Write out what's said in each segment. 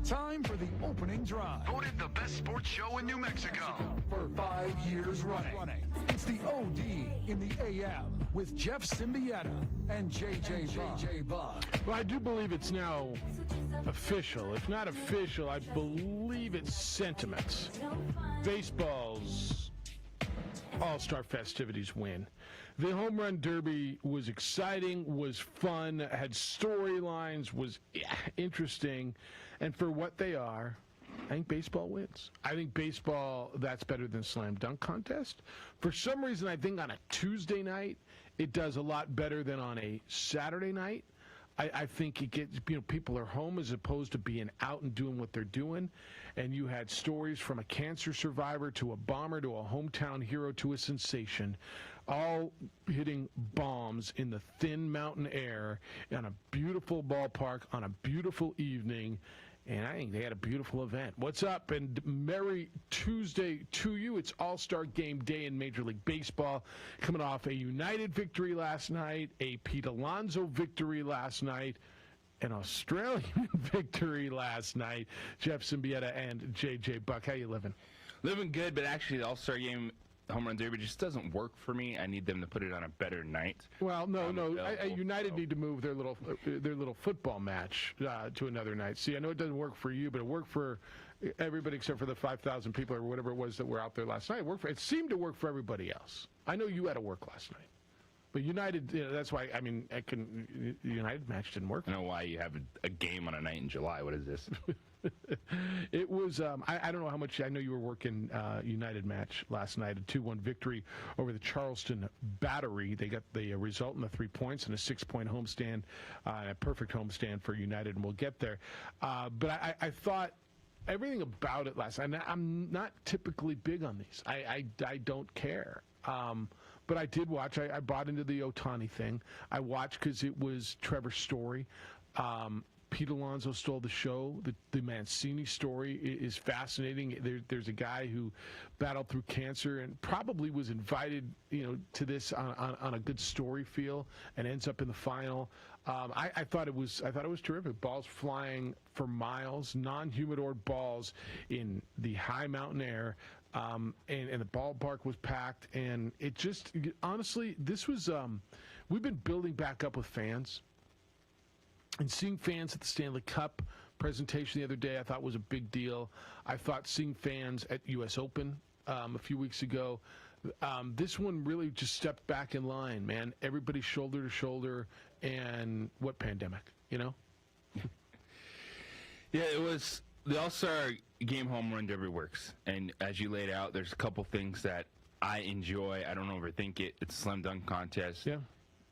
Time for the opening drive. Voted the best sports show in New Mexico for 5 years running. It's the OD in the AM with Jeff Siembieda and JJ Buck. Well, I do believe it's now official. If not official, I believe it's sentiments. Baseball's all-star festivities win. The home run derby was exciting, was fun, had storylines, was interesting. And for what they are, I think baseball wins. I think baseball, that's better than slam dunk contest. For some reason, I think on a Tuesday night, it does a lot better than on a Saturday night. I think it gets, people are home as opposed to being out and doing what they're doing. And you had stories from a cancer survivor to a bomber to a hometown hero to a sensation, all hitting bombs in the thin mountain air on a beautiful ballpark on a beautiful evening. And I think they had a beautiful event. What's up? And Merry Tuesday to you. It's All-Star Game Day in Major League Baseball. Coming off a United victory last night, a Pete Alonso victory last night, an Australian victory last night. Jeff Siembieda and JJ Buck. How you living? Living good, but actually the All-Star Game home run derby just doesn't work for me. I need them to put it on a better night. Well, no. United need to move their little football match to another night. See, I know it doesn't work for you, but it worked for everybody except for the 5,000 people or whatever it was that were out there last night. It seemed to work for everybody else. I know you had to work last night. But United, that's why, the United match didn't work. I know why you have a game on a night in July. What is this? It was, I don't know how much, I know you were working United match last night, a 2-1 victory over the Charleston Battery. They got the result in the 3 points and a 6-point homestand, a perfect homestand for United, and we'll get there. But I thought everything about it last night, I'm not typically big on these. I don't care. But I did watch. I bought into the Ohtani thing. I watched because it was Trevor's story. Pete Alonso stole the show. The Mancini story is fascinating. There's a guy who battled through cancer and probably was invited, to this on a good story feel, and ends up in the final. I thought it was terrific. Balls flying for miles, non-humidor balls in the high mountain air. And the ballpark was packed, and it just, honestly, this was, we've been building back up with fans, and seeing fans at the Stanley Cup presentation the other day I thought was a big deal. I thought seeing fans at U.S. Open a few weeks ago, this one really just stepped back in line, man. Everybody shoulder to shoulder, and what pandemic, Yeah, it was... The All-Star Game home run derby works, and as you laid out, there's a couple things that I enjoy. I don't overthink it. It's a slam dunk contest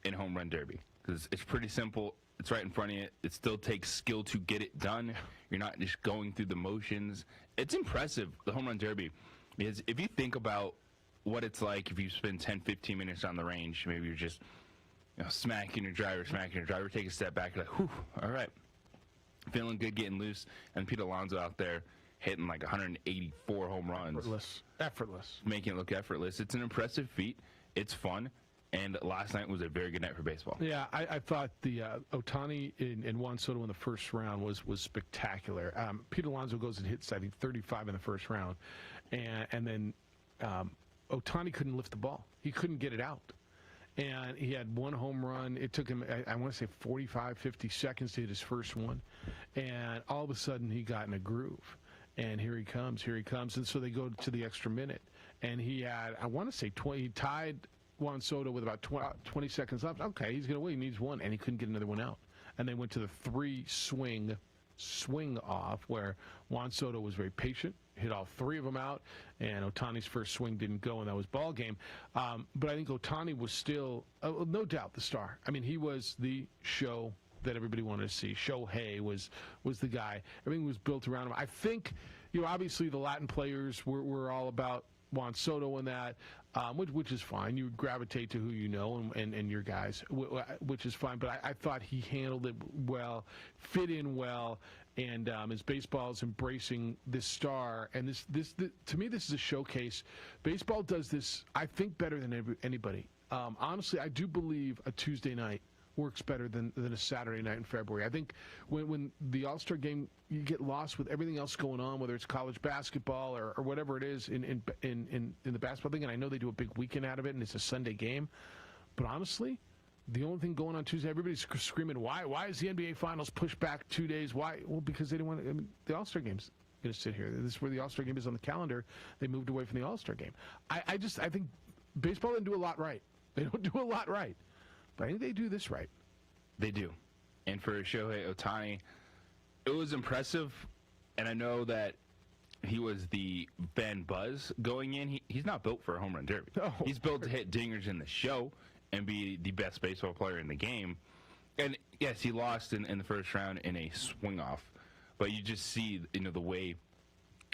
in home run derby because it's pretty simple. It's right in front of you. It still takes skill to get it done. You're not just going through the motions. It's impressive, the home run derby, because if you think about what it's like if you spend 10, 15 minutes on the range, maybe you're just smacking your driver, take a step back, you're like, whew, all right. Feeling good, getting loose, and Pete Alonso out there hitting like 184 home runs. Effortless. Making it look effortless. It's an impressive feat. It's fun, and last night was a very good night for baseball. Yeah, I thought the Ohtani and Juan Soto in the first round was spectacular. Pete Alonso goes and hits, I think, 35 in the first round, and then Ohtani couldn't lift the ball. He couldn't get it out. and he had one home run. It took him, I want to say 45, 50 seconds to hit his first one, and all of a sudden he got in a groove. And here he comes. And so they go to the extra minute. And he had, I want to say, he tied Juan Soto with about 20 seconds left. Okay, he's going to win. He needs one. And he couldn't get another one out. And they went to the swing off where Juan Soto was very patient, hit all three of them out, and Ohtani's first swing didn't go, and that was ball game. But I think Ohtani was still, no doubt, the star. I mean, he was the show that everybody wanted to see. Shohei was the guy. Everything was built around him. I think, obviously the Latin players were all about Juan Soto and that, which is fine. You gravitate to who you know and your guys, which is fine. But I thought he handled it well, fit in well, and as baseball is embracing this star, and this to me, this is a showcase. Baseball does this, I think, better than anybody. Honestly, I do believe a Tuesday night works better than a Saturday night in February. I think when the All-Star game, you get lost with everything else going on, whether it's college basketball or whatever it is in the basketball thing, and I know they do a big weekend out of it, and it's a Sunday game. But honestly, the only thing going on Tuesday, everybody's screaming, why is the NBA Finals pushed back 2 days? Why? Well, because they didn't want to, the All-Star game's going to sit here. This is where the All-Star game is on the calendar. They moved away from the All-Star game. I think baseball didn't do a lot right. They don't do a lot right. But I think they do this right. They do. And for Shohei Ohtani, it was impressive. And I know that he was the fan buzz going in. He's not built for a home run derby. No. He's built to hit dingers in the show and be the best baseball player in the game. And, yes, he lost in the first round in a swing-off. But you just see, the way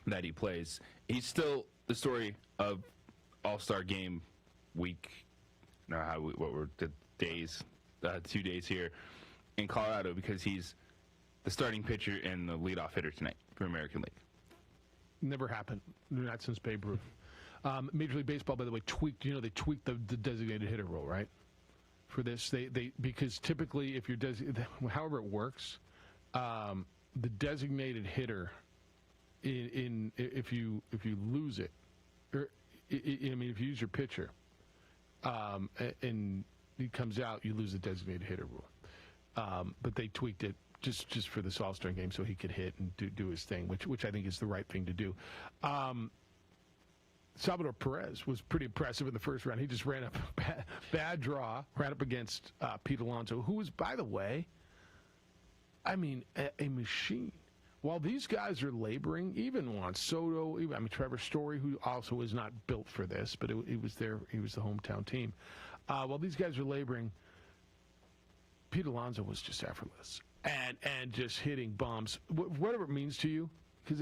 that he plays. He's still the story of All-Star Game week. What were the days? 2 days here in Colorado, because he's the starting pitcher and the leadoff hitter tonight for American League. Never happened. Not since Babe Ruth. Major League Baseball, by the way, tweaked the designated hitter rule, right? For this, they because typically if you're however it works, the designated hitter if you lose it, or if you use your pitcher, and he comes out, you lose the designated hitter rule. But they tweaked it just for this All-Star game so he could hit and do his thing, which I think is the right thing to do. Salvador Perez was pretty impressive in the first round. He just ran up bad draw, ran up against Pete Alonso, who was, by the way, a machine. While these guys are laboring, even Juan Soto, Trevor Story, who also is not built for this, but he was the hometown team. While these guys are laboring, Pete Alonso was just effortless and just hitting bombs, whatever it means to you, because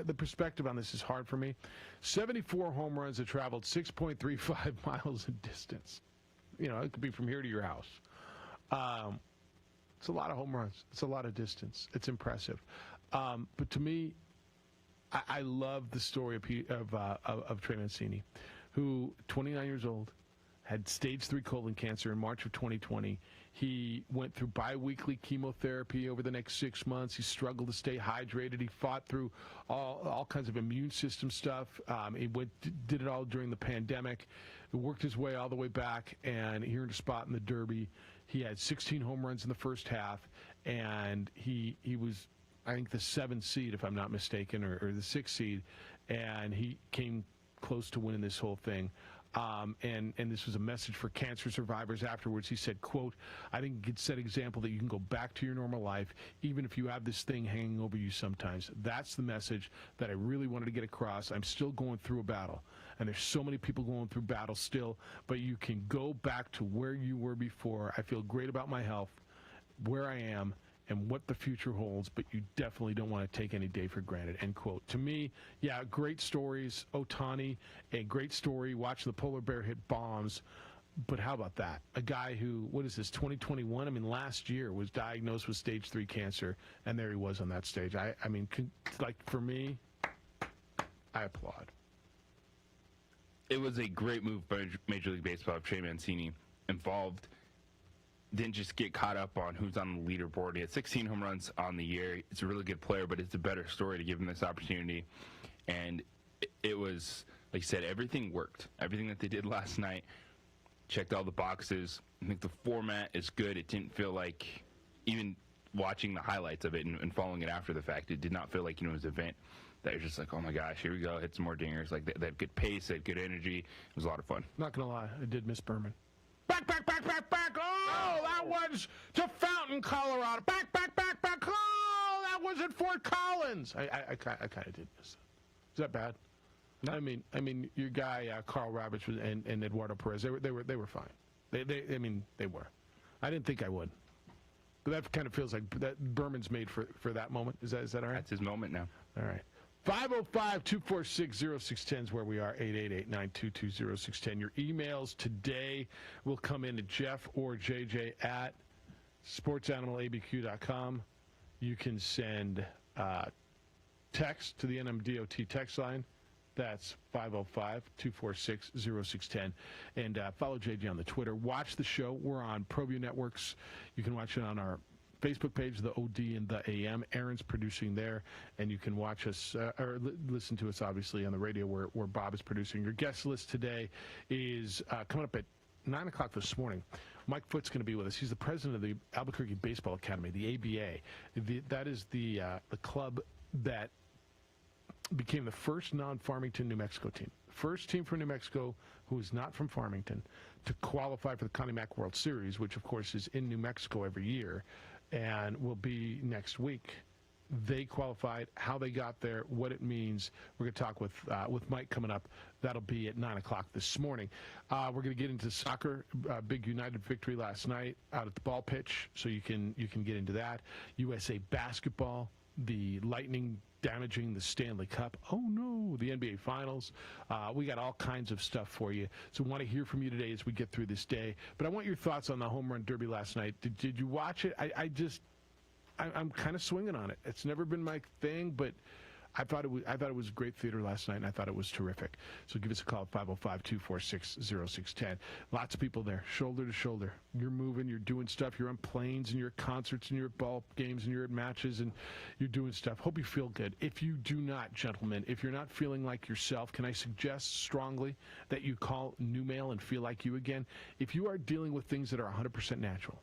the perspective on this is hard for me. 74 home runs that traveled 6.35 miles in distance. It could be from here to your house. It's a lot of home runs. It's a lot of distance. It's impressive. But to me, I love the story of Trey Mancini, who, 29 years old, had stage 3 colon cancer in March of 2020. He went through biweekly chemotherapy over the next 6 months. He struggled to stay hydrated. He fought through all kinds of immune system stuff. He did it all during the pandemic. He worked his way all the way back, and he earned a spot in the Derby. He had 16 home runs in the first half, and he was, I think, the 7th seed, if I'm not mistaken, or the 6th seed, and he came close to winning this whole thing. And this was a message for cancer survivors afterwards. He said, quote, "I think it could set an example that you can go back to your normal life, even if you have this thing hanging over you sometimes." That's the message that I really wanted to get across. I'm still going through a battle, and there's so many people going through battles still, but you can go back to where you were before. I feel great about my health, where I am, and what the future holds, but you definitely don't want to take any day for granted, end quote. To me, yeah, great stories. Ohtani, a great story. Watch the polar bear hit bombs. But how about that? A guy who, 2021? Last year was diagnosed with stage 3 cancer, and there he was on that stage. For me, I applaud. It was a great move by Major League Baseball. Trey Mancini involved. Didn't just get caught up on who's on the leaderboard. He had 16 home runs on the year. It's a really good player, but it's a better story to give him this opportunity. And it was, like you said, everything worked. Everything that they did last night checked all the boxes. I think the format is good. It didn't feel like, even watching the highlights of it and following it after the fact, it did not feel like, it was an event that was just like, oh my gosh, here we go, hit some more dingers. Like, they had good pace, they had good energy. It was a lot of fun. Not going to lie, I did miss Berman. Back. Oh, that was to Fountain, Colorado. Back. Oh, that was at Fort Collins. I kind of did miss that. Is that bad? No. I mean, your guy Carl Roberts and Eduardo Perez, they were fine. They were. I didn't think I would. But that kind of feels like that Berman's made for that moment. Is that all right? That's his moment now. All right. 505-246-0610 is where we are, 888-922-0610. Your emails today will come in to Jeff or JJ at sportsanimalabq.com. You can send text to the NMDOT text line. That's 505-246-0610. And follow JJ on the Twitter. Watch the show. We're on ProView Networks. You can watch it on our Facebook page, the OD and the AM. Aaron's producing there. And you can watch us, or listen to us, obviously, on the radio where Bob is producing. Your guest list today is coming up at 9 o'clock this morning. Mike Foot's going to be with us. He's the president of the Albuquerque Baseball Academy, the ABA. That is the club that became the first non-Farmington, New Mexico team. First team from New Mexico who is not from Farmington to qualify for the Connie Mack World Series, which, of course, is in New Mexico every year and will be next week. They qualified, how they got there, what it means. We're going to talk with Mike coming up. That'll be at 9 o'clock this morning. We're going to get into soccer. Big United victory last night out at the ball pitch, so you can get into that. USA basketball, the Lightning damaging the Stanley Cup. Oh, no, the NBA Finals. We got all kinds of stuff for you. So we want to hear from you today as we get through this day. But I want your thoughts on the home run derby last night. Did you watch it? I'm kind of swinging on it. It's never been my thing, but I thought it was great theater last night, and I thought it was terrific. So give us a call at 505-246-0610. Lots of people there, shoulder to shoulder. You're moving, you're doing stuff. You're on planes, and you're at concerts, and you're at ball games, and you're at matches, and you're doing stuff. Hope you feel good. If you do not, gentlemen, if you're not feeling like yourself, can I suggest strongly that you call New Mail and feel like you again? If you are dealing with things that are 100% natural,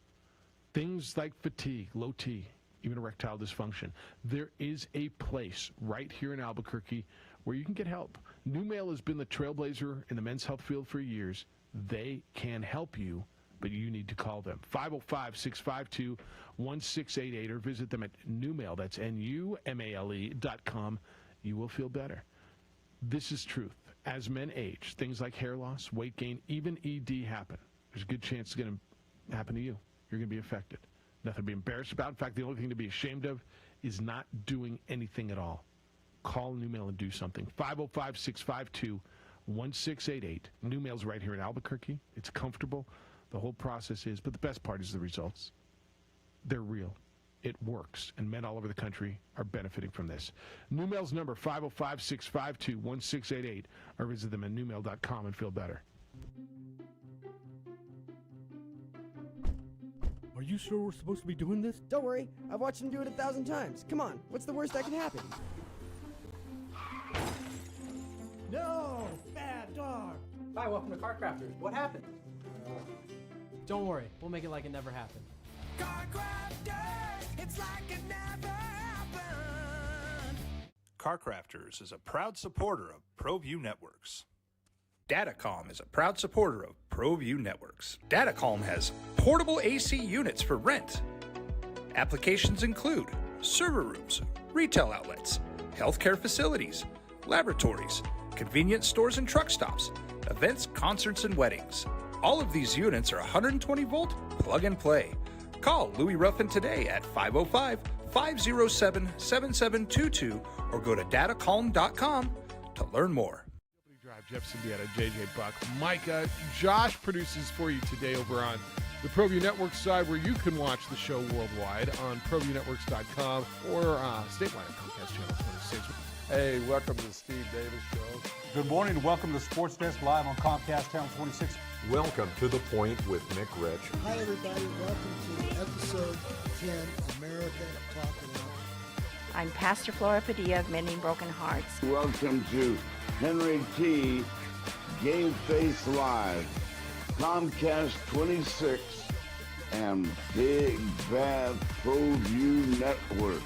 things like fatigue, low T, even erectile dysfunction, there is a place right here in Albuquerque where you can get help. New Mail has been the trailblazer in the men's health field for years. They can help you, but you need to call them. 505-652-1688 or visit them at Newmail. That's NUMALE.com. You will feel better. This is truth. As men age, things like hair loss, weight gain, even ED happen. There's a good chance it's going to happen to you. You're going to be affected. Nothing to be embarrassed about. In fact, the only thing to be ashamed of is not doing anything at all. Call New Mail and do something. 505-652-1688. New Mail's right here in Albuquerque. It's comfortable. The whole process is. But the best part is the results. They're real. It works. And men all over the country are benefiting from this. New Mail's number, 505-652-1688. Or visit them at newmail.com and feel better. Are you sure we're supposed to be doing this? Don't worry, I've watched him do it 1,000 times. Come on, what's the worst that can happen? No! Bad dog! Hi, welcome to Car Crafters. What happened? Don't worry, we'll make it like it never happened. Car Crafters, it's like it never happened. Car Crafters is a proud supporter of ProView Networks. Datacom is a proud supporter of ProView Networks. Datacom has portable AC units for rent. Applications include server rooms, retail outlets, healthcare facilities, laboratories, convenience stores and truck stops, events, concerts, and weddings. All of these units are 120-volt plug and play. Call Louis Ruffin today at 505-507-7722 or go to datacom.com to learn more. Jeff Siembieda, JJ Buck, Micah, Josh produces for you today over on the ProView Network side, where you can watch the show worldwide on ProViewNetworks.com or statewide at Comcast Channel 26. Hey, welcome to the Steve Davis Show. Good morning and welcome to Sports Desk Live on Comcast Channel 26. Welcome to The Point with Nick Rich. Hi, everybody. Welcome to episode 10, America Talking Out. I'm Pastor Flora Padilla of Mending Broken Hearts. Welcome to Henry T. Game Face Live. Comcast 26 and Big Bad ProView Network.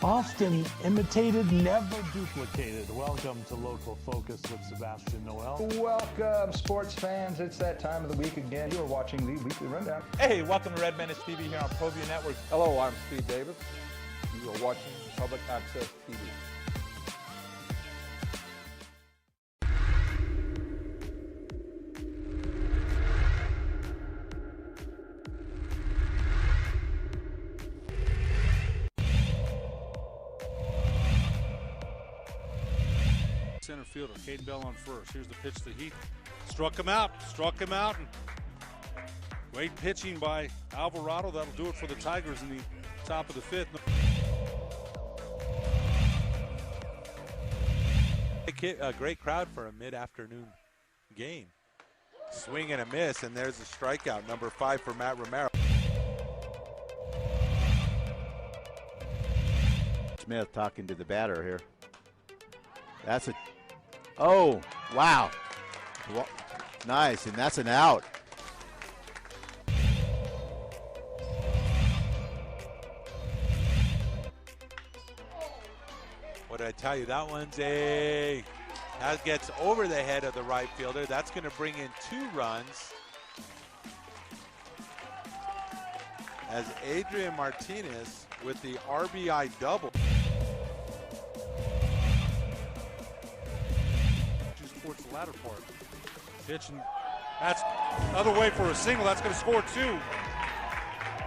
Often imitated, never duplicated. Welcome to Local Focus with Sebastian Noel. Welcome, sports fans. It's that time of the week again. You are watching the Weekly Rundown. Hey, welcome to Red Menace TV here on ProView Network. Hello, I'm Steve Davis. You are watching Public Access TV. Center fielder, Cade Bell on first. Here's the pitch to Heath. Struck him out. And great pitching by Alvarado. That'll do it for the Tigers in the top of the fifth. A great crowd for a mid-afternoon game. Swing and a miss, and there's a strikeout, number 5 for Matt Romero. Smith talking to the batter here. That's a... Oh, wow. Nice, and that's an out. What did I tell you? That gets over the head of the right fielder. That's going to bring in 2 runs. As Adrian Martinez with the RBI double. Towards the latter part. Pitch, and that's another way for a single. That's going to score 2.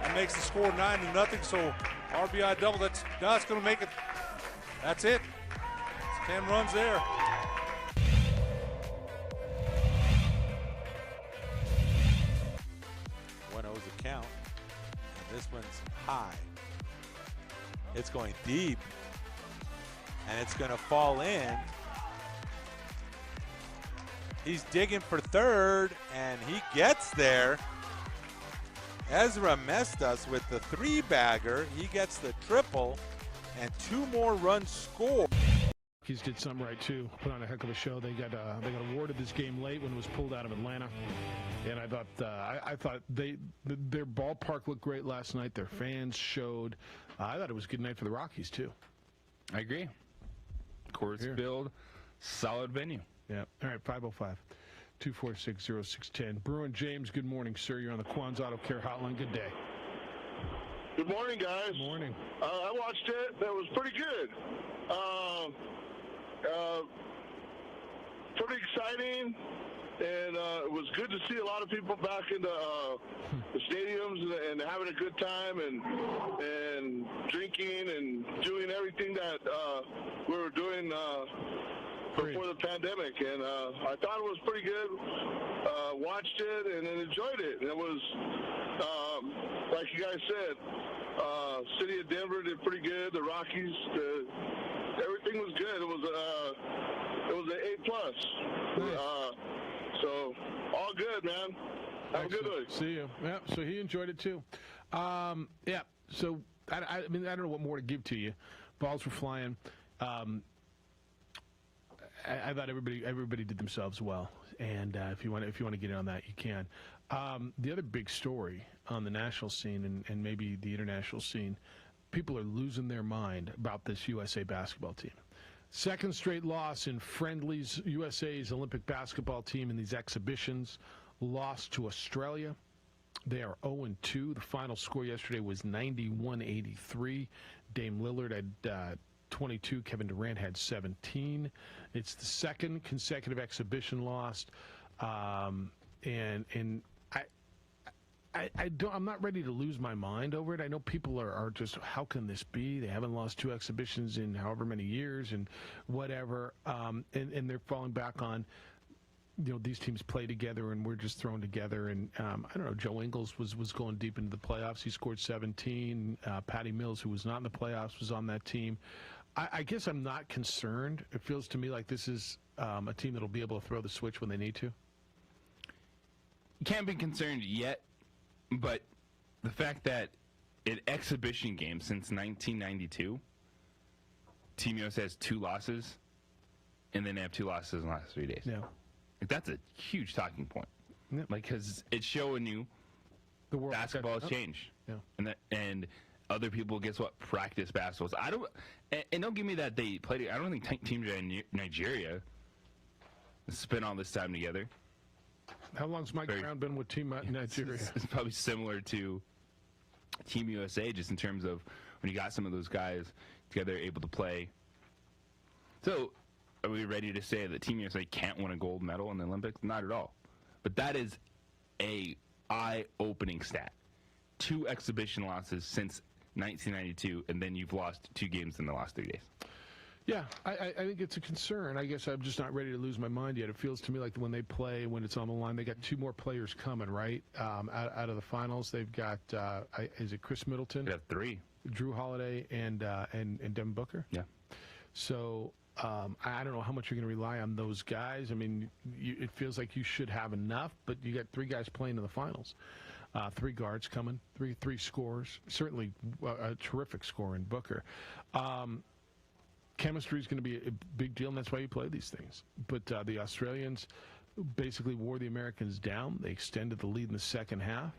That makes the score 9-0. So RBI double. That's going to make it. That's it. It's 10 runs there. One O's a count. And this one's high. It's going deep. And it's going to fall in. He's digging for third, and he gets there. Ezra Mestas with the 3-bagger. He gets the triple, and 2 more runs scored. He's did something right too. Put on a heck of a show. They got awarded this game late when it was pulled out of Atlanta, and I thought their ballpark looked great last night. Their fans showed. I thought it was a good night for the Rockies too. I agree. Course build, solid venue. Yeah. All right, 505-246-0610. Bruin James, good morning, sir. You're on the Quan's Auto Care Hotline. Good day. Good morning, guys. Good morning. I watched it. That was pretty good. Pretty exciting. And it was good to see a lot of people back in the stadiums and having a good time and drinking and doing everything that we were doing before the pandemic, and I thought it was pretty good. Watched it and enjoyed it. And it was, like you guys said, City of Denver did pretty good. The Rockies, everything was good. It was an A+. So all good, man. Have a good one. See you. Yeah. So he enjoyed it too. Yeah. So I mean, I don't know what more to give to you. Balls were flying. I thought everybody did themselves well, and if you want to get in on that, you can. The other big story on the national scene and maybe the international scene, people are losing their mind about this USA basketball team. Second straight loss in friendlies. USA's Olympic basketball team in these exhibitions lost to Australia. They are 0-2. The final score yesterday was 91-83. Dame Lillard had 22. Kevin Durant had 17. It's the second consecutive exhibition loss, and I'm not ready to lose my mind over it. I know people are just, how can this be? They haven't lost 2 exhibitions in however many years and whatever, and they're falling back on, these teams play together and we're just thrown together. And I don't know, Joe Ingles was going deep into the playoffs. He scored 17. Patty Mills, who was not in the playoffs, was on that team. I guess I'm not concerned. It feels to me like this is a team that'll be able to throw the switch when they need to. You can't be concerned yet, but the fact that in exhibition games since 1992, Team USA has 2 losses, and then they have 2 losses in the last 3 days. Yeah. That's a huge talking point. Yep. Like, because it's showing you the world basketball has changed. Yeah. And other people, guess what, practice basketball. I don't, and don't give me that they played it. I don't think teams in Nigeria spent all this time together. How long's Mike Brown been with Team Nigeria? It's probably similar to Team USA, just in terms of when you got some of those guys together able to play. So, are we ready to say that Team USA can't win a gold medal in the Olympics? Not at all. But that is a eye-opening stat. 2 exhibition losses since 1992, and then you've lost 2 games in the last 3 days. Yeah, I think it's a concern. I guess I'm just not ready to lose my mind yet. It feels to me like when they play, when it's on the line, they got 2 more players coming, right? Out of the finals, they've got, is it Chris Middleton? They have 3. Drew Holiday and Devin Booker? Yeah. So I don't know how much you're going to rely on those guys. I mean, it feels like you should have enough, but you got 3 guys playing in the finals. 3 guards coming, three scorers. Certainly a terrific scorer in Booker. Chemistry is going to be a big deal, and that's why you play these things. But the Australians basically wore the Americans down. They extended the lead in the second half.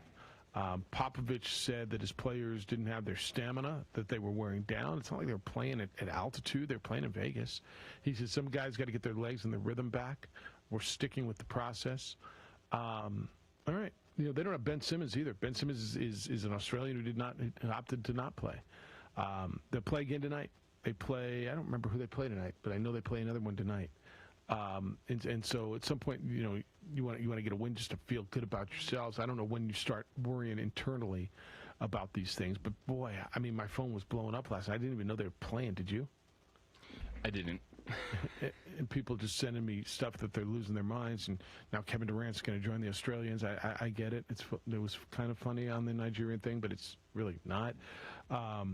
Popovich said that his players didn't have their stamina, that they were wearing down. It's not like they were playing at altitude. They're playing in Vegas. He said some guys got to get their legs and their rhythm back. We're sticking with the process. All right. You know, they don't have Ben Simmons either. Ben Simmons is an Australian who opted to not play. They'll play again tonight. They play, I don't remember who they play tonight, but I know they play another one tonight. And so at some point, you know, you want to get a win just to feel good about yourselves. I don't know when you start worrying internally about these things, but boy, I mean, my phone was blowing up last night. I didn't even know they were playing. Did you? I didn't. And people just sending me stuff that they're losing their minds, and now Kevin Durant's going to join the Australians. I get it. It was kind of funny on the Nigerian thing, but it's really not. Yeah,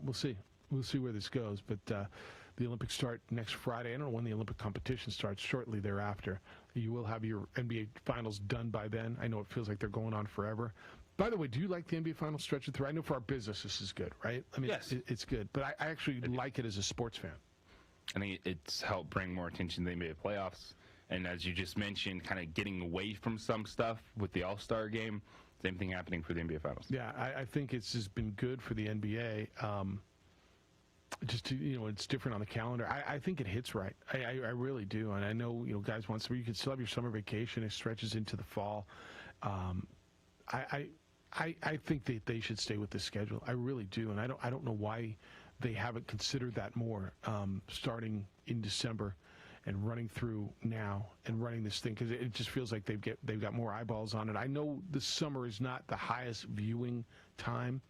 we'll see. We'll see where this goes. But the Olympics start next Friday. I don't know when the Olympic competition starts. Shortly thereafter, you will have your NBA Finals done by then. I know it feels like they're going on forever. By the way, do you like the NBA Finals stretching through? I know for our business this is good, right? I mean, yes. It's good. But I actually like it as a sports fan. I think it's helped bring more attention to the NBA playoffs. And as you just mentioned, kind of getting away from some stuff with the All-Star game. Same thing happening for the NBA Finals. Yeah, I think it's just been good for the NBA. Just to, you know, it's different on the calendar. I think it hits right. I really do. And I know, you know, guys want you can still have your summer vacation. It stretches into the fall. I think that they should stay with this schedule. I really do. And I don't know why they haven't considered that more, starting in December and running through now and running this thing, because it just feels like they've got more eyeballs on it. I know the summer is not the highest viewing time.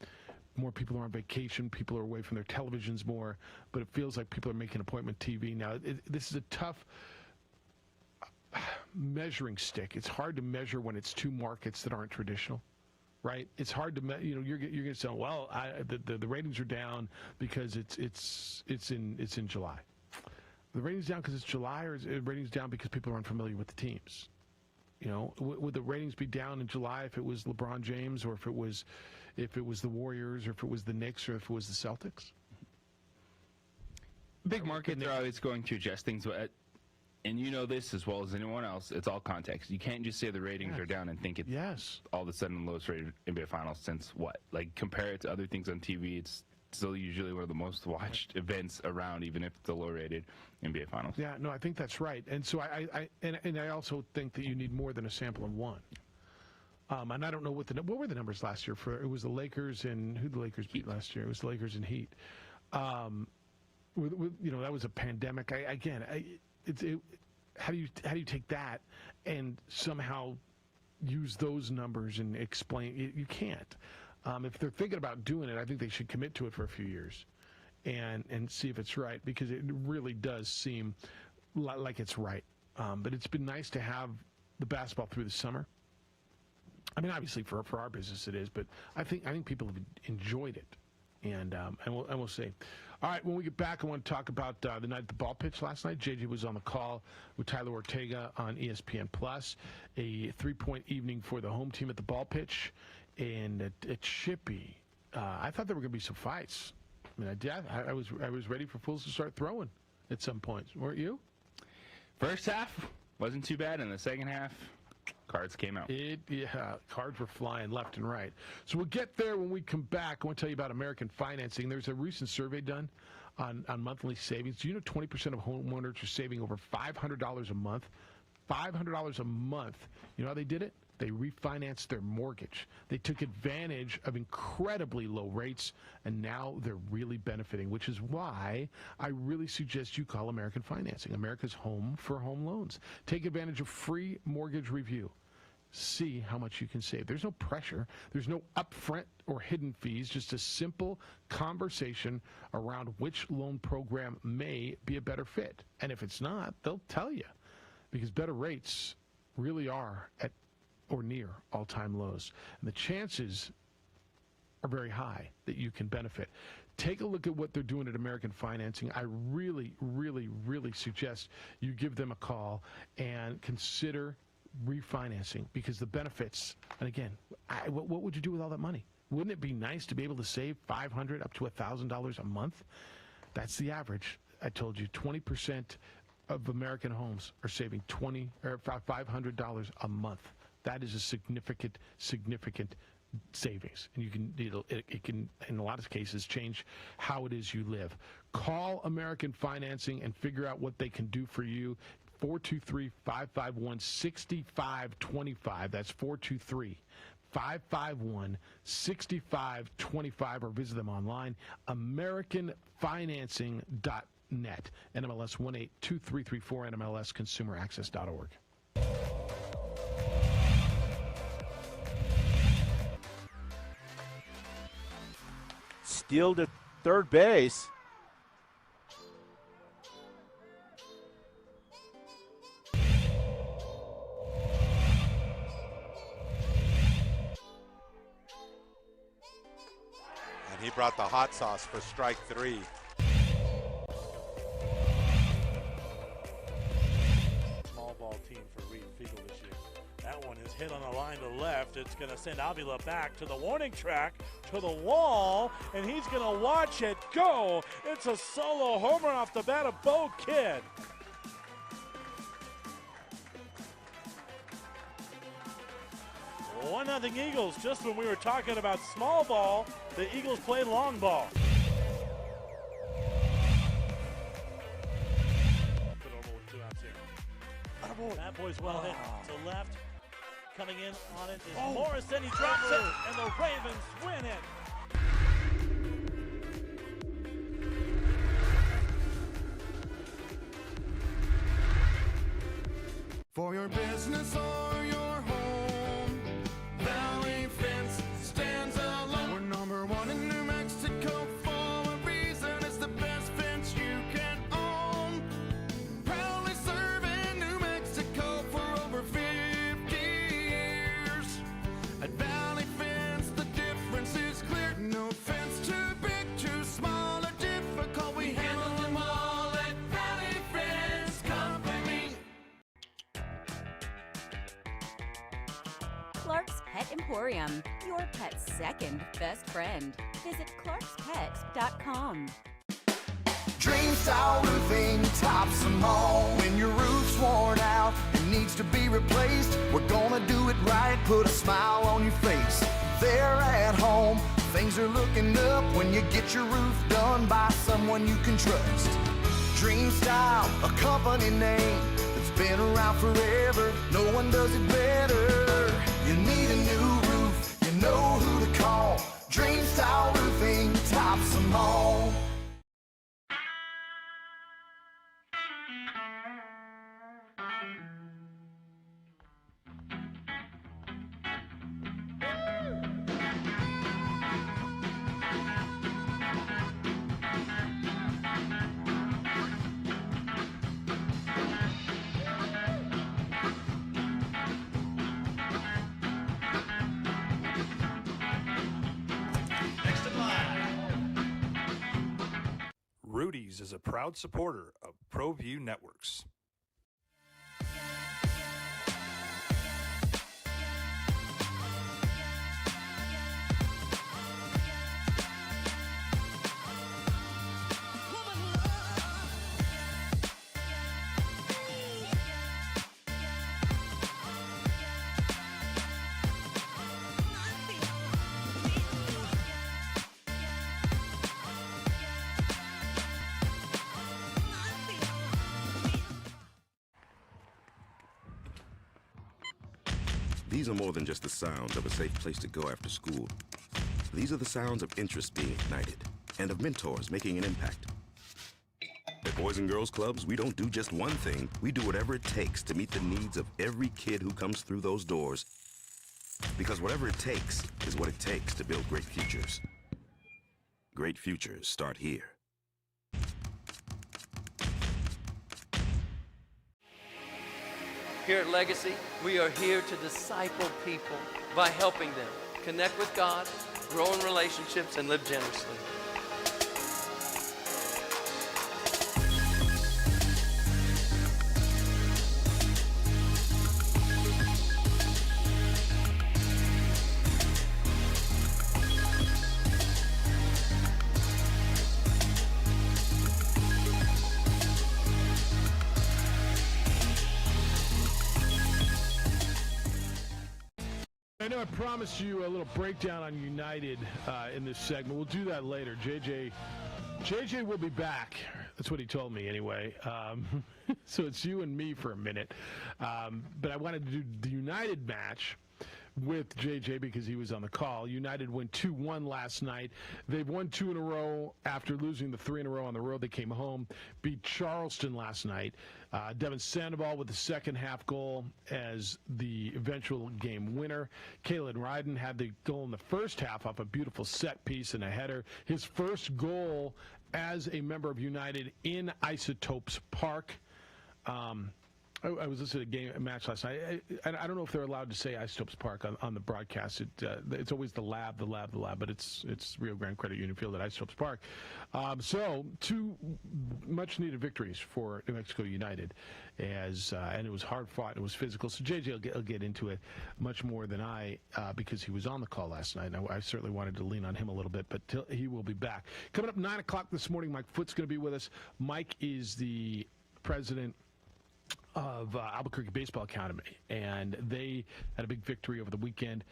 More people are on vacation. People are away from their televisions more. But it feels like people are making appointment TV now. This is a tough measuring stick. It's hard to measure when it's 2 markets that aren't traditional, right? It's hard to you know, you're going to say, well, the ratings are down because it's in July. The ratings down because it's July, or is it ratings down because people are unfamiliar with the teams? You know, would the ratings be down in July if it was LeBron James, or if it was the Warriors, or if it was the Knicks, or if it was the Celtics? Big markets are always going to adjust things, and you know this as well as anyone else. It's all context. You can't just say the ratings are down and think it's all of a sudden the lowest rated NBA Finals since what? Like, compare it to other things on TV. It's still usually one of the most watched events around, even if it's a low-rated NBA Finals. Yeah, no, I think that's right. And so I also think that you need more than a sample of one. And I don't know what were the numbers last year for. It was the Lakers and who the Lakers beat last year. It was the Lakers and Heat. You know, that was a pandemic. How do you take that and somehow use those numbers and explain? You can't. If they're thinking about doing it, I think they should commit to it for a few years and see if it's right, because it really does seem like it's right. But it's been nice to have the basketball through the summer. I mean, obviously for our business it is, but I think people have enjoyed it, and we'll see. All right, when we get back, I want to talk about the night at the ball pitch last night. JJ was on the call with Tyler Ortega on ESPN Plus. A 3-point evening for the home team at the ball pitch. And at Shippey, I thought there were going to be some fights. I mean, I was ready for fools to start throwing at some points. Weren't you? First half wasn't too bad. In the second half, Cards came out. Cards were flying left and right. So we'll get there when we come back. I want to tell you about American Financing. There's a recent survey done on monthly savings. Do you know 20% of homeowners are saving over $500 a month? $500 a month. You know how they did it? They refinanced their mortgage. They took advantage of incredibly low rates, and now they're really benefiting, which is why I really suggest you call American Financing, America's home for home loans. Take advantage of free mortgage review. See how much you can save. There's no pressure. There's no upfront or hidden fees, just a simple conversation around which loan program may be a better fit. And if it's not, they'll tell you, because better rates really are at or near all-time lows. And the chances are very high that you can benefit. Take a look at what they're doing at American Financing. I really, really, really suggest you give them a call and consider refinancing, because the benefits, and again, what would you do with all that money? Wouldn't it be nice to be able to save $500 up to $1,000 a month? That's the average. I told you 20% of American homes are saving $500 a month. That is a significant savings, and it can in a lot of cases change how it is you live. Call American Financing and figure out what they can do for you. 423-551-6525. That's 423-551-6525, or visit them online, AmericanFinancing.net. NMLS 182334, NMLSConsumerAccess.org. Steal to third base. And he brought the hot sauce for strike 3. Small ball team for Reed Fiegel this year. That one is hit on the line to left. It's going to send Avila back to the warning track, to the wall, and he's going to watch it go. It's a solo homer off the bat of Bo Kidd. One nothing Eagles. Just when we were talking about small ball, the Eagles played long ball. Put over with 2 outs here. That boy's well hit to left. Coming in on it is Morris, then he drops it, and the Ravens win it. For your business or your home, Valley Fence stands alone. We're number 1 in New Mexico for a reason. It's the best fence you can own. Proudly serving New Mexico for over 50 years. At Valley Fence, the difference is clear. No fence too big, too small, or difficult. We handle them all at Valley Fence Company. Clark's Pet Emporium, your pet's second best friend. Visit clarkspet.com. Dream Style Roofing tops them all. When your roof's worn out and needs to be replaced, we're gonna do it right, put a smile on your face. They're at home, things are looking up when you get your roof done by someone you can trust. Dream Style, a company name that's been around forever. No one does it better. You need a new roof, you know who to call. Dream Style Roofing tops them all. Rudy's is a proud supporter of ProView Networks. These are more than just the sounds of a safe place to go after school. These are the sounds of interest being ignited and of mentors making an impact. At Boys and Girls Clubs, we don't do just one thing. We do whatever it takes to meet the needs of every kid who comes through those doors. Because whatever it takes is what it takes to build great futures. Great futures start here. Here at Legacy, we are here to disciple people by helping them connect with God, grow in relationships, and live generously. I know I promised you a little breakdown on United in this segment. We'll do that later. JJ will be back. That's what he told me anyway. So it's you and me for a minute. But I wanted to do the United match with JJ because he was on the call. United went 2-1 last night. They've won 2 in a row after losing the 3 in a row on the road. They came home, beat Charleston last night. Devin Sandoval with the second half goal as the eventual game winner. Kalen Ryden had the goal in the first half off a beautiful set piece and a header. His first goal as a member of United in Isotopes Park. I was listening to a match last night. I don't know if they're allowed to say Isotopes Park on the broadcast. It's always the lab, but it's Rio Grande Credit Union Field at Isotopes Park. So 2 much-needed victories for New Mexico United, and it was hard fought. It was physical. So JJ will get into it much more than I because he was on the call last night. And I certainly wanted to lean on him a little bit, but he will be back. Coming up 9 o'clock this morning, Mike Foot's going to be with us. Mike is the president of Albuquerque Baseball Academy, and they had a big victory over the weekend,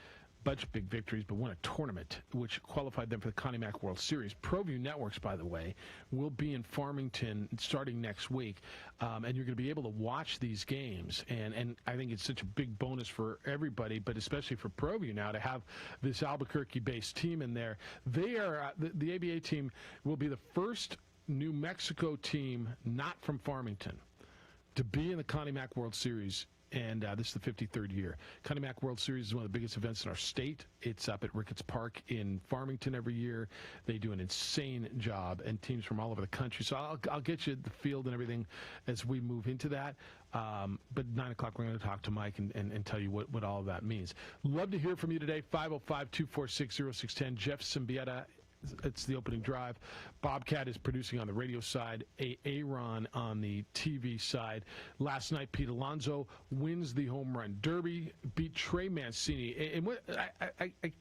bunch of big victories, but won a tournament which qualified them for the Connie Mack World Series. ProView Networks, by the way, will be in Farmington starting next week, and you're going to be able to watch these games, and I think it's such a big bonus for everybody, but especially for ProView now to have this Albuquerque-based team in there. They are the ABA team will be the first New Mexico team not from Farmington to be in the Connie Mack World Series, and this is the 53rd year. Connie Mack World Series is one of the biggest events in our state. It's up at Ricketts Park in Farmington every year. They do an insane job, and teams from all over the country. So I'll get you the field and everything as we move into that. But 9 o'clock, we're going to talk to Mike and tell you what all of that means. Love to hear from you today, 505-246-0610. Jeff Siembieda, it's the opening drive. Bobcat is producing on the radio side, Aaron on the TV side. Last night, Pete Alonso wins the home run derby, beat Trey Mancini. And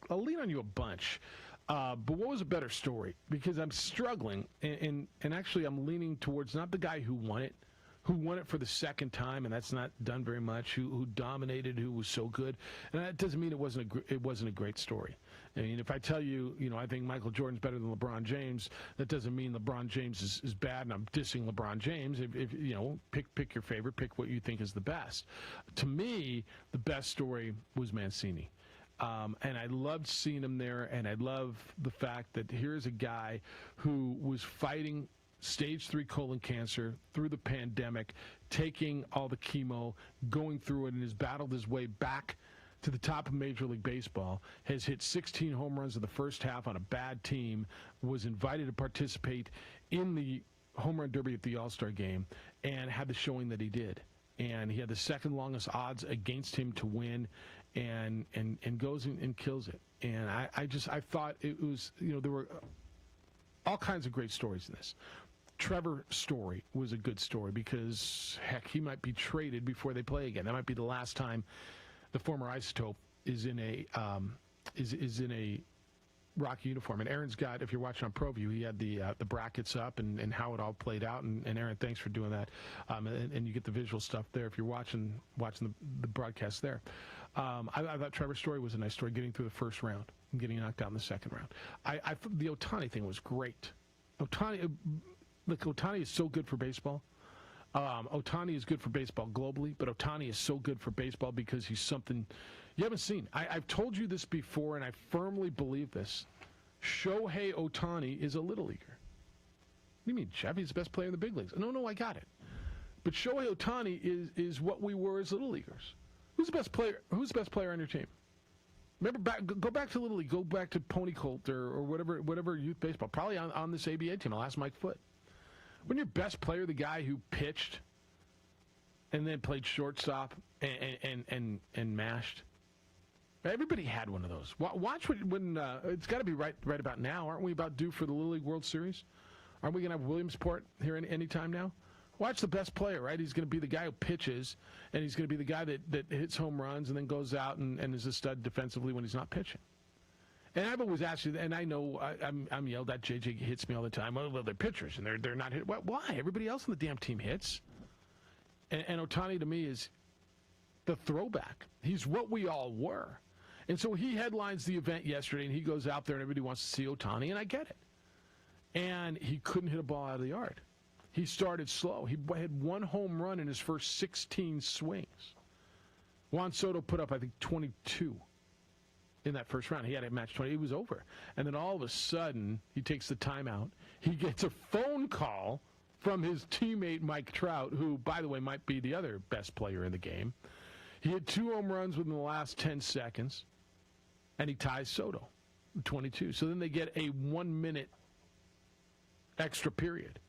I'll lean on you a bunch. But what was a better story? Because I'm struggling, and actually I'm leaning towards not the guy who won it for the second time, and that's not done very much, who dominated, who was so good. And that doesn't mean it wasn't a great story. I mean, if I tell you, I think Michael Jordan's better than LeBron James, that doesn't mean LeBron James is bad, and I'm dissing LeBron James. If pick your favorite, pick what you think is the best. To me, the best story was Mancini. And I loved seeing him there, and I love the fact that here's a guy who was fighting stage 3 colon cancer through the pandemic, taking all the chemo, going through it, and has battled his way back to the top of Major League Baseball, has hit 16 home runs in the first half on a bad team, was invited to participate in the home run derby at the All-Star game, and had the showing that he did. And he had the second longest odds against him to win, and goes and kills it. And I thought it was, there were all kinds of great stories in this. Trevor's story was a good story because, heck, he might be traded before they play again. That might be the last time the former Isotope is in a Rocky uniform. And Aaron's got, if you're watching on ProView, he had the brackets up and how it all played out. And Aaron, thanks for doing that. And you get the visual stuff there if you're watching the broadcast there. I thought Trevor's story was a nice story, getting through the first round and getting knocked out in the second round. The Ohtani thing was great. Ohtani is so good for baseball. Ohtani is good for baseball globally, but Ohtani is so good for baseball because he's something you haven't seen. I've told you this before, and I firmly believe this. Shohei Ohtani is a little leaguer. What do you mean, Jeff? He's the best player in the big leagues. No, I got it. But Shohei Ohtani is what we were as little leaguers. Who's the best player? Who's the best player on your team? Remember, go back to Little League. Go back to Pony Colt or whatever youth baseball. Probably on this ABA team. I'll ask Mike Foote. When your best player, the guy who pitched and then played shortstop and mashed. Everybody had one of those. Watch when it's got to be right about now. Aren't we about due for the Little League World Series? Aren't we going to have Williamsport here any time now? Watch the best player, right? He's going to be the guy who pitches, and he's going to be the guy that hits home runs and then goes out and is a stud defensively when he's not pitching. And I've always asked you, and I know I'm yelled at. JJ hits me all the time. Well, they're pitchers, and they're not hit. Why? Everybody else on the damn team hits. And Ohtani, to me, is the throwback. He's what we all were. And so he headlines the event yesterday, and he goes out there, and everybody wants to see Ohtani, and I get it. And he couldn't hit a ball out of the yard. He started slow. He had one home run in his first 16 swings. Juan Soto put up, I think, 22 in that first round. He had a match 20. It was over. And then all of a sudden, he takes the timeout. He gets a phone call from his teammate Mike Trout, who, by the way, might be the other best player in the game. He had 2 home runs within the last 10 seconds, and he ties Soto, 22. So then they get a 1-minute extra period.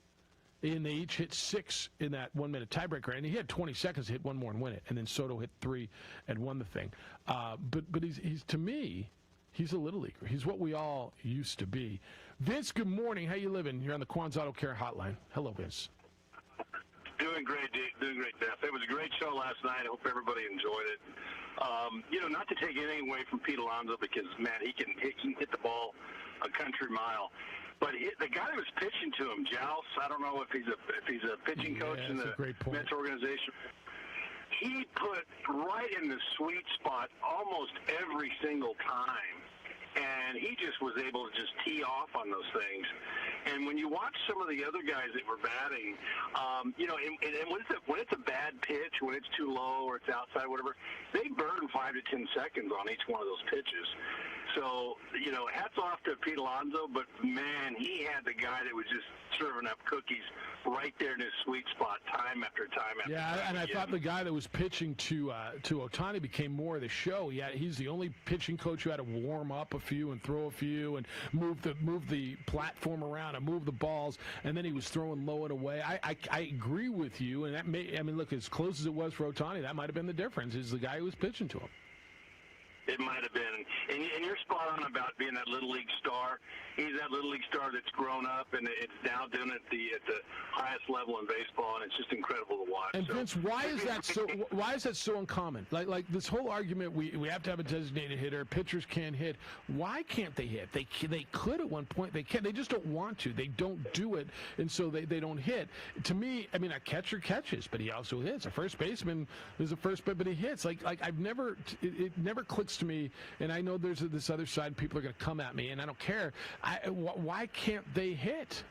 And they each hit 6 in that 1-minute tiebreaker. And he had 20 seconds to hit one more and win it. And then Soto hit 3 and won the thing. But he's to me, he's a little leaguer. He's what we all used to be. Vince, good morning. How you living? You're on the Quan's Auto Care Hotline. Hello, Vince. Doing great, Jeff. It was a great show last night. I hope everybody enjoyed it. Not to take anything away from Pete Alonso because, man, he can hit the ball a country mile. But the guy that was pitching to him, Joust, I don't know if he's a pitching coach in the Mets organization. He put right in the sweet spot almost every single time. And he just was able to just tee off on those things. And when you watch some of the other guys that were batting, and when it's a bad pitch, when it's too low or it's outside, whatever, they burn 5 to 10 seconds on each one of those pitches. So, hats off to Pete Alonso, but, man, he had the guy that was just serving up cookies right there in his sweet spot time after time after time. Yeah, and I thought the guy that was pitching to Ohtani became more of the show. He's the only pitching coach who had to warm up a few and throw a few and move the platform around and move the balls, and then he was throwing low and away. I agree with you, and that look, as close as it was for Ohtani, that might have been the difference, is the guy who was pitching to him. It might have been. And you're spot on about being that Little League star. He's that Little League star that's grown up, and it's now doing it at the highest level in baseball, and it's just incredible to watch. And Vince, why is that so uncommon? Like this whole argument, we have to have a designated hitter, pitchers can't hit. Why can't they hit? They could at one point. They can't. They just don't want to. They don't do it, and so they don't hit. To me, a catcher catches, but he also hits. A first baseman is a first baseman, but he hits. Like it never clicks to me, and I know there's this other side. People are going to come at me, and I don't care. Why can't they hit?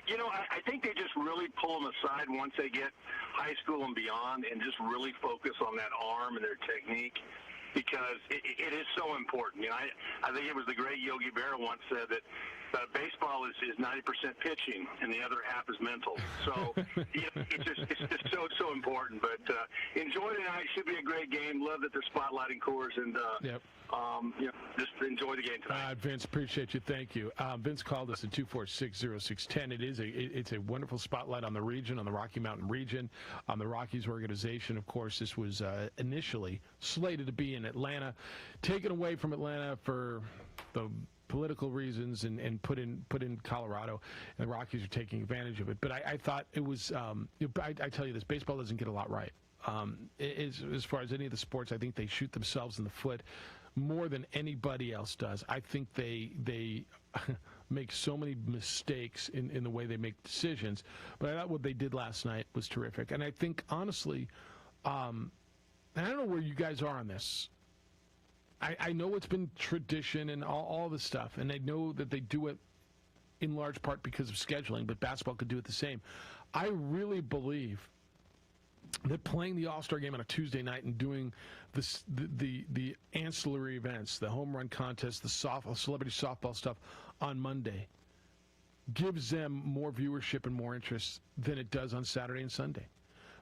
I think they just really pull them aside once they get high school and beyond and just really focus on that arm and their technique because it is so important. I think it was the great Yogi Berra once said that baseball is 90% pitching and the other half is mental. So it's just so important. But enjoy tonight. Should be a great game. Love that they're spotlighting Coors and just enjoy the game tonight. Vince, appreciate you. Thank you. Vince called us at 246-0610. It's a wonderful spotlight on the region, on the Rocky Mountain region, on the Rockies organization. Of course, this was initially slated to be in Atlanta, taken away from Atlanta for the political reasons and put in Colorado, and the Rockies are taking advantage of it. But I thought it was I tell you this, baseball doesn't get a lot right. As far as any of the sports, I think they shoot themselves in the foot more than anybody else does. I think they make so many mistakes in the way they make decisions. But I thought what they did last night was terrific. And I think, honestly, and I don't know where you guys are on this. I know it's been tradition and all this stuff, and I know that they do it in large part because of scheduling, but basketball could do it the same. I really believe that playing the All-Star game on a Tuesday night and doing the ancillary events, the home run contest, the celebrity softball stuff on Monday, gives them more viewership and more interest than it does on Saturday and Sunday.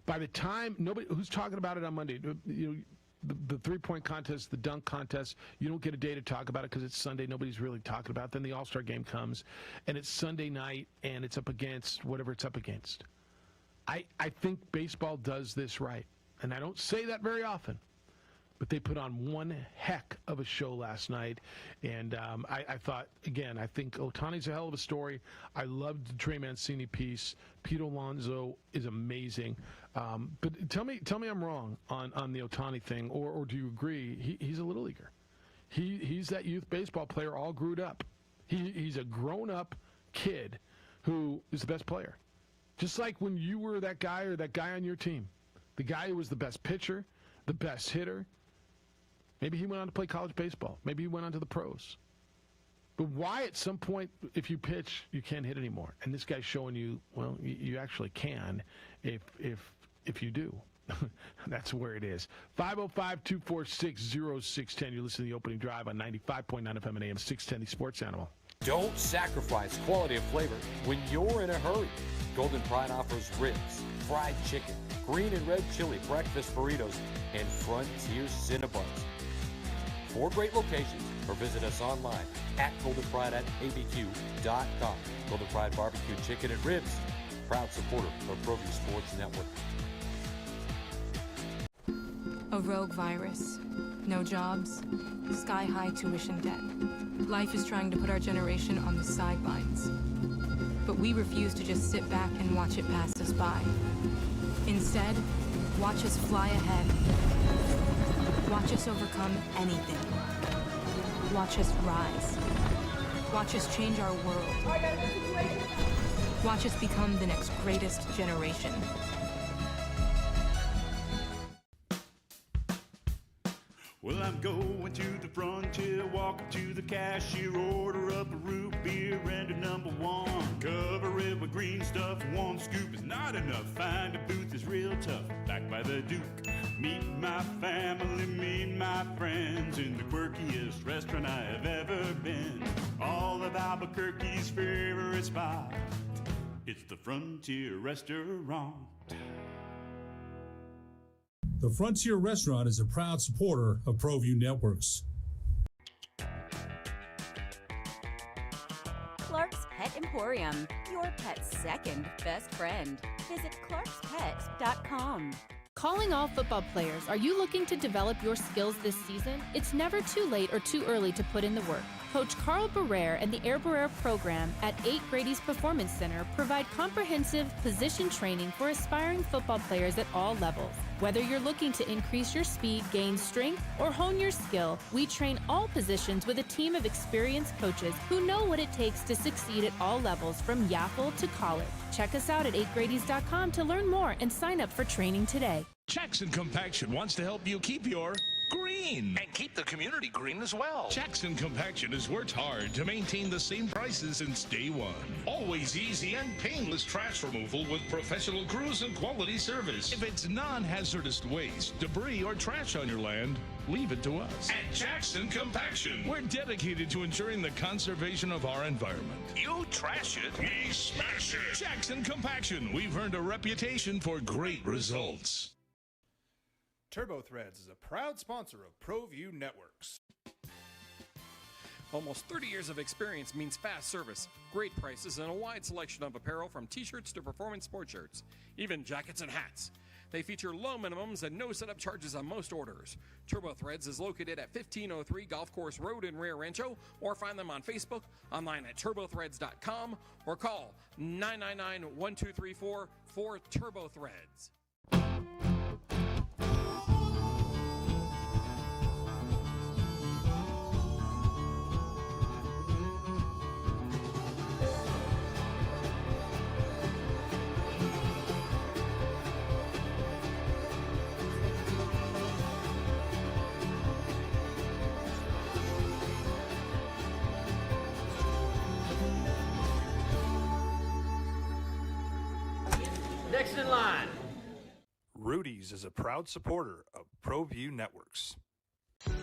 By the time nobody who's talking about it on Monday, the three-point contest, the dunk contest, you don't get a day to talk about it because it's Sunday. Nobody's really talking about it. Then the All-Star game comes, and it's Sunday night, and it's up against whatever it's up against. I think baseball does this right, and I don't say that very often, but they put on one heck of a show last night, and I thought, again, I think Ohtani's a hell of a story. I loved the Trey Mancini piece. Pete Alonso is amazing. But tell me I'm wrong on the Ohtani thing, or do you agree? He's a little leaguer. He's that youth baseball player all grewed up. He's a grown-up kid who is the best player. Just like when you were that guy or that guy on your team, the guy who was the best pitcher, the best hitter. Maybe he went on to play college baseball. Maybe he went on to the pros. But why at some point, if you pitch, you can't hit anymore? And this guy's showing you, well, you actually can if you do. That's where it is. 505-246-0610. You're listening to The Opening Drive on 95.9 FM and AM 610, the Sports Animal. Don't sacrifice quality of flavor when you're in a hurry. Golden Pride offers ribs, fried chicken, green and red chili breakfast burritos, and Frontier Cinnabons. 4 great locations, or visit us online at goldenpride@abq.com. Golden Pride Barbecue Chicken and Ribs, proud supporter of ProView Sports Network. A rogue virus, no jobs, sky-high tuition debt. Life is trying to put our generation on the sidelines. But we refuse to just sit back and watch it pass us by. Instead, watch us fly ahead. Watch us overcome anything. Watch us rise. Watch us change our world. Watch us become the next greatest generation. Well, I'm going to the frontier, walking to the cashier, order up a root beer and a number 1. Cover it with green stuff, 1 scoop is not enough. Find a booth is real tough, back by the Duke. Meet my family, meet my friends in the quirkiest restaurant I have ever been. All of Albuquerque's favorite spot, it's the Frontier Restaurant. The Frontier Restaurant is a proud supporter of ProView Networks. Clark's Pet Emporium, your pet's second best friend. Visit clarkspets.com. Calling all football players, are you looking to develop your skills this season? It's never too late or too early to put in the work. Coach Carl Barrere and the Air Barrere program at 8 Grady's Performance Center provide comprehensive position training for aspiring football players at all levels. Whether you're looking to increase your speed, gain strength, or hone your skill, we train all positions with a team of experienced coaches who know what it takes to succeed at all levels from Yaffle to college. Check us out at 8gradys.com to learn more and sign up for training today. Jackson Compaction wants to help you keep your green and keep the community green as well. Jackson Compaction has worked hard to maintain the same prices since day one. Always easy and painless trash removal with professional crews and quality service. If it's non-hazardous waste, debris, or trash on your land, leave it to us. At Jackson Compaction, we're dedicated to ensuring the conservation of our environment. You trash it, we smash it. Jackson Compaction, we've earned a reputation for great results. Turbo Threads is a proud sponsor of ProView Networks. Almost 30 years of experience means fast service, great prices, and a wide selection of apparel from t-shirts to performance sport shirts, even jackets and hats. They feature low minimums and no setup charges on most orders. Turbo Threads is located at 1503 Golf Course Road in Rio Rancho, or find them on Facebook, online at turbothreads.com, or call 999-1234 for Turbo Threads. Next in line. Rudy's is a proud supporter of ProView Networks.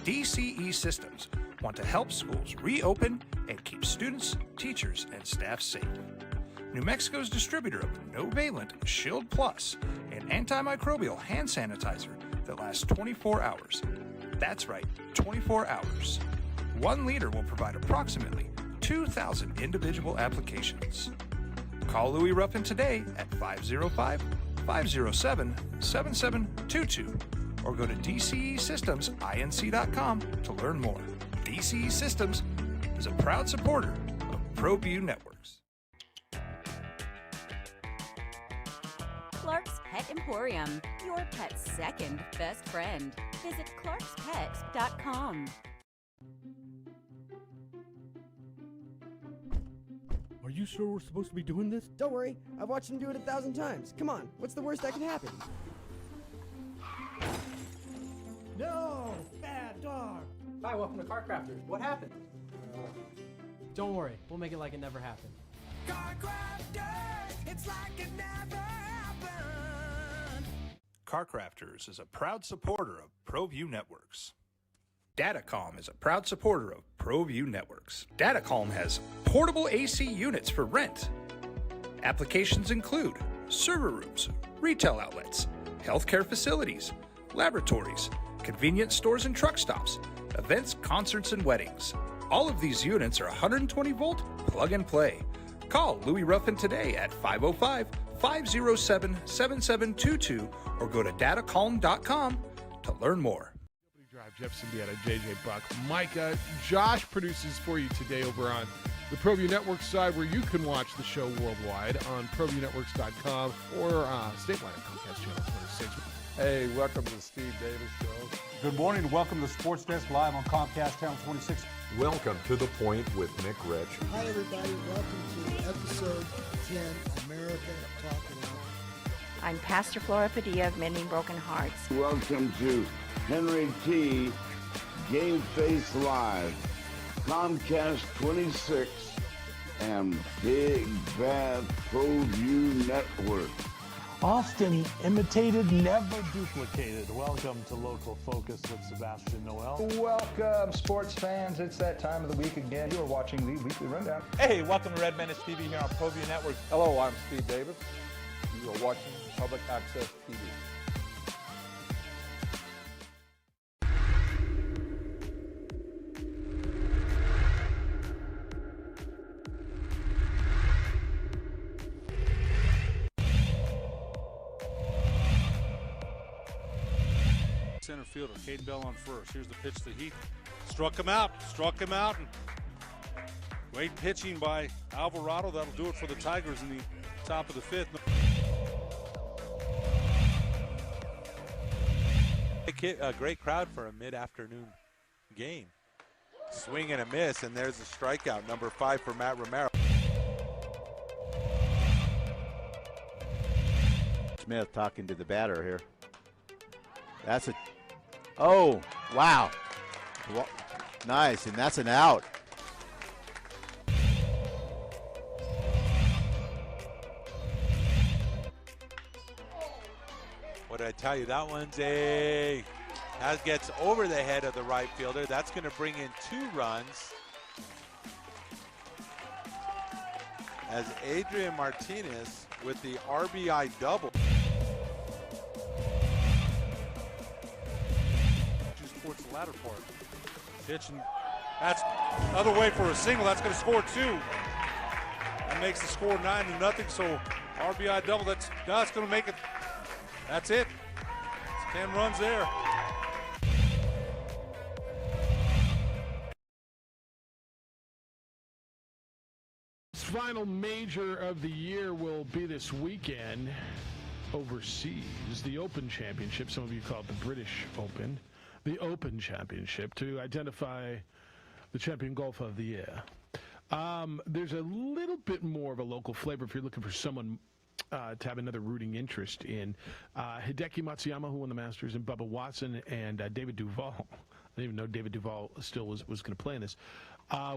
DCE Systems want to help schools reopen and keep students, teachers, and staff safe. New Mexico's distributor of no-valent Shield Plus, an antimicrobial hand sanitizer that lasts 24 hours. That's right, 24 hours. 1 liter will provide approximately 2,000 individual applications. Call Louis Ruffin today at 505-507-7722 or go to DCESystemsInc.com to learn more. DCE Systems is a proud supporter of ProView Networks. Clark's Pet Emporium, your pet's second best friend. Visit clarkspets.com. Are you sure we're supposed to be doing this? Don't worry, I've watched him do it 1,000 times. Come on, what's the worst that can happen? No! Bad dog! Hi, welcome to Car Crafters. What happened? Don't worry, we'll make it like it never happened. Car Crafters, it's like it never happened. Car Crafters is a proud supporter of ProView Networks. Datacom is a proud supporter of ProView Networks. Datacom has portable AC units for rent. Applications include server rooms, retail outlets, healthcare facilities, laboratories, convenience stores and truck stops, events, concerts, and weddings. All of these units are 120-volt plug and play. Call Louis Ruffin today at 505-507-7722 or go to datacom.com to learn more. Drive, Jeff Siembieda, JJ Buck. Mike, Josh produces for you today over on the ProView Network side, where you can watch the show worldwide on ProViewNetworks.com or statewide at Comcast Channel 26. Hey, welcome to the Steve Davis Show. Good morning. Welcome to Sports Desk live on Comcast Channel 26. Welcome to The Point with Nick Rich. Hi, everybody. Welcome to episode 10, America Talking Out. I'm Pastor Flora Padilla of Mending Broken Hearts. Welcome to Henry T. Game Face Live, Comcast 26, and Big Bad ProView Network. Often imitated, never duplicated. Welcome to Local Focus with Sebastian Noel. Welcome, sports fans. It's that time of the week again. You are watching the Weekly Rundown. Hey, welcome to Red Menace TV here on ProView Network. Hello, I'm Steve Davis. You are watching Public Access TV. Center fielder, Caden Bell on first. Here's the pitch to Heath. Struck him out. And great pitching by Alvarado. That'll do it for the Tigers in the top of the fifth. A great crowd for a mid-afternoon game. Swing and a miss, and there's a strikeout, number 5 for Matt Romero. Smith talking to the batter here. That's a... Oh, wow. Nice, and that's an out. What did I tell you? That one's that gets over the head of the right fielder. That's going to bring in 2 runs. As Adrian Martinez with the RBI double. Towards the latter part. Pitch, and that's other way for a single. That's going to score 2. That makes the score 9-0. So RBI double. That's going to make it. That's it. It's 10 runs there. Final major of the year will be this weekend overseas. The Open Championship. Some of you call it the British Open. The Open Championship to identify the champion golf of the year. There's a little bit more of a local flavor if you're looking for someone to have another rooting interest in. Hideki Matsuyama, who won the Masters, and Bubba Watson and David Duval. I didn't even know David Duval still was going to play in this.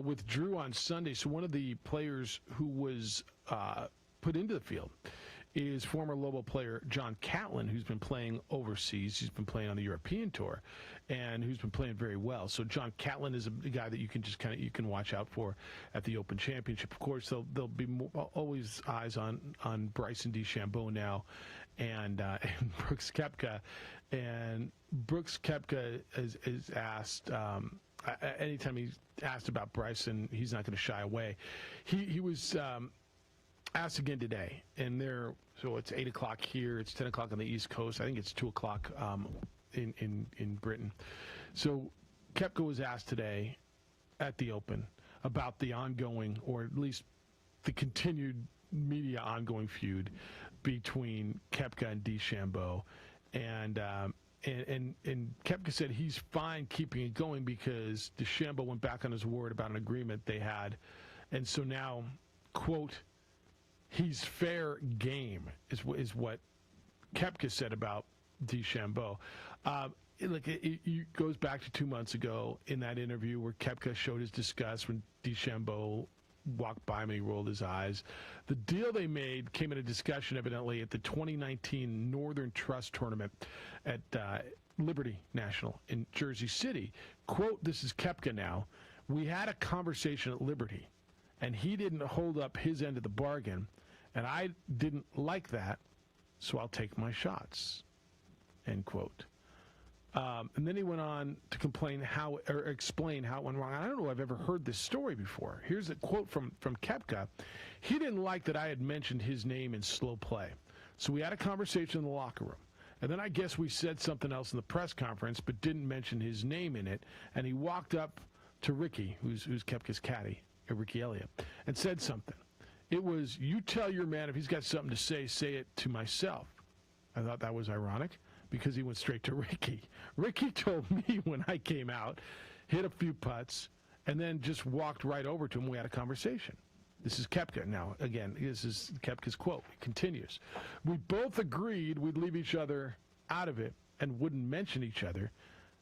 Withdrew on Sunday. So one of the players who was put into the field is former Lobo player John Catlin, who's been playing overseas. He's been playing on the European Tour, and who's been playing very well. So John Catlin is a guy that you can just you can watch out for at the Open Championship. Of course, there'll be always eyes on Bryson DeChambeau now, and Brooks Koepka. And Brooks Koepka is asked. Anytime he's asked about Bryson, he's not going to shy away. He was asked again today, and so it's 8 o'clock here. It's 10 o'clock on the East Coast. I think it's 2 o'clock in Britain. So Koepka was asked today at the Open about the ongoing, or at least the continued media ongoing feud between Koepka and DeChambeau, and Koepka said he's fine keeping it going because DeChambeau went back on his word about an agreement they had, and so now, quote, he's fair game is what Koepka said about DeChambeau. It goes back to 2 months ago in that interview where Koepka showed his disgust when DeChambeau walked by him and he rolled his eyes. The deal they made came in a discussion evidently at the 2019 Northern Trust Tournament at Liberty National in Jersey City. Quote, this is Koepka now, "We had a conversation at Liberty, and he didn't hold up his end of the bargain, and I didn't like that, so I'll take my shots," end quote. And then he went on to explain how it went wrong. I don't know if I've ever heard this story before. Here's a quote from Koepka. "He didn't like that I had mentioned his name in slow play. So we had a conversation in the locker room. And then I guess we said something else in the press conference, but didn't mention his name in it. And he walked up to Ricky, who's Koepka's caddy, Ricky Elliott, and said something. It was, 'You tell your man if he's got something to say it to myself.' I thought that was ironic, because he went straight to Ricky. Ricky told me when I came out, hit a few putts, and then just walked right over to him. We had a conversation." This is Koepka. Now, again, this is Koepka's quote. It continues. "We both agreed we'd leave each other out of it and wouldn't mention each other,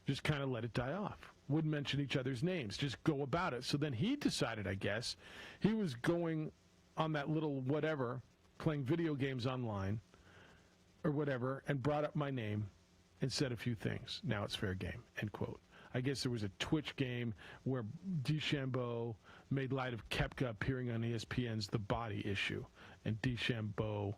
just kind of let it die off. Wouldn't mention each other's names, just go about it. So then he decided, I guess, he was going on that little whatever, playing video games online, or whatever, and brought up my name and said a few things. Now it's fair game," end quote. I guess there was a Twitch game where DeChambeau made light of Koepka appearing on ESPN's The Body Issue, and DeChambeau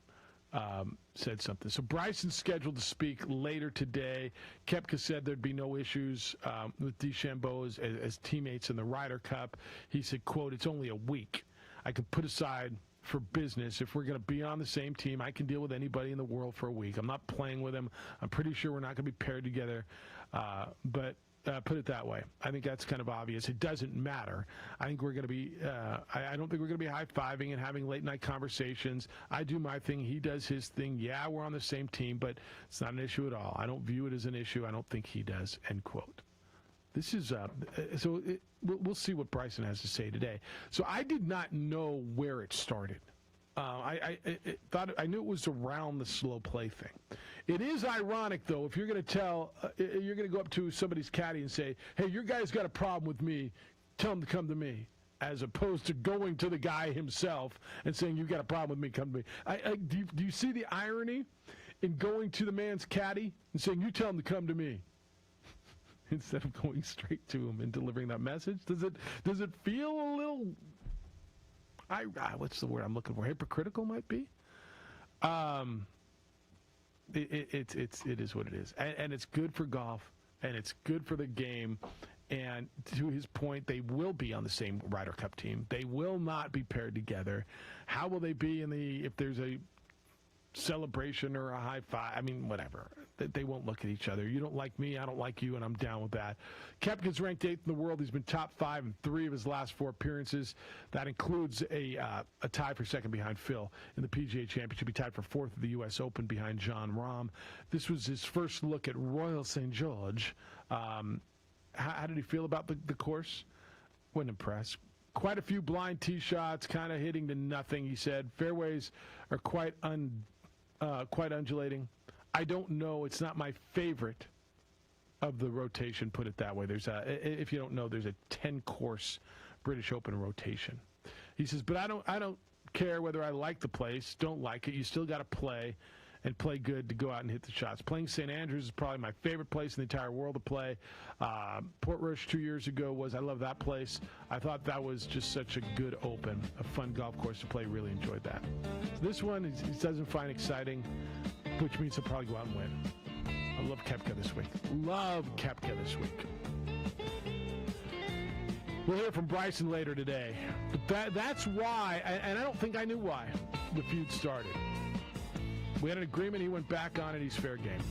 said something. So Bryson's scheduled to speak later today. Koepka said there'd be no issues with DeChambeau as teammates in the Ryder Cup. He said, quote, "It's only a week. I can put aside for business. If we're going to be on the same team, I can deal with anybody in the world for a week. I'm not playing with him. I'm pretty sure we're not going to be paired together. But put it that way. I think that's kind of obvious. It doesn't matter. I think we're going to be, I don't think we're going to be high-fiving and having late-night conversations. I do my thing. He does his thing. Yeah, we're on the same team, but it's not an issue at all. I don't view it as an issue. I don't think he does," end quote. This is, we'll see what Bryson has to say today. So I did not know where it started. I knew it was around the slow play thing. It is ironic, though, if you're going to go up to somebody's caddy and say, "Hey, your guy's got a problem with me, tell him to come to me," as opposed to going to the guy himself and saying, "You've got a problem with me, come to me." Do you see the irony in going to the man's caddy and saying, "You tell him to come to me," instead of going straight to him and delivering that message? Does it feel a little, what's the word I'm looking for? Hypocritical might be. It is what it is, and it's good for golf, and it's good for the game. And to his point, they will be on the same Ryder Cup team. They will not be paired together. How will they be if there's a celebration or a high five? I mean, whatever. They won't look at each other. You don't like me, I don't like you, and I'm down with that. Koepka's ranked 8th in the world. He's been top 5 in 3 of his last 4 appearances. That includes a tie for second behind Phil in the PGA Championship. He tied for 4th at the U.S. Open behind Jon Rahm. This was his first look at Royal St. George. How did he feel about the course? Wasn't impressed. Quite a few blind tee shots, kind of hitting to nothing, he said. Fairways are quite undulating. I don't know. It's not my favorite of the rotation, put it that way. If you don't know, there's a 10-course British Open rotation. He says, but I don't care whether I like the place, don't like it. You still got to play and play good to go out and hit the shots. Playing St. Andrews is probably my favorite place in the entire world to play. Portrush 2 years ago I love that place. I thought that was just such a good open, a fun golf course to play. Really enjoyed that. So this one he doesn't find exciting, which means he'll probably go out and win. I love Koepka this week. Love Koepka this week. We'll hear from Bryson later today. But that's why, and I don't think I knew why, the feud started. We had an agreement. He went back on it. He's fair game.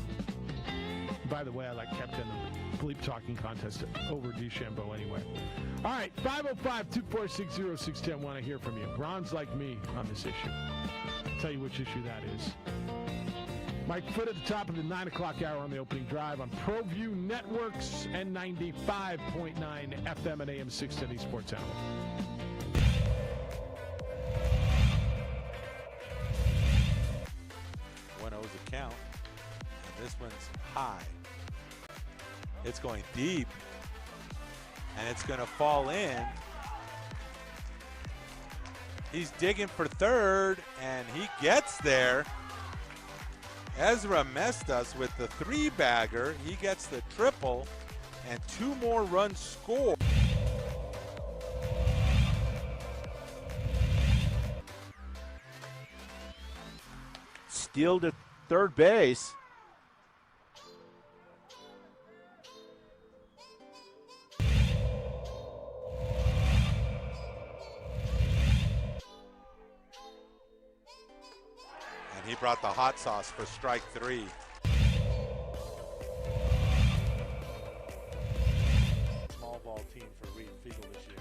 By the way, I like Koepka in the bleep talking contest over DeChambeau anyway. All right, 505-246-0610. Want to hear from you. Ron's like me on this issue. I'll tell you which issue that is. Mike Foote at the top of the 9 o'clock hour on the opening drive on ProView Networks and 95.9 FM and AM 610 Sports Animal. 1-0's a count. And this one's high. It's going deep. And it's going to fall in. He's digging for third, and he gets there. Ezra Mestas with the three-bagger. He gets the triple, and 2 more runs scored. Steal to third base. And he brought the hot sauce for strike 3. Small ball team for Reed Fiegel this year.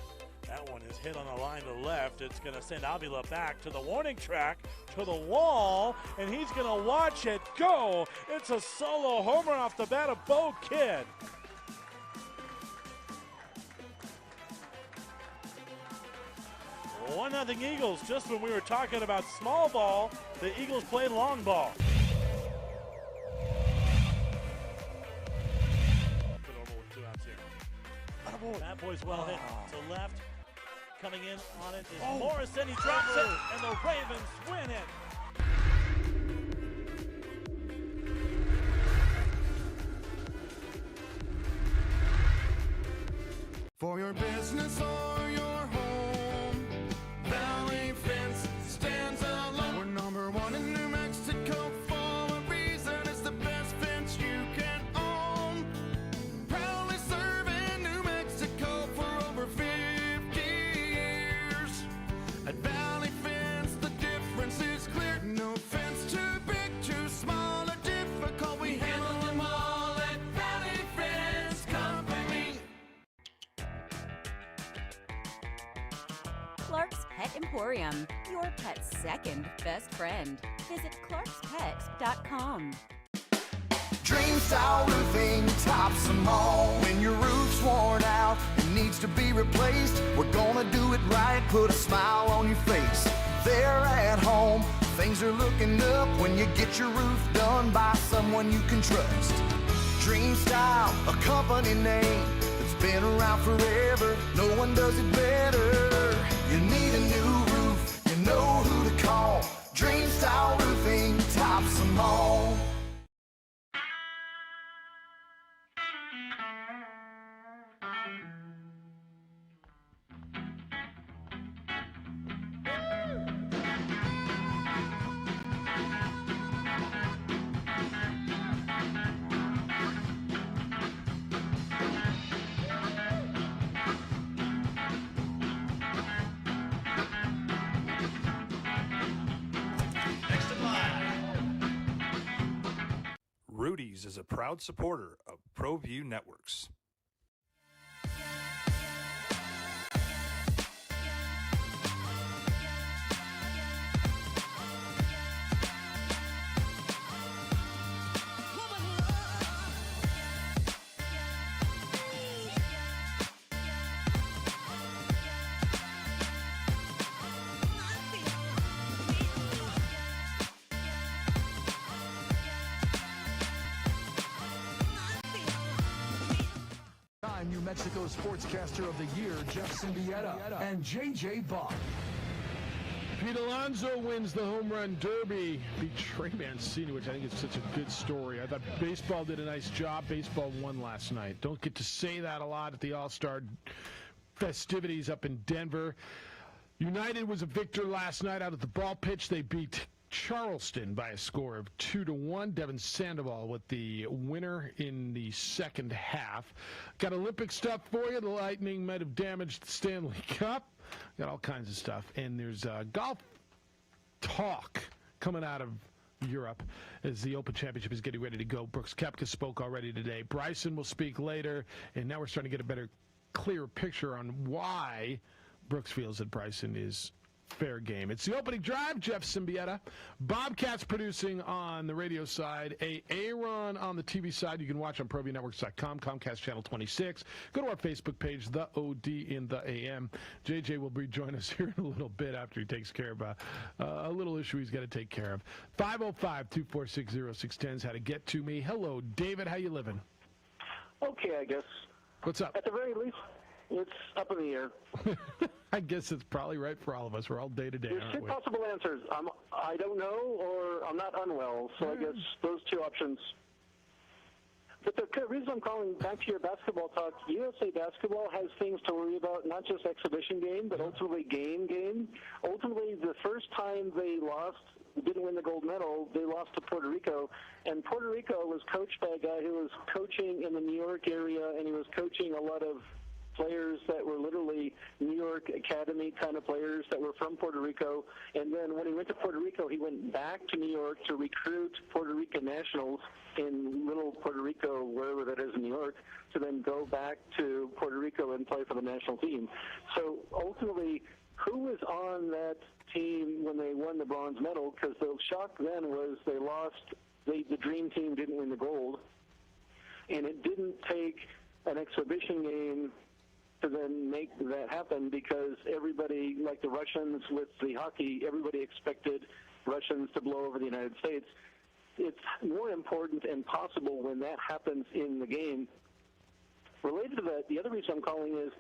That one is hit on the line to left. It's going to send Avila back to the warning track, to the wall, and he's going to watch it go. It's a solo homer off the bat of Bo Kidd. One nothing Eagles. Just when we were talking about small ball, the Eagles played long ball. Good over with 2 outs here. That boy's well hit to left. Coming in on it is Morrison. He drops it, and the Ravens win it. For your business or your home, Valley Fence stands alone. We're number 1 in New Mexico for a reason. It's the best fence you can own. Proudly serving New Mexico for over 50 years. At Valley Fence, the difference is clear. No fence too big, too small, or difficult. We handle them all at Valley Fence Company. Clark's Pet Emporium, your pet's second best friend. Visit clarkspet.com. Dream Style Roofing tops them all. When your roof's worn out and needs to be replaced, we're gonna do it right, put a smile on your face. They're at home, things are looking up when you get your roof done by someone you can trust. Dream Style, a company name that's been around forever. No one does it better. You need a new roof, you know who to call. Dream Style Roofing tops them all. Rudy's is a proud supporter of ProView Networks. New Mexico Sportscaster of the Year, Jeff Siembieda, and J.J. Bach. Pete Alonso wins the home run derby. Beat Trey Mancini, which I think is such a good story. I thought baseball did a nice job. Baseball won last night. Don't get to say that a lot at the All-Star festivities up in Denver. United was a victor last night out at the ball pitch. They beat Charleston by a score of 2-1. Devin Sandoval with the winner in the second half. Got Olympic stuff for you. The Lightning might have damaged the Stanley Cup. Got all kinds of stuff. And there's golf talk coming out of Europe as the Open Championship is getting ready to go. Brooks Koepka spoke already today. Bryson will speak later. And now we're starting to get a better, clearer picture on why Brooks feels that Bryson is fair game. It's the opening drive. Jeff Siembieda. Bobcats producing on the radio side. Aaron on the TV side. You can watch on ProViewNetworks.com, Comcast Channel 26. Go to our Facebook page, The OD in the AM. JJ will join us here in a little bit after he takes care of a little issue he's got to take care of. 505-246-0610 is how to get to me. Hello, David. How you living? Okay, I guess. What's up? At the very least, it's up in the air. I guess it's probably right for all of us. We're all day to day, There's aren't two we? possible answers. I don't know, or I'm not unwell. So I guess those two options. But the reason I'm calling back to your basketball talk, USA Basketball has things to worry about, not just exhibition game, but ultimately game. Ultimately, the first time they didn't win the gold medal, they lost to Puerto Rico. And Puerto Rico was coached by a guy who was coaching in the New York area, and he was coaching a lot of players that were literally New York Academy kind of players that were from Puerto Rico. And then when he went to Puerto Rico, he went back to New York to recruit Puerto Rican nationals in little Puerto Rico, wherever that is in New York, to then go back to Puerto Rico and play for the national team. So ultimately, who was on that team when they won the bronze medal? Because the shock then was they lost, the dream team didn't win the gold. And it didn't take an exhibition game to then make that happen, because everybody, like the Russians with the hockey, everybody expected Russians to blow over the United States. It's more important and possible when that happens in the game. Related to that, the other reason I'm calling is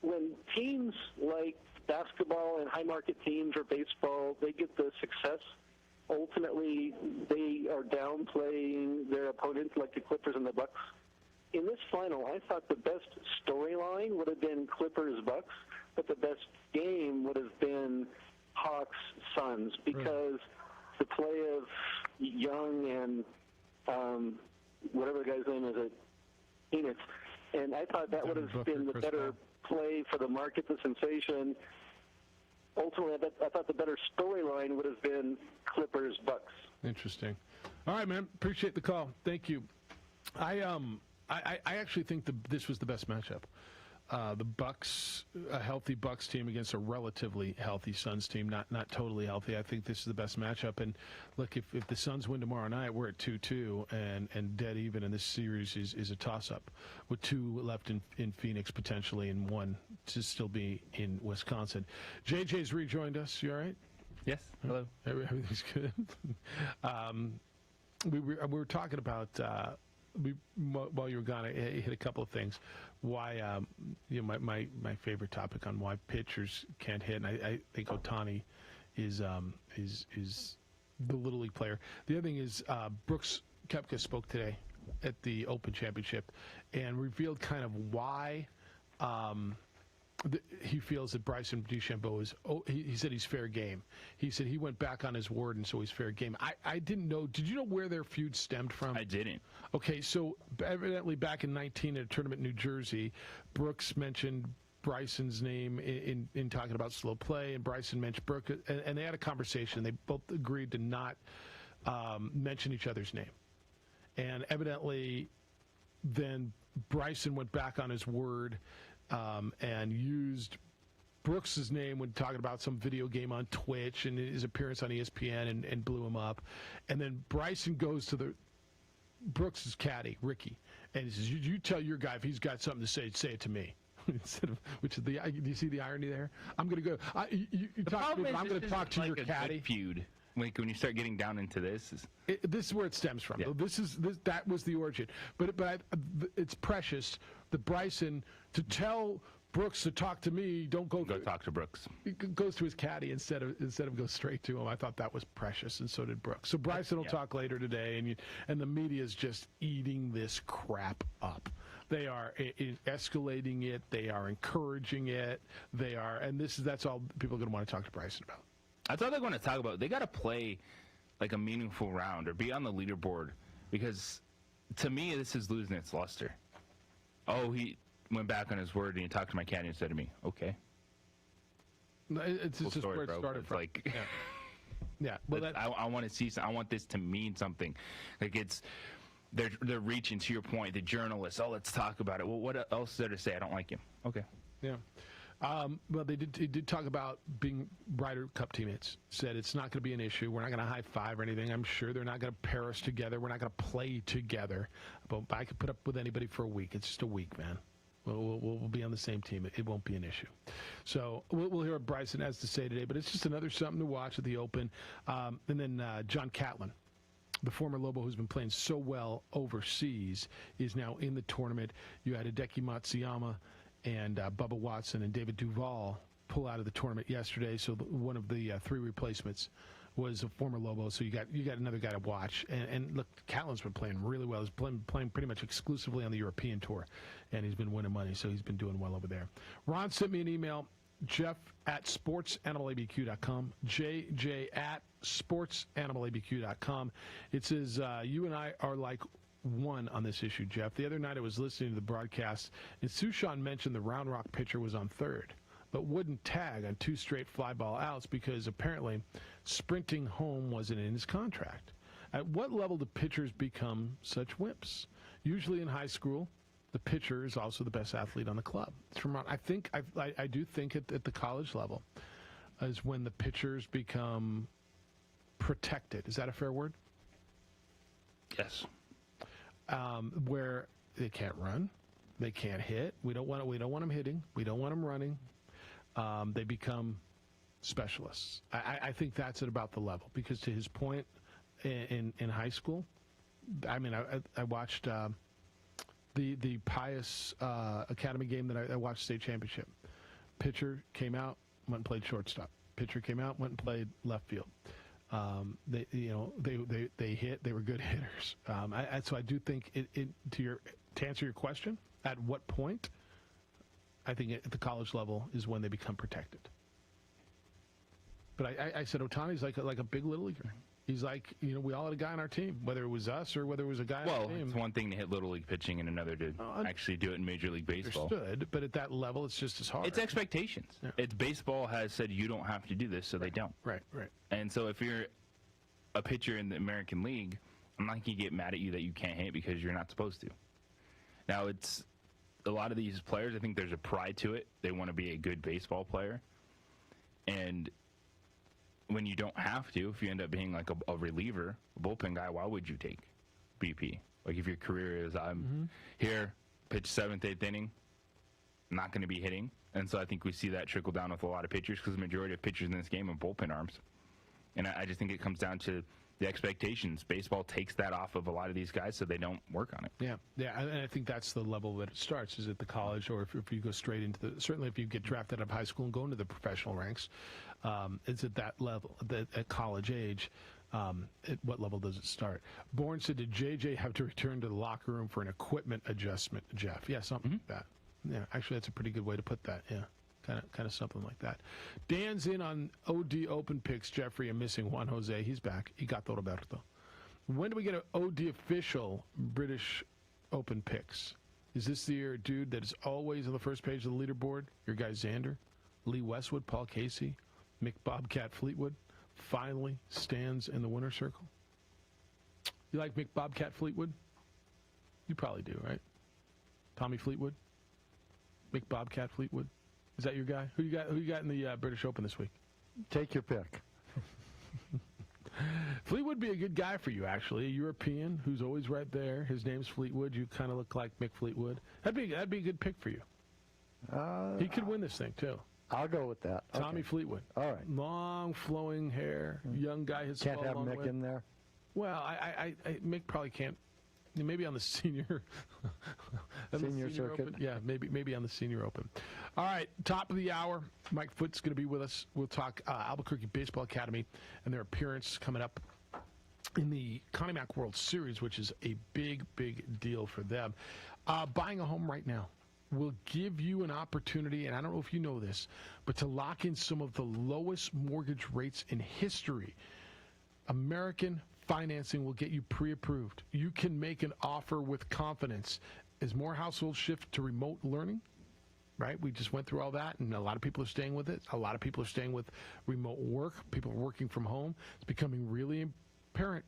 when teams like basketball and high-market teams or baseball, they get the success, ultimately they are downplaying their opponents like the Clippers and the Bucks. In this final, I thought the best storyline would have been Clippers-Bucks, but the best game would have been Hawks-Suns, because the play of Young and whatever the guy's name is at Phoenix, and I thought that would have been the better play for the market, the sensation. Ultimately, I thought the better storyline would have been Clippers-Bucks. Interesting. All right, man. Appreciate the call. Thank you. I actually think this was the best matchup. The Bucks, a healthy Bucks team against a relatively healthy Suns team, not totally healthy. I think this is the best matchup. And look, if the Suns win tomorrow night, we're at 2-2 and dead even. And this series is a toss-up with 2 left in Phoenix potentially, and 1 to still be in Wisconsin. JJ's rejoined us. You all right? Yes. Hello. Everything's good. We were talking about. While you were gone, I hit a couple of things. Why, my favorite topic on why pitchers can't hit, and I think Ohtani is the Little League player. The other thing is Brooks Koepka spoke today at the Open Championship and revealed kind of why he feels that Bryson DeChambeau is. He said he's fair game. He said he went back on his word, and so he's fair game. I didn't know. Did you know where their feud stemmed from? I didn't. Okay, so evidently back in 2019 at a tournament in New Jersey, Brooks mentioned Bryson's name in talking about slow play, and Bryson mentioned Brooks, and they had a conversation. They both agreed to not mention each other's name, and evidently, then Bryson went back on his word. And used Brooks's name when talking about some video game on Twitch and his appearance on ESPN and blew him up. And then Bryson goes to Brooks's caddy, Ricky, and he says, you tell your guy if he's got something to say it to me. Instead of, which is do you see the irony there? I'm going to go. You talk to me, but I'm going to talk to your caddy. Feud. Like when you start getting down into this, this is where it stems from. Yeah. That was the origin. But it's precious that Bryson to tell Brooks to talk to me. Don't go talk to Brooks. He goes to his caddy instead of go straight to him. I thought that was precious, and so did Brooks. So Bryson will talk later today, and the media is just eating this crap up. They are escalating it. They are encouraging it. That's all people are going to want to talk to Bryson about. That's all they're going to talk about. They got to play like a meaningful round or be on the leaderboard, because to me this is losing its luster. Oh, he went back on his word and he talked to my caddy instead of me. Okay. It's just where it started from. Like, yeah. Well, I want to see. I want this to mean something. Like they're reaching, to your point, the journalists. Oh, let's talk about it. Well, what else is there to say? I don't like him. Okay. Yeah. Well, he did talk about being Ryder Cup teammates. Said it's not going to be an issue. We're not going to high five or anything. I'm sure they're not going to pair us together. We're not going to play together. But I could put up with anybody for a week. It's just a week, man. We'll be on the same team. It won't be an issue. So we'll hear what Bryson has to say today. But it's just another something to watch at the Open. And then John Catlin, the former Lobo who's been playing so well overseas, is now in the tournament. You had Hideki Matsuyama and Bubba Watson and David Duval pull out of the tournament yesterday. So one of the three replacements was a former Lobo. So you got another guy to watch. And look, Catlin's been playing really well. He's playing pretty much exclusively on the European Tour, and he's been winning money. So he's been doing well over there. Ron sent me an email, jeff@sportsanimalabq.com, jj@sportsanimalabq.com. It says, you and I are like one on this issue, Jeff. The other night I was listening to the broadcast, and Sushan mentioned the Round Rock pitcher was on third, but wouldn't tag on 2 straight fly ball outs because apparently sprinting home wasn't in his contract. At what level do pitchers become such wimps? Usually in high school, the pitcher is also the best athlete on the club. I do think at the college level is when the pitchers become protected. Is that a fair word? Yes. Where they can't run, they can't hit. We don't want them hitting. We don't want them running. They become specialists. I think that's at about the level, because to his point, in high school, I mean, I watched the Pius Academy game that I watched, state championship. Pitcher came out, went and played shortstop. Pitcher came out, went and played left field. They hit. They were good hitters. So I do think to answer your question, at what point? I think at the college level is when they become protected. But I said Ohtani's like a big little leaguer. He's like, we all had a guy on our team, whether it was us or whether it was a guy on our team. Well, it's one thing to hit Little League pitching and another to actually do it in Major League Baseball. Understood, but at that level, it's just as hard. It's expectations. Yeah. It's baseball has said you don't have to do this, so they don't. Right. And so if you're a pitcher in the American League, I'm not going to get mad at you that you can't hit because you're not supposed to. Now, it's a lot of these players, I think there's a pride to it. They want to be a good baseball player. And when you don't have to, if you end up being like a reliever, a bullpen guy, why would you take BP? Like if your career is, I'm here, pitch 7th, 8th inning, not going to be hitting. And so I think we see that trickle down with a lot of pitchers, because the majority of pitchers in this game are bullpen arms. And I just think it comes down to the expectations. Baseball takes that off of a lot of these guys, so they don't work on it. Yeah, and I think that's the level that it starts, is at the college, or if you go straight into certainly if you get drafted out of high school and go into the professional ranks, it's at that level, at college age. At what level does it start? Bourne said, did JJ have to return to the locker room for an equipment adjustment, Jeff? Yeah, something like that. Yeah, actually, that's a pretty good way to put that, yeah. Kind of something like that. Dan's in on OD Open picks, Jeffrey, and missing Juan Jose. He's back. He got Roberto. When do we get an OD official British Open picks? Is this the year, dude, that is always on the first page of the leaderboard? Your guy Xander, Lee Westwood, Paul Casey, Mick Bobcat Fleetwood finally stands in the winner's circle? You like Mick Bobcat Fleetwood? You probably do, right? Tommy Fleetwood? Mick Bobcat Fleetwood? Is that your guy? Who you got in the British Open this week? Take your pick. Fleetwood would be a good guy for you, actually. A European who's always right there. His name's Fleetwood. You kind of look like Mick Fleetwood. That'd be a good pick for you. He could win this thing too. I'll go with that. Tommy Fleetwood. All right. Long flowing hair, young guy. Hits can't the ball have a long Mick way. in there. Well, Mick probably can't Maybe on the senior Senior circuit. Open. Yeah, maybe on the Senior Open. All right, top of the hour. Mike Foote's going to be with us. We'll talk Albuquerque Baseball Academy and their appearance coming up in the Connie Mack World Series, which is a big, big deal for them. Buying a home right now will give you an opportunity, and I don't know if you know this, but to lock in some of the lowest mortgage rates in history. American Financing will get you pre-approved. You can make an offer with confidence. As more households shift to remote learning, right? We just went through all that, and a lot of people are staying with it. A lot of people are staying with remote work. People are working from home. It's becoming really apparent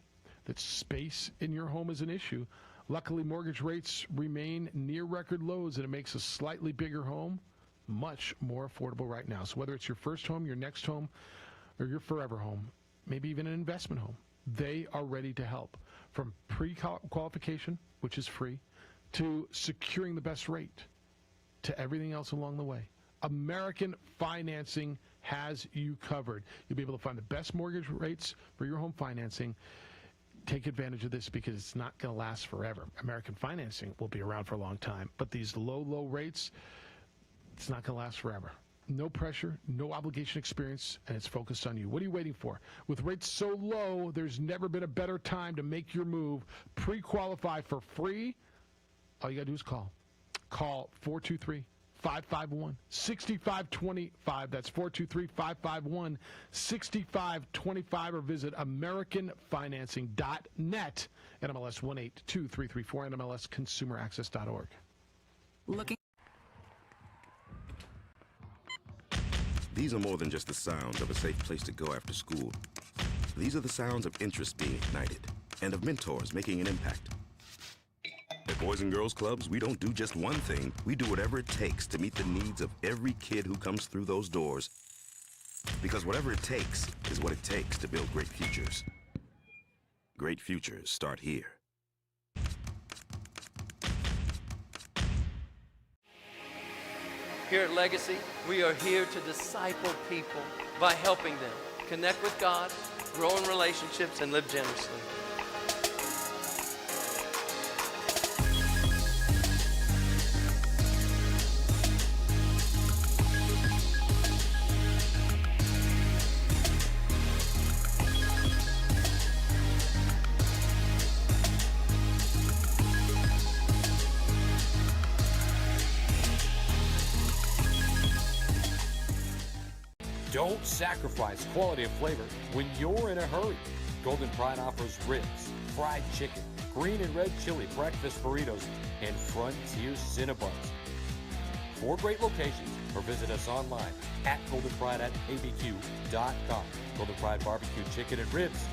that space in your home is an issue. Luckily, mortgage rates remain near record lows, and it makes a slightly bigger home much more affordable right now. So whether it's your first home, your next home, or your forever home, maybe even an investment home, they are ready to help. From pre-qualification, which is free, to securing the best rate, to everything else along the way. American Financing has you covered. You'll be able to find the best mortgage rates for your home financing. Take advantage of this because it's not going to last forever. American Financing will be around for a long time, but these low rates, it's not going to last forever. No pressure, no obligation experience, and it's focused on you. What are you waiting for? With rates so low, there's never been a better time to make your move. Pre-qualify for free. All you got to do is call. Call 423-551-6525. That's 423-551-6525, or visit AmericanFinancing.net, NMLS 182334, NMLSConsumerAccess.org. These are more than just the sounds of a safe place to go after school. These are the sounds of interest being ignited and of mentors making an impact. At Boys and Girls Clubs, we don't do just one thing. We do whatever it takes to meet the needs of every kid who comes through those doors. Because whatever it takes is what it takes to build great futures. Great futures start here. Here at Legacy, we are here to disciple people by helping them connect with God, grow in relationships, and live generously. Don't sacrifice quality of flavor when you're in a hurry. Golden Pride offers ribs, fried chicken, green and red chili breakfast burritos, and Frontier Cinnabons. 4 great locations, or visit us online at goldenpride@abq.com. Golden Pride Barbecue Chicken and Ribs,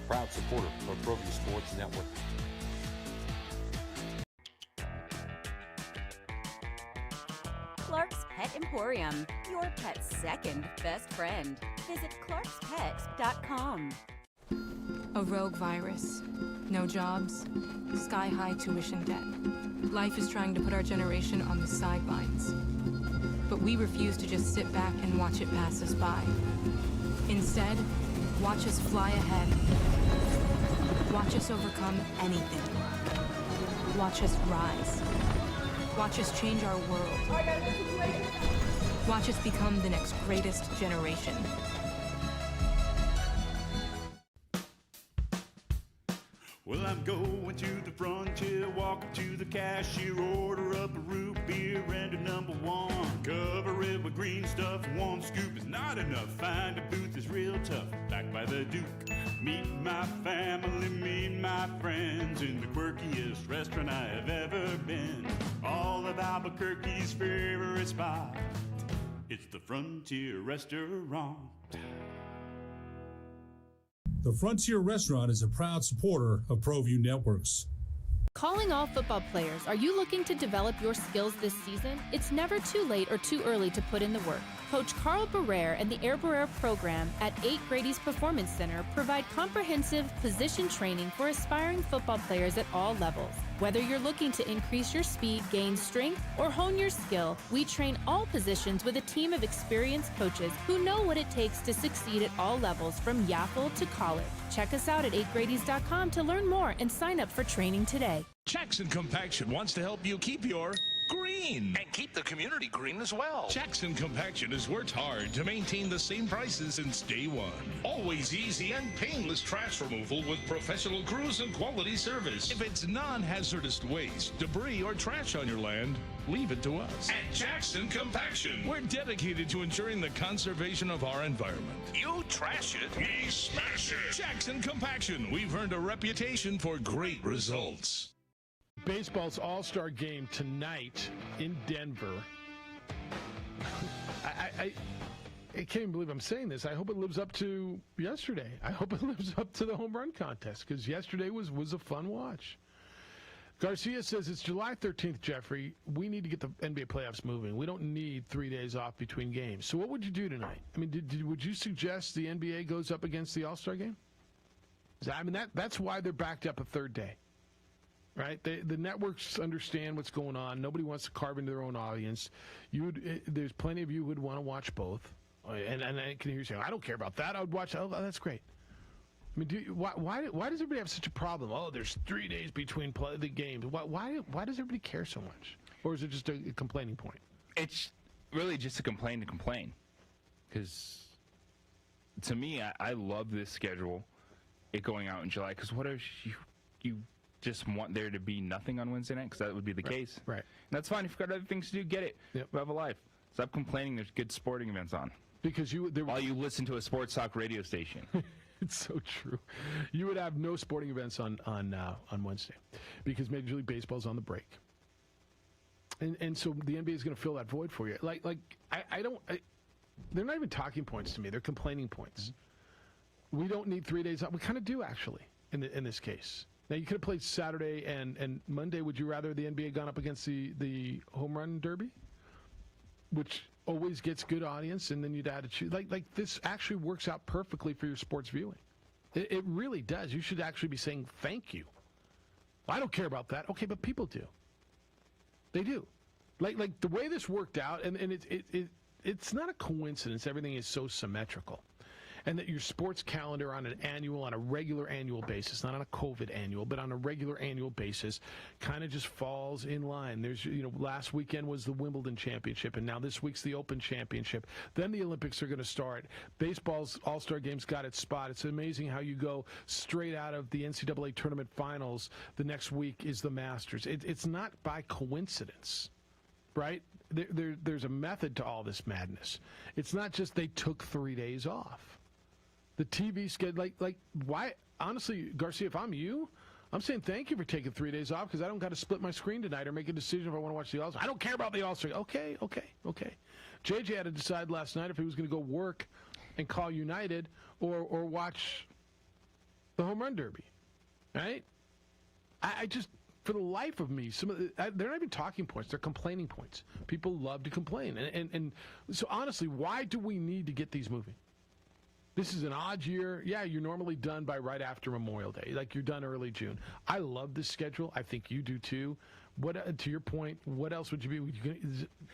proud supporter of ProView Sports Network. Clark's Pet Emporium, your pet's second best friend. Visit clarkspets.com. A rogue virus, no jobs, sky-high tuition debt. Life is trying to put our generation on the sidelines. But we refuse to just sit back and watch it pass us by. Instead, watch us fly ahead. Watch us overcome anything. Watch us rise. Watch us change our world. Watch us become the next greatest generation. Well, I'm going to the frontier, walking to the cashier, order up a root beer and a #1. Cover it with green stuff, 1 scoop is not enough. Find a booth is real tough, back by the Duke. Meet my family, meet my friends in the quirkiest restaurant I have ever been. All of Albuquerque's favorite spot, it's the Frontier Restaurant. The Frontier Restaurant is a proud supporter of ProView Networks. Calling all football players, are you looking to develop your skills this season? It's never too late or too early to put in the work. Coach Carl Barrere and the Air Barrere program at 8 Grady's Performance Center provide comprehensive position training for aspiring football players at all levels. Whether you're looking to increase your speed, gain strength, or hone your skill, we train all positions with a team of experienced coaches who know what it takes to succeed at all levels from Yaffle to college. Check us out at 8gradies.com to learn more and sign up for training today. Jackson Compaction wants to help you keep your green. And keep the community green as well. Jackson Compaction has worked hard to maintain the same prices since day one. Always easy and painless trash removal with professional crews and quality service. If it's non-hazardous waste, debris, or trash on your land, leave it to us. At Jackson Compaction, we're dedicated to ensuring the conservation of our environment. You trash it, we smash it. Jackson Compaction, we've earned a reputation for great results. Baseball's All-Star Game tonight in Denver. I can't even believe I'm saying this. I hope it lives up to yesterday. I hope it lives up to the home run contest, because yesterday was a fun watch. Garcia says it's July 13th, Jeffrey. We need to get the NBA playoffs moving. We don't need 3 days off between games. So what would you do tonight? I mean, would you suggest the NBA goes up against the All-Star Game? I mean, that's why they're backed up a third day. Right, the networks understand what's going on. Nobody wants to carve into their own audience. There's plenty of you who would want to watch both, and I can hear you saying, "I don't care about that. I would watch." Oh, that's great. I mean, why does everybody have such a problem? Oh, there's 3 days between the games. Why does everybody care so much? Or is it just a complaining point? It's really just a complain to complain, because to me, I love this schedule. It going out in July, because what if you just want there to be nothing on Wednesday night, because that would be the case. Right. And that's fine. If you've got other things to do, get it. Yep. You have a life. Stop complaining there's good sporting events on. Because while you listen to a sports talk radio station. It's so true. You would have no sporting events on Wednesday, because Major League Baseball's on the break. And so the NBA is going to fill that void for you. They're not even talking points to me. They're complaining points. We don't need 3 days off. We kind of do, actually, in this case. Now, you could have played Saturday and Monday. Would you rather the NBA gone up against the home run derby, which always gets good audience, and then you'd add a choose? Like this actually works out perfectly for your sports viewing. It really does. You should actually be saying thank you. I don't care about that. Okay, but people do. They do. Like the way this worked out, and it's not a coincidence. Everything is so symmetrical. And that your sports calendar on a regular annual basis, not on a COVID annual, but on a regular annual basis, kind of just falls in line. There's, last weekend was the Wimbledon Championship, and now this week's the Open Championship. Then the Olympics are going to start. Baseball's All-Star Game's got its spot. It's amazing how you go straight out of the NCAA tournament finals. The next week is the Masters. It's not by coincidence, right? There's a method to all this madness. It's not just they took 3 days off. The TV schedule, why? Honestly, Garcia, if I'm you, I'm saying thank you for taking 3 days off, because I don't got to split my screen tonight or make a decision if I want to watch the All-Star. I don't care about the All-Star. Okay. JJ had to decide last night if he was going to go work and call United or watch the home run derby, right? I just, for the life of me, they're not even talking points. They're complaining points. People love to complain. And so, honestly, why do we need to get these moving? This is an odd year. Yeah, you're normally done by right after Memorial Day. Like, you're done early June. I love this schedule. I think you do too. What, to your point, what else would you be?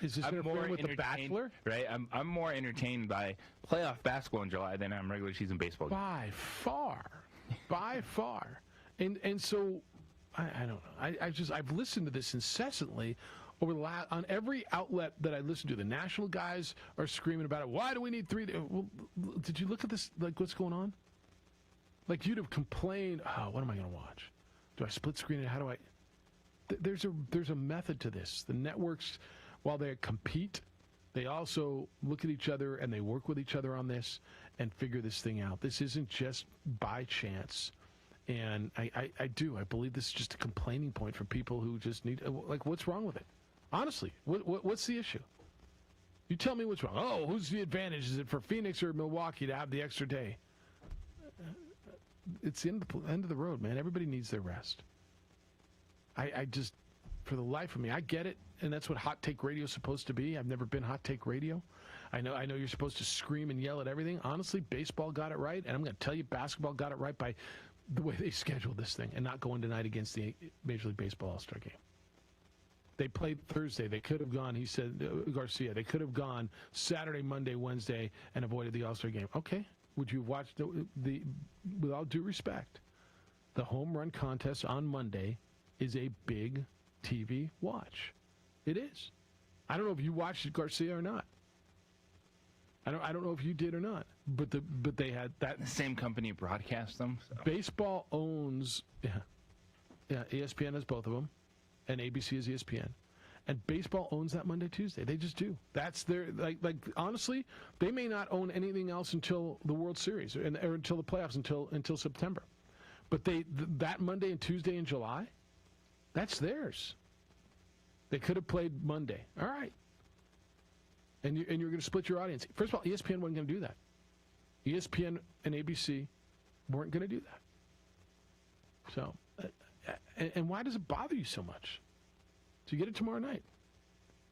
Is this interfering with the Bachelor? Right. I'm more entertained by playoff basketball in July than I'm regular season baseball. By far. And so, I don't know. I've listened to this incessantly. On every outlet that I listen to, the national guys are screaming about it. Why do we need 3 days? Well, did you look at this, what's going on? You'd have complained, oh, what am I going to watch? Do I split screen it? How do I? There's a method to this. The networks, while they compete, they also look at each other and they work with each other on this and figure this thing out. This isn't just by chance. And I believe this is just a complaining point for people who just need, what's wrong with it? Honestly, what's the issue? You tell me what's wrong. Oh, who's the advantage? Is it for Phoenix or Milwaukee to have the extra day? It's the end of the road, man. Everybody needs their rest. I just, for the life of me, I get it, and that's what hot take radio is supposed to be. I've never been hot take radio. I know you're supposed to scream and yell at everything. Honestly, baseball got it right, and I'm going to tell you, basketball got it right by the way they scheduled this thing and not going tonight against the Major League Baseball All-Star game. They played Thursday. They could have gone, he said, Garcia, they could have gone Saturday, Monday, Wednesday, and avoided the All-Star game. Okay. Would you have watched the with all due respect, the home run contest on Monday is a big TV watch. It is. I don't know if you watched it, Garcia, or not. I don't know if you did or not. But they had that. The same company broadcast them. So. Baseball owns, ESPN has both of them, and ABC is ESPN. And baseball owns that Monday, Tuesday. They just do. That's their, like honestly, they may not own anything else until the World Series or until the playoffs, until September. But that Monday and Tuesday in July, that's theirs. They could have played Monday. All right. And you're going to split your audience. First of all, ESPN wasn't going to do that. ESPN and ABC weren't going to do that. So, and why does it bother you so much? So you get it tomorrow night.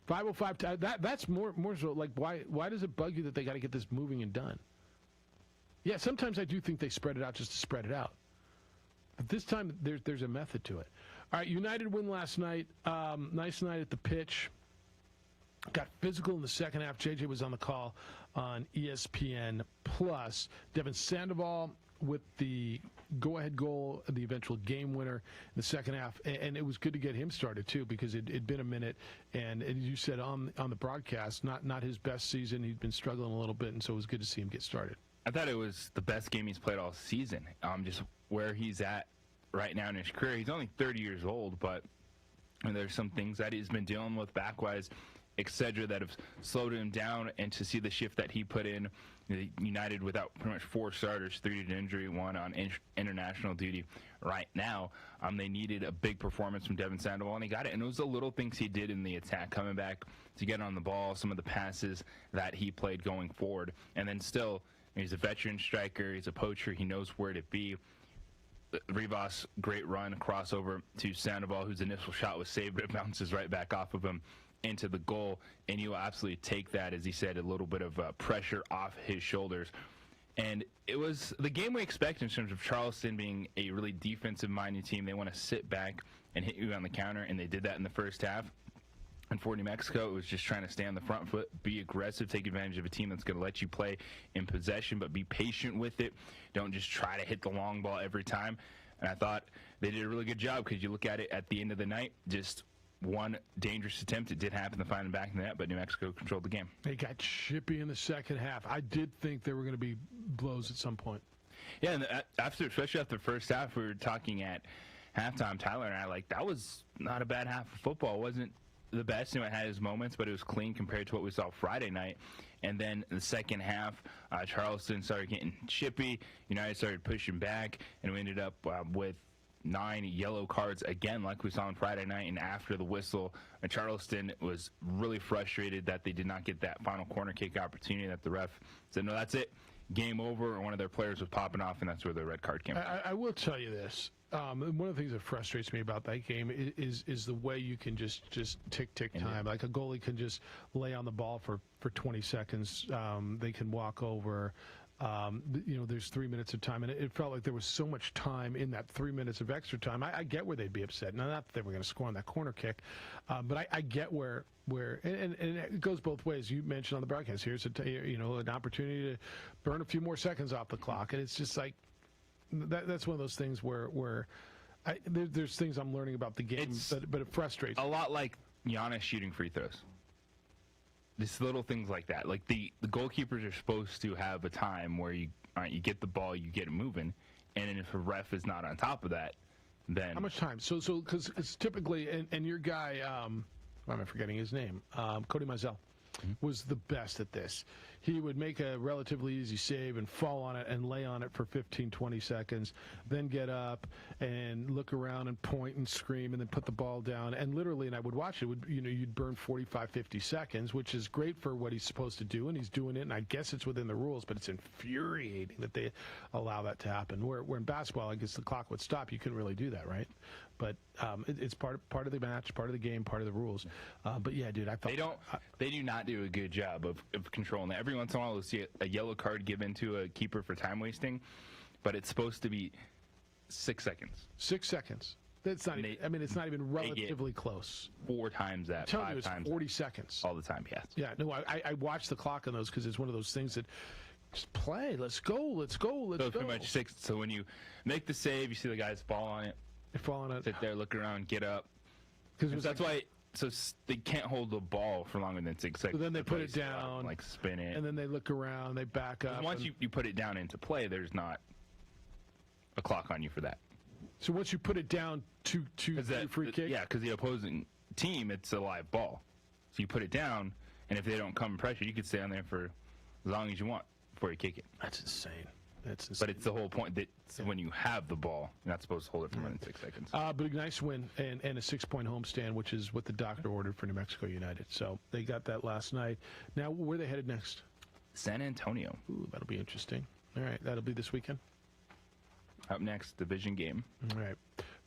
5:05. That's more so like why does it bug you that they got to get this moving and done? Yeah, sometimes I do think they spread it out just to spread it out. But this time there's a method to it. All right, United win last night. Nice night at the pitch. Got physical in the second half. JJ was on the call on ESPN Plus. Devin Sandoval with the go-ahead goal, the eventual game winner in the second half. And it was good to get him started, too, because it'd been a minute. And as you said on the broadcast, not his best season. He'd been struggling a little bit, and so it was good to see him get started. I thought it was the best game he's played all season. Just where he's at right now in his career. He's only 30 years old, but there's some things that he's been dealing with back-wise, etc., that have slowed him down. And to see the shift that he put in, United without pretty much 4 starters, 3 due to injury, 1 on international duty right now. They needed a big performance from Devin Sandoval, and he got it. And it was the little things he did in the attack, coming back to get on the ball, some of the passes that he played going forward. And then still, he's a veteran striker. He's a poacher. He knows where to be. Rivas, great run, crossover to Sandoval, whose initial shot was saved, but it bounces right back off of him into the goal, and you will absolutely take that, as he said, a little bit of pressure off his shoulders. And it was the game we expect in terms of Charleston being a really defensive-minded team. They want to sit back and hit you on the counter, and they did that in the first half. And for New Mexico, it was just trying to stay on the front foot, be aggressive, take advantage of a team that's going to let you play in possession, but be patient with it. Don't just try to hit the long ball every time. And I thought they did a really good job, because you look at it at the end of the night, just one dangerous attempt. It did happen to find him back in the net, but New Mexico controlled the game. They got chippy in the second half. I did think there were going to be blows at some point. Yeah, and especially after the first half, we were talking at halftime, Tyler and I, that was not a bad half of football. It wasn't the best. It had its moments, but it was clean compared to what we saw Friday night. And then the second half, Charleston started getting chippy. United started pushing back, and we ended up with 9 yellow cards again, like we saw on Friday night. And after the whistle, Charleston was really frustrated that they did not get that final corner kick opportunity, that the ref said, no, that's it, game over, or one of their players was popping off, and that's where the red card came from. I will tell you this. One of the things that frustrates me about that game is the way you can just tick time. Like a goalie can just lay on the ball for 20 seconds. They can walk over. There's 3 minutes of time, and it felt like there was so much time in that 3 minutes of extra time. I get where they'd be upset. Now, not that they were going to score on that corner kick, but I get where and it goes both ways. You mentioned on the broadcast, here's an opportunity to burn a few more seconds off the clock, and it's just like that's one of those things where there's things I'm learning about the game, but it frustrates me. A lot like Giannis shooting free throws. Just little things like that. Like the goalkeepers are supposed to have a time where you get the ball, you get it moving, and if a ref is not on top of that, then how much time? So because it's typically and your guy, why am I forgetting his name? Cody Mizell was the best at this. He would make a relatively easy save and fall on it and lay on it for 15, 20 seconds, then get up and look around and point and scream and then put the ball down. And literally, and I would watch it, you'd burn 45, 50 seconds, which is great for what he's supposed to do, and he's doing it, and I guess it's within the rules, but it's infuriating that they allow that to happen. Where in basketball, I guess the clock would stop. You couldn't really do that, right? But it's part of the match, part of the game, part of the rules. But yeah, dude, I thought they do not do a good job of controlling that. Every once in a while, we'll see a yellow card given to a keeper for time wasting, but it's supposed to be 6 seconds. 6 seconds. That's not even, I mean, it's not even relatively close. 4 times that, 5 times. 40 seconds. All the time, yes. Yeah, no, I watch the clock on those because it's one of those things that just play. Let's go, let's go, let's go. So pretty much 6. So when you make the save, you see the guys fall on it. They fall on it. Sit there, look around, get up. Because that's why. So they can't hold the ball for longer than 6 seconds. So then they put it down, like spin it, and then they look around, they back up. Once you put it down into play, there's not a clock on you for that. So once you put it down to free kick? Yeah, because the opposing team, it's a live ball. So you put it down, and if they don't come and pressure, you can stay on there for as long as you want before you kick it. That's insane. That's insane. But it's the whole point that when you have the ball, you're not supposed to hold it for more than 6 seconds. But a nice win and a 6-point homestand, which is what the doctor ordered for New Mexico United. So they got that last night. Now, where are they headed next? San Antonio. Ooh, that'll be interesting. All right, that'll be this weekend. Up next, division game. All right.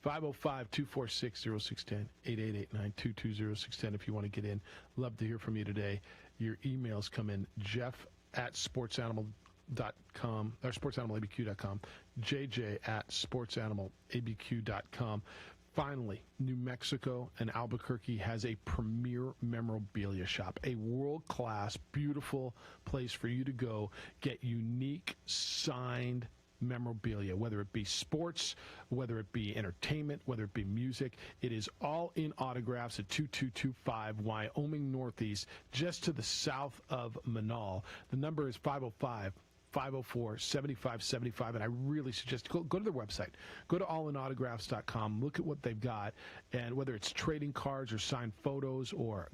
505-246-0610, 8889-220-610 if you want to get in. Love to hear from you today. Your emails come in, jeff@sportsanimal.com or sportsanimалabq.com, jj@sportsanimалabq.com. Finally, New Mexico and Albuquerque has a premier memorabilia shop, a world-class, beautiful place for you to go get unique signed memorabilia, whether it be sports, whether it be entertainment, whether it be music. It is all in autographs at 2225 Wyoming Northeast, just to the south of Manal. The number is 504-7575, and I really suggest go to their website. Go to allinautographs.com. Look at what they've got, and whether it's trading cards or signed photos or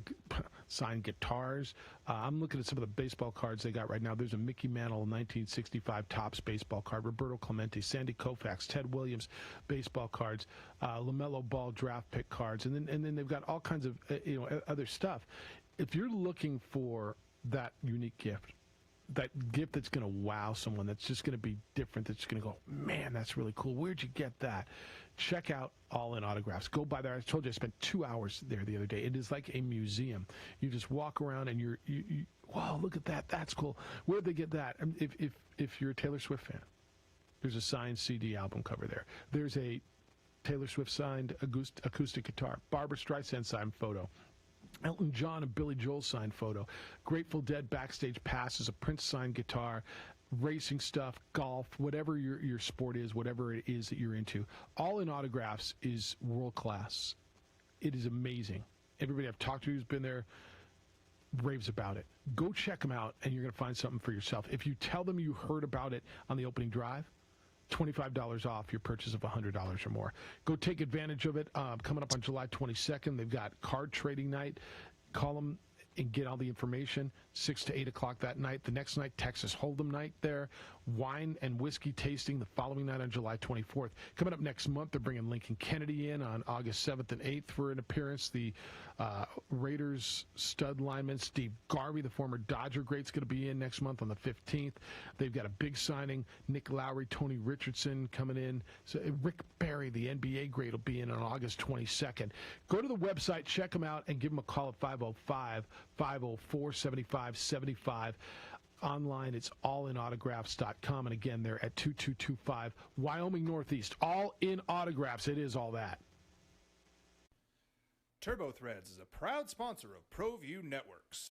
signed guitars. I'm looking at some of the baseball cards they got right now. There's a Mickey Mantle 1965 Topps baseball card, Roberto Clemente, Sandy Koufax, Ted Williams baseball cards, LaMelo Ball draft pick cards, and then they've got all kinds of other stuff. If you're looking for that unique gift, that gift that's going to wow someone, that's just going to be different, that's going to go, man, that's really cool. Where'd you get that? Check out All In Autographs. Go by there. I told you I spent 2 hours there the other day. It is like a museum. You just walk around and you wow, look at that. That's cool. Where'd they get that? If you're a Taylor Swift fan, there's a signed CD album cover there. There's a Taylor Swift signed acoustic guitar. Barbra Streisand signed photo. Elton John and Billy Joel signed photo. Grateful Dead backstage passes, a Prince signed guitar, racing stuff, golf, whatever your sport is, whatever it is that you're into. All In Autographs is world class. It is amazing. Everybody I've talked to who's been there raves about it. Go check them out, and you're going to find something for yourself. If you tell them you heard about it on the opening drive, $25 off your purchase of $100 or more. Go take advantage of it. Coming up on July 22nd, they've got card trading night. Call them and get all the information, 6 to 8 o'clock that night. The next night, Texas Hold'em night there. Wine and whiskey tasting the following night on July 24th. Coming up next month, they're bringing Lincoln Kennedy in on August 7th and 8th for an appearance. The Raiders stud lineman Steve Garvey, the former Dodger great, is going to be in next month on the 15th. They've got a big signing. Nick Lowry, Tony Richardson coming in. So Rick Barry, the NBA great, will be in on August 22nd. Go to the website, check them out, and give them a call at 505-504-7575. Online, it's allinautographs.com. And again, they're at 2225 Wyoming Northeast. All in Autographs. It is all that. TurboThreads is a proud sponsor of ProView Networks.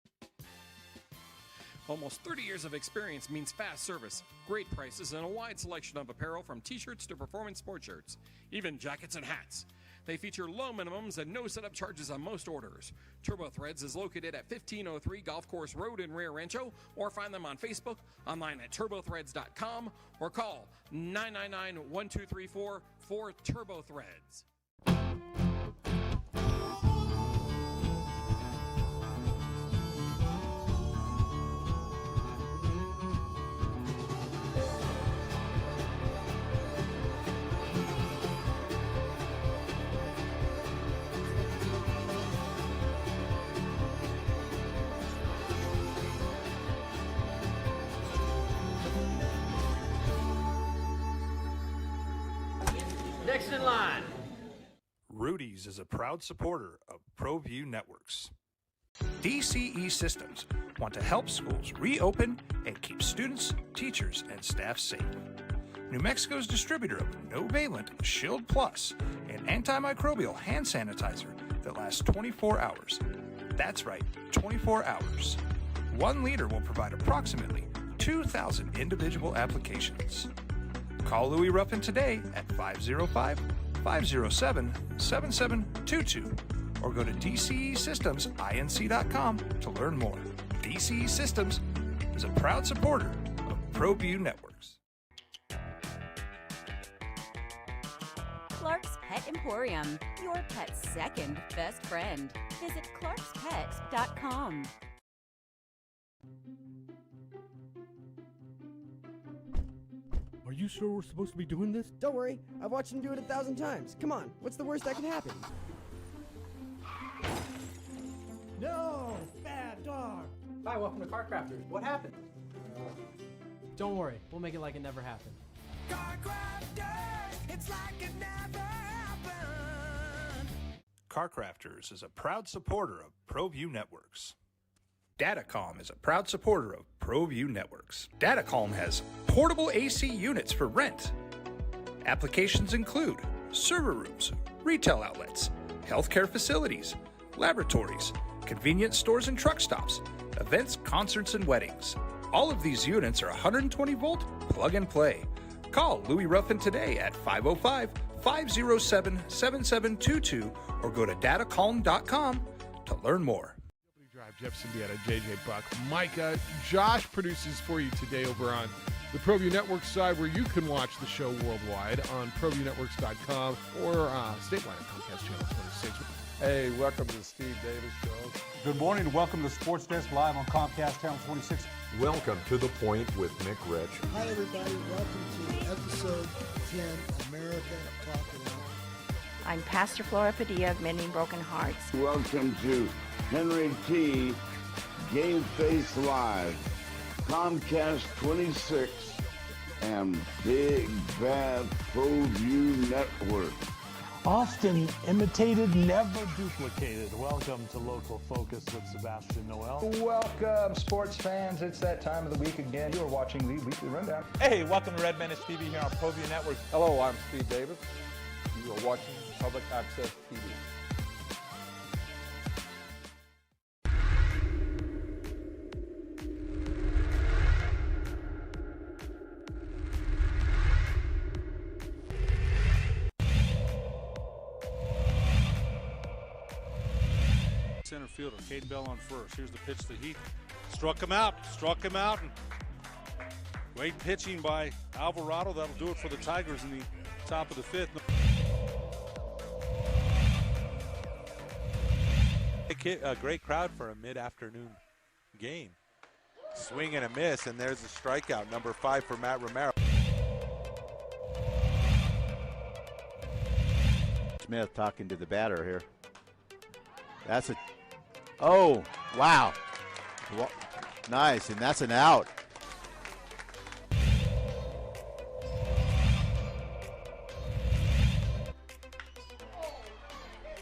Almost 30 years of experience means fast service, great prices, and a wide selection of apparel from t-shirts to performance sport shirts, even jackets and hats. They feature low minimums and no setup charges on most orders. TurboThreads is located at 1503 Golf Course Road in Rio Rancho, or find them on Facebook, online at turbothreads.com, or call 999-1234 for TurboThreads. Next in line. Rudy's is a proud supporter of ProView Networks. DCE Systems want to help schools reopen and keep students, teachers, and staff safe. New Mexico's distributor of no-valent Shield Plus, an antimicrobial hand sanitizer that lasts 24 hours. That's right, 24 hours. 1 liter will provide approximately 2,000 individual applications. Call Louis Ruffin today at 505-507-7722 or go to DCESystemsInc.com to learn more. DCE Systems is a proud supporter of ProView Networks. Clark's Pet Emporium, your pet's second best friend. Visit clarkspet.com. Are you sure we're supposed to be doing this? Don't worry, I've watched him do it 1,000 times. Come on, what's the worst that could happen? No! Bad dog! Hi, welcome to Car Crafters. What happened? Don't worry, we'll make it like it never happened. Car Crafters, it's like it never happened. Car Crafters is a proud supporter of ProView Networks. Datacom is a proud supporter of ProView Networks. Datacom has portable AC units for rent. Applications include server rooms, retail outlets, healthcare facilities, laboratories, convenience stores and truck stops, events, concerts, and weddings. All of these units are 120-volt plug and play. Call Louis Ruffin today at 505-507-7722 or go to datacom.com to learn more. Drive, Jeff Siembieda, JJ Buck, Micah. Josh produces for you today over on the ProView Network side, where you can watch the show worldwide on ProViewNetworks.com or statewide at Comcast Channel 26. Hey, welcome to the Steve Davis Show. Good morning and welcome to Sports Desk Live on Comcast Channel 26. Welcome to The Point with Nick Rich. Hi, everybody. Welcome to episode 10, America Talking Out. I'm Pastor Flora Padilla of Mending Broken Hearts. Welcome to Henry T. Game Face Live, Comcast 26, and Big Bad ProView Network. Often imitated, never duplicated. Welcome to Local Focus with Sebastian Noel. Welcome, sports fans. It's that time of the week again. You are watching the Weekly Rundown. Hey, welcome to Red Menace TV here on ProView Network. Hello, I'm Steve Davis. You are watching Public Access TV. Center fielder, Caden Bell on first. Here's the pitch to Heath. Struck him out. And great pitching by Alvarado. That'll do it for the Tigers in the top of the fifth. A great crowd for a mid-afternoon game. Swing and a miss, and there's a strikeout, number 5 for Matt Romero. Smith talking to the batter here. That's a... Oh, wow. Nice, and that's an out.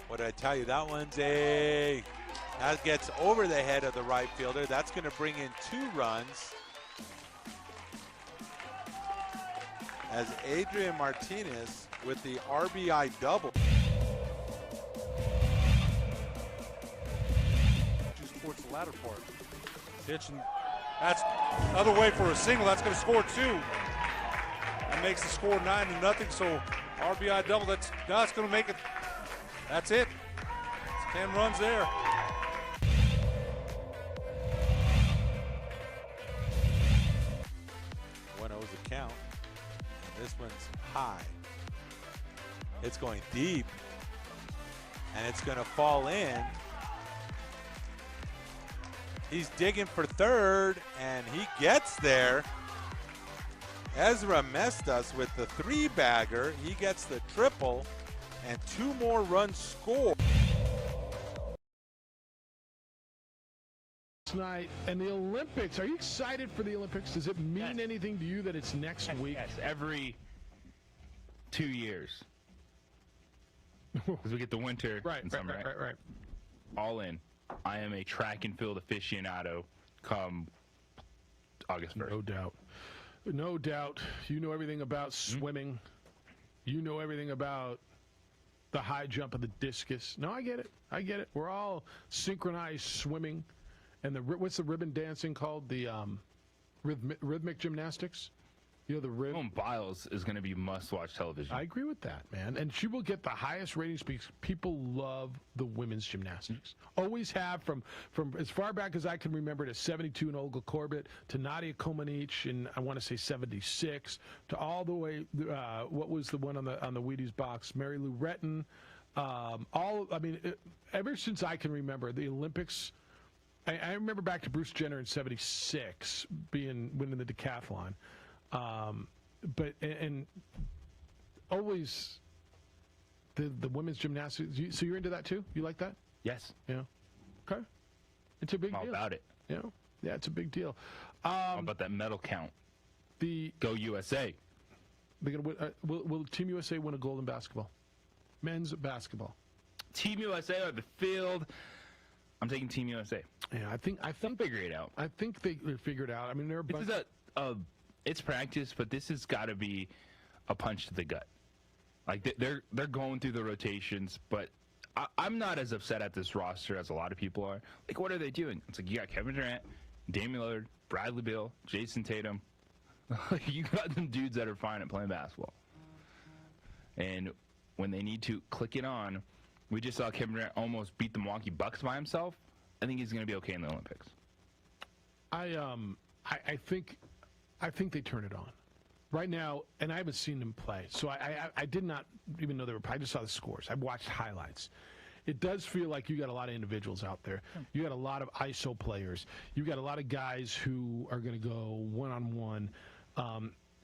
What did I tell you? That one's that gets over the head of the right fielder. That's going to bring in 2 runs. As Adrian Martinez with the RBI double. Towards the latter part. Pitch, and that's another way for a single. That's going to score 2. That makes the score 9-0. So RBI double. That's going to make it. That's it. It's 10 runs there. One O's a count. And this one's high. It's going deep. And it's going to fall in. He's digging for third, and he gets there. Ezra Mestas with the 3-bagger. He gets the triple, and 2 more runs scored. Tonight and the Olympics. Are you excited for the Olympics? Does it mean anything to you that it's next week? Yes, every 2 years. Because we get the winter and summer. Right. All in. I am a track and field aficionado come August 1st. No doubt. No doubt. You know everything about swimming. You know everything about the high jump and the discus. No, I get it. I get it. We're all synchronized swimming. And what's the ribbon dancing called? The rhythmic gymnastics? You know, the Simone Biles is going to be must-watch television. I agree with that, man. And she will get the highest ratings because people love the women's gymnastics. Always have, from as far back as I can remember, to 72 and Olga Korbut, to Nadia Comaneci in, I want to say, 76, to all the way, what was the one on the Wheaties box? Mary Lou Retton. Ever since I can remember, the Olympics, I remember back to Bruce Jenner in 76 winning the decathlon. But always the women's gymnastics. So you're into that too? You like that? Yes. Yeah. Okay. It's a big deal. All about it. Yeah. Yeah, it's a big deal. How about that medal count? Go USA. They're gonna win, will Team USA win a gold in basketball? Men's basketball. Team USA on the field. I'm taking Team USA. Yeah, I think they'll figure it out. I think they figure it out. I mean, they're a bunch. It's practice, but this has got to be a punch to the gut. Like they're going through the rotations, but I'm not as upset at this roster as a lot of people are. Like, what are they doing? It's like you got Kevin Durant, Damian Lillard, Bradley Beal, Jason Tatum. You got them dudes that are fine at playing basketball. And when they need to click it on, we just saw Kevin Durant almost beat the Milwaukee Bucks by himself. I think he's going to be okay in the Olympics. I think they turn it on right now, and I haven't seen them play, so I did not even know they were. I just saw the scores. I watched highlights. It does feel like you got a lot of individuals out there. You got a lot of ISO players. You got a lot of guys who are going to go one-on-one.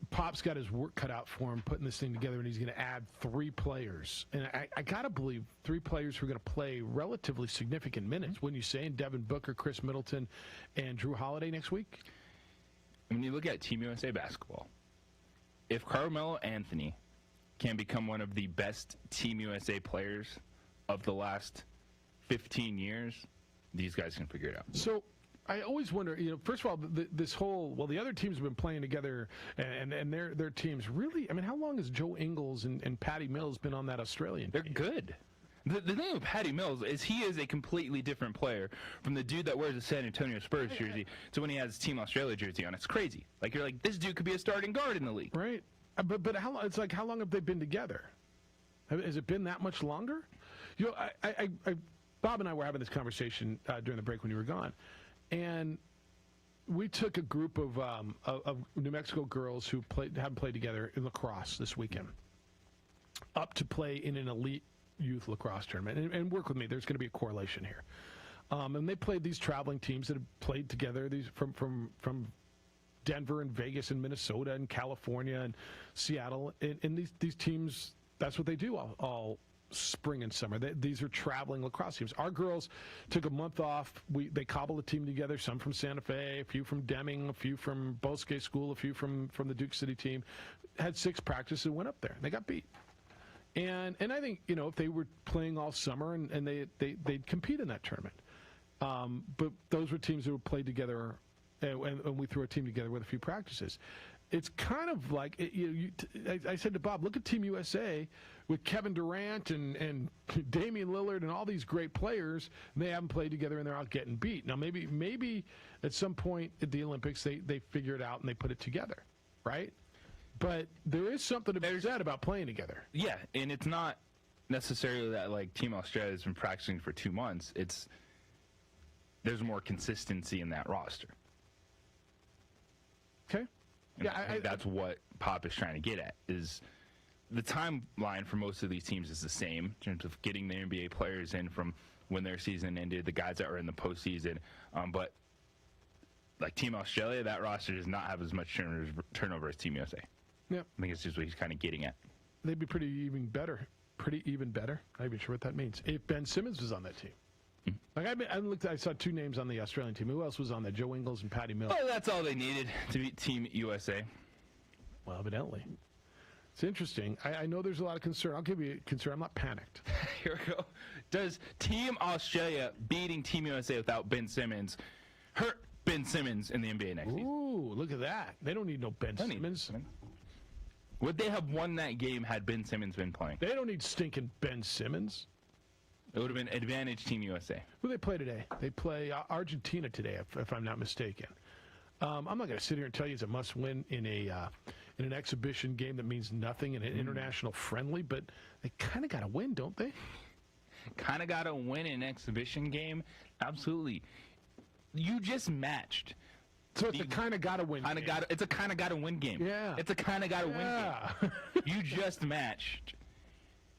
Pop's got his work cut out for him putting this thing together, and he's going to add 3 players. And I got to believe 3 players who are going to play relatively significant minutes, wouldn't you say? And Devin Booker, Chris Middleton, and Drew Holiday next week? When you look at Team USA basketball, if Carmelo Anthony can become one of the best Team USA players of the last 15 years, these guys can figure it out. So I always wonder, first of all, the other teams have been playing together, and their teams really, I mean, how long has Joe Ingles and Patty Mills been on that Australian team? They're good. The thing with Patty Mills is he is a completely different player from the dude that wears a San Antonio Spurs jersey to when he has his Team Australia jersey on. It's crazy. Like, you're like, this dude could be a starting guard in the league. Right. But how long? It's like, how long have they been together? Has it been that much longer? Bob and I were having this conversation during the break when you were gone, and we took a group of New Mexico girls who haven't played together in lacrosse this weekend up to play in an elite youth lacrosse tournament, and work with me. There's going to be a correlation here. And they played these traveling teams that have played together. These from Denver and Vegas and Minnesota and California and Seattle. And these teams, that's what they do all spring and summer. These are traveling lacrosse teams. Our girls took a month off. They cobbled a team together. Some from Santa Fe, a few from Deming, a few from Bosque School, a few from the Duke City team. Had 6 practices and went up there. They got beat. And I think, if they were playing all summer and they'd compete in that tournament. But those were teams that were played together, and we threw a team together with a few practices. It's kind of like, I said to Bob, look at Team USA with Kevin Durant and Damian Lillard and all these great players, and they haven't played together and they're out getting beat. Now, maybe at some point at the Olympics they figure it out and they put it together, right? But there is something to be said about playing together. Yeah, and it's not necessarily that, like, Team Australia has been practicing for 2 months. There's more consistency in that roster. Okay. And I think that's what Pop is trying to get at, is the timeline for most of these teams is the same in terms of getting the NBA players in from when their season ended, the guys that were in the postseason. But, like, Team Australia, that roster does not have as much turnover as Team USA. Yeah, I think it's just what he's kind of getting at. They'd be pretty even better. Not even sure what that means. If Ben Simmons was on that team. Like I saw 2 names on the Australian team. Who else was on there? Joe Ingles and Patty Mills. Oh, that's all they needed to beat Team USA. Well, evidently. It's interesting. I know there's a lot of concern. I'll give you concern. I'm not panicked. Here we go. Does Team Australia beating Team USA without Ben Simmons hurt Ben Simmons in the NBA next season. Ooh, look at that. They don't need no Ben Simmons. Would they have won that game had Ben Simmons been playing? They don't need stinking Ben Simmons. It would have been advantage Team USA. Who do they play today? They play Argentina today, if I'm not mistaken. I'm not going to sit here and tell you it's a must-win in an exhibition game that means nothing in an international friendly, but they kind of got to win, don't they? Kind of got to win an exhibition game? Absolutely. You just matched. So it's a kind of got to win game. It's a kind of got to win game. Yeah. It's a kind of got to win game. You just matched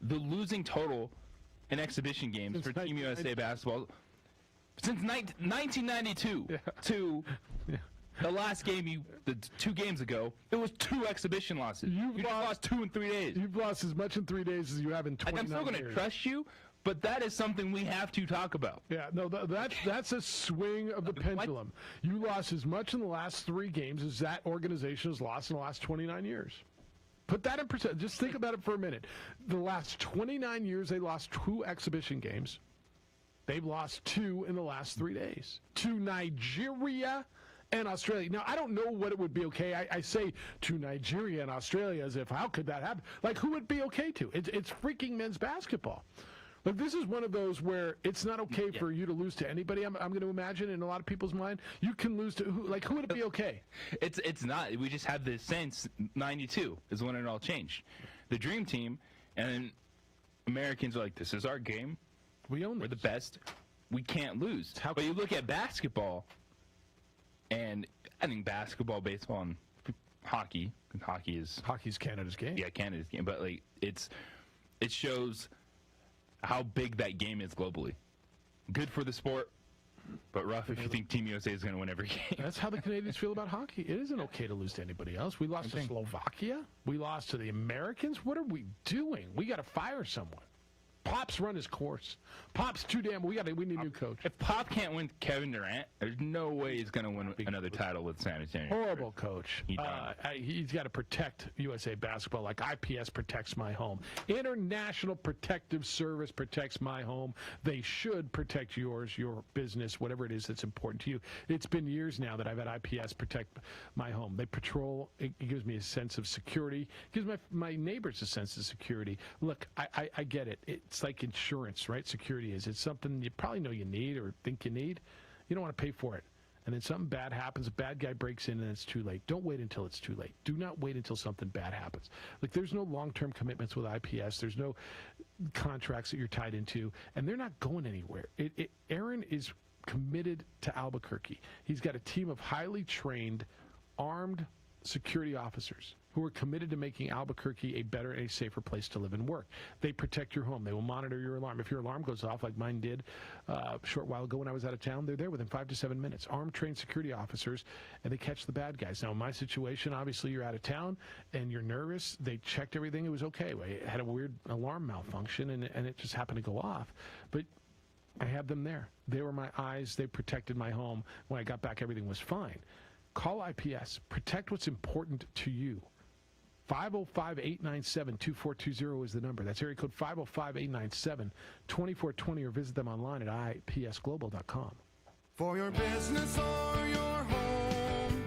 the losing total in exhibition games for Team USA basketball since 1992 to the last game, the 2 games ago, it was 2 exhibition losses. You just lost 2 in 3 days. You've lost as much in 3 days as you have in 29 I'm still going to trust you, but that is something we have to talk about. Yeah, no, that's a swing of the pendulum. You lost as much in the last 3 games as that organization has lost in the last 29 years. Put that in percent. Just think about it for a minute. The last 29 years, they lost 2 exhibition games. They've lost 2 in the last 3 days. To Nigeria and Australia. Now, I don't know what it would be okay. I say to Nigeria and Australia as if, how could that happen? Like, who would be okay to? It's freaking men's basketball. Like, this is one of those where it's not okay for you to lose to anybody. I'm going to imagine in a lot of people's mind, you can lose to who? Like, who would it be okay? It's not. We just have this sense. 92 is when it all changed. The dream team and Americans are like, this is our game. We own this. We're the best. We can't lose. But you look at basketball, and I think basketball, baseball, and hockey. Hockey's Canada's game. Yeah, Canada's game. But like, it shows how big that game is globally. Good for the sport, but rough if you think Team USA is going to win every game. That's how the Canadians feel about hockey. It isn't okay to lose to anybody else. We lost to Slovakia. We lost to the Americans. What are we doing? We got to fire someone. Pop's run his course. Pop's too damn. We need a new coach. If Pop can't win Kevin Durant, there's no way he's going to win another title with San Antonio. Horrible coach. He's got to protect USA basketball like IPS protects my home. International Protective Service protects my home. They should protect yours, your business, whatever it is that's important to you. It's been years now that I've had IPS protect my home. They patrol. It gives me a sense of security. It gives my neighbors a sense of security. Look, I get it. It's like insurance, right? Security is. It's something you probably know you need or think you need. You don't want to pay for it. And then something bad happens, a bad guy breaks in, and it's too late. Don't wait until it's too late. Do not wait until something bad happens. Like, there's no long-term commitments with IPS. There's no contracts that you're tied into, and they're not going anywhere. Aaron is committed to Albuquerque. He's got a team of highly trained, armed security officers who are committed to making Albuquerque a better and a safer place to live and work. They protect your home. They will monitor your alarm. If your alarm goes off, like mine did a short while ago when I was out of town, they're there within 5 to 7 minutes. Armed, trained security officers, and they catch the bad guys. Now, in my situation, obviously you're out of town and you're nervous. They checked everything. It was okay. I had a weird alarm malfunction, and it just happened to go off. But I had them there. They were my eyes. They protected my home. When I got back, everything was fine. Call IPS. Protect what's important to you. 505-897-2420 is the number. That's area code 505-897-2420, or visit them online at ipsglobal.com. For your business or your home,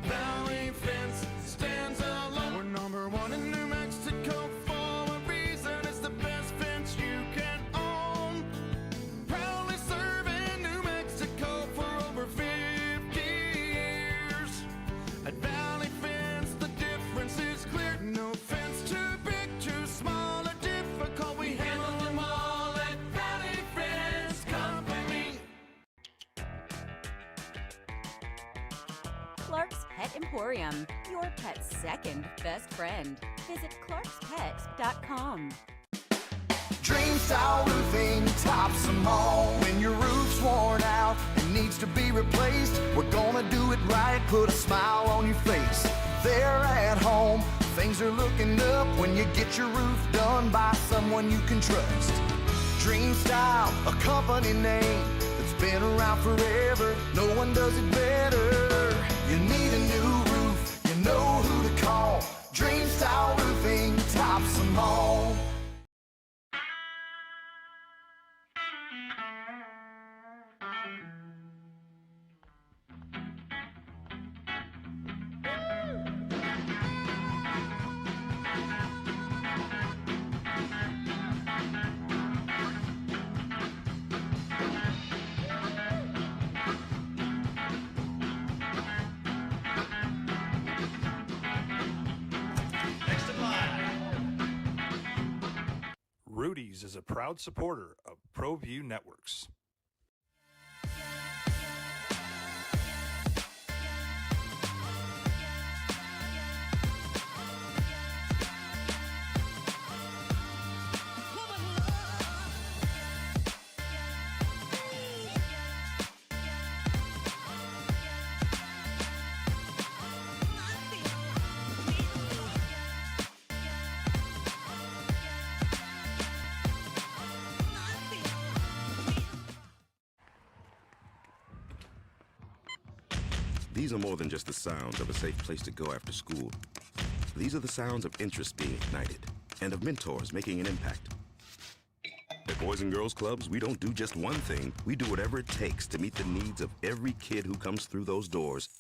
Valley Fence stands alone. We're number 1 in New Mexico for a reason. It's the best fence you can own. Proudly serving New Mexico for over 50 years. At Valley Fence, the difference is clear. No fence too big, too small, or difficult. We handle them all at Valley Fence Company. Clark's Pet Emporium, your pet's second best friend. Visit clarkspets.com. Dream style roofing tops them all. When your roof's worn out and needs to be replaced, we're gonna do it right, put a smile on your face. They're at home, things are looking up when you get your roof done by someone you can trust. Dream Style, a company name that's been around forever. No one does it better. You need a new roof, you know who to call. Dream Style Roofing tops them all. Rudy's is a proud supporter of ProView Networks. These are more than just the sounds of a safe place to go after school. These are the sounds of interest being ignited and of mentors making an impact. At Boys and Girls Clubs, we don't do just one thing. We do whatever it takes to meet the needs of every kid who comes through those doors.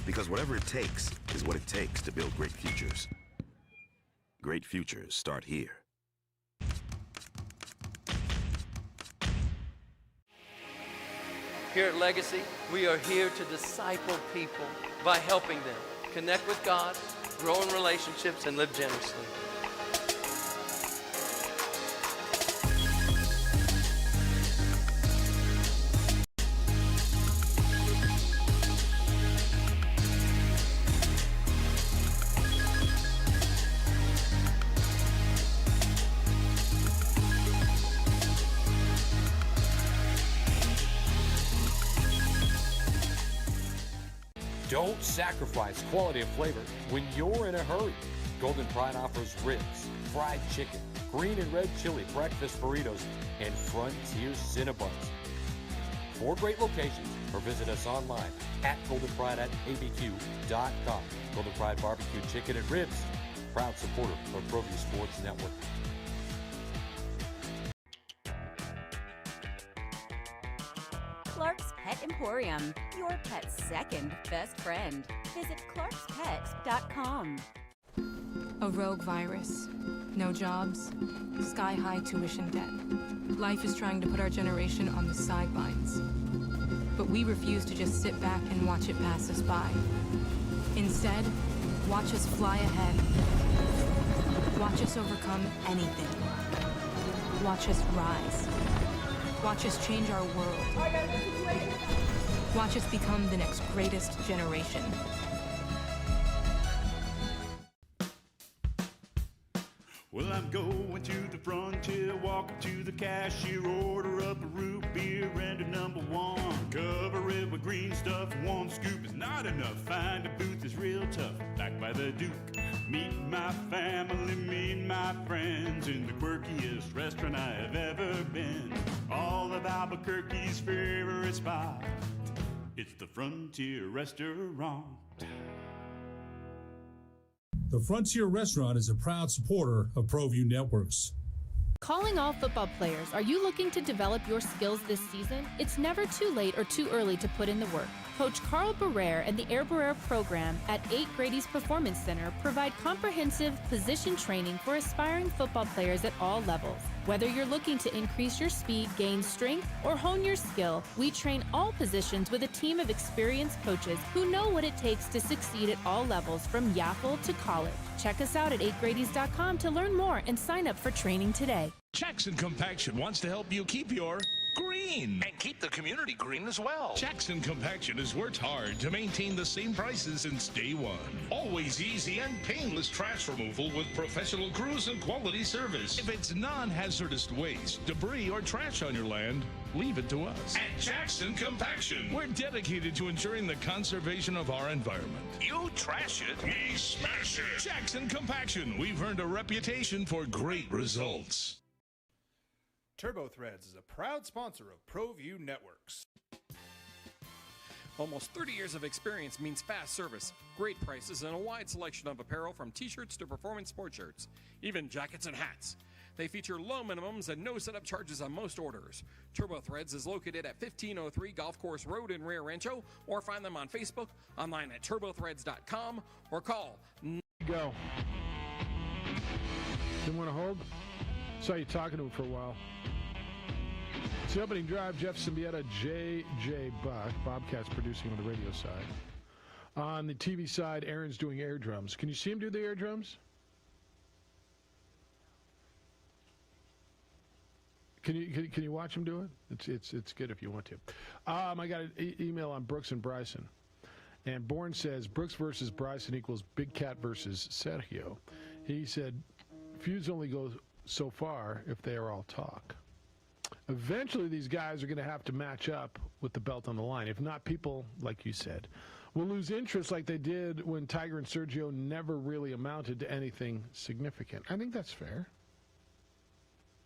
Because whatever it takes is what it takes to build great futures. Great futures start here. Here at Legacy, we are here to disciple people by helping them connect with God, grow in relationships, and live generously. Don't sacrifice quality and flavor when you're in a hurry. Golden Pride offers ribs, fried chicken, green and red chili breakfast burritos, and Frontier Cinnabons. 4 great locations, or visit us online at goldenpride@abq.com. Golden Pride Barbecue Chicken and Ribs, proud supporter of ProView Sports Network. Clark's Pet Emporium, your pet's second best friend. Visit clarkspet.com. A rogue virus, no jobs, sky-high tuition debt. Life is trying to put our generation on the sidelines. But we refuse to just sit back and watch it pass us by. Instead, watch us fly ahead. Watch us overcome anything. Watch us rise. Watch us change our world. Watch us become the next greatest generation. Well, I'm going to the frontier, walking to the cashier, order up a root beer and a #1. Cover it with green stuff, 1 scoop is not enough. Find a booth is real tough, back by the Duke. Meet my family, meet my friends in the quirkiest restaurant I have ever been. All of Albuquerque's favorite spot, it's the Frontier Restaurant. The Frontier Restaurant is a proud supporter of ProView Networks. Calling all football players, are you looking to develop your skills this season? It's never too late or too early to put in the work. Coach Carl Barrere and the Air Barrere program at 8 Grady's Performance Center provide comprehensive position training for aspiring football players at all levels. Whether you're looking to increase your speed, gain strength, or hone your skill, we train all positions with a team of experienced coaches who know what it takes to succeed at all levels from Yaffle to college. Check us out at 8gradies.com to learn more and sign up for training today. Jackson Compaction wants to help you keep your green and keep the community green as well. Jackson Compaction has worked hard to maintain the same prices since day one. Always easy and painless trash removal with professional crews and quality service. If it's non-hazardous waste, debris, or trash on your land, leave it to us. At Jackson Compaction, we're dedicated to ensuring the conservation of our environment. You trash it, we smash it. Jackson Compaction, we've earned a reputation for great results. Turbo Threads is a proud sponsor of ProView Networks. Almost 30 years of experience means fast service, great prices, and a wide selection of apparel from t-shirts to performance sports shirts, even jackets and hats. They feature low minimums and no setup charges on most orders. Turbo Threads is located at 1503 Golf Course Road in Rio Rancho, or find them on Facebook, online at turbothreads.com, or call. Go. Didn't want to hold? Saw you talking to him for a while. It's the opening drive. Jeff Siembieda, J.J. Buck. Bobcat's producing on the radio side. On the TV side, Aaron's doing air drums. Can you see him do the air drums? Can you watch him do it? It's good if you want to. I got an email on Brooks and Bryson. And Bourne says, Brooks versus Bryson equals Big Cat versus Sergio. He said, feuds only go so far if they are all talk. Eventually, these guys are going to have to match up with the belt on the line. If not, people, like you said, will lose interest like they did when Tiger and Sergio never really amounted to anything significant. I think that's fair.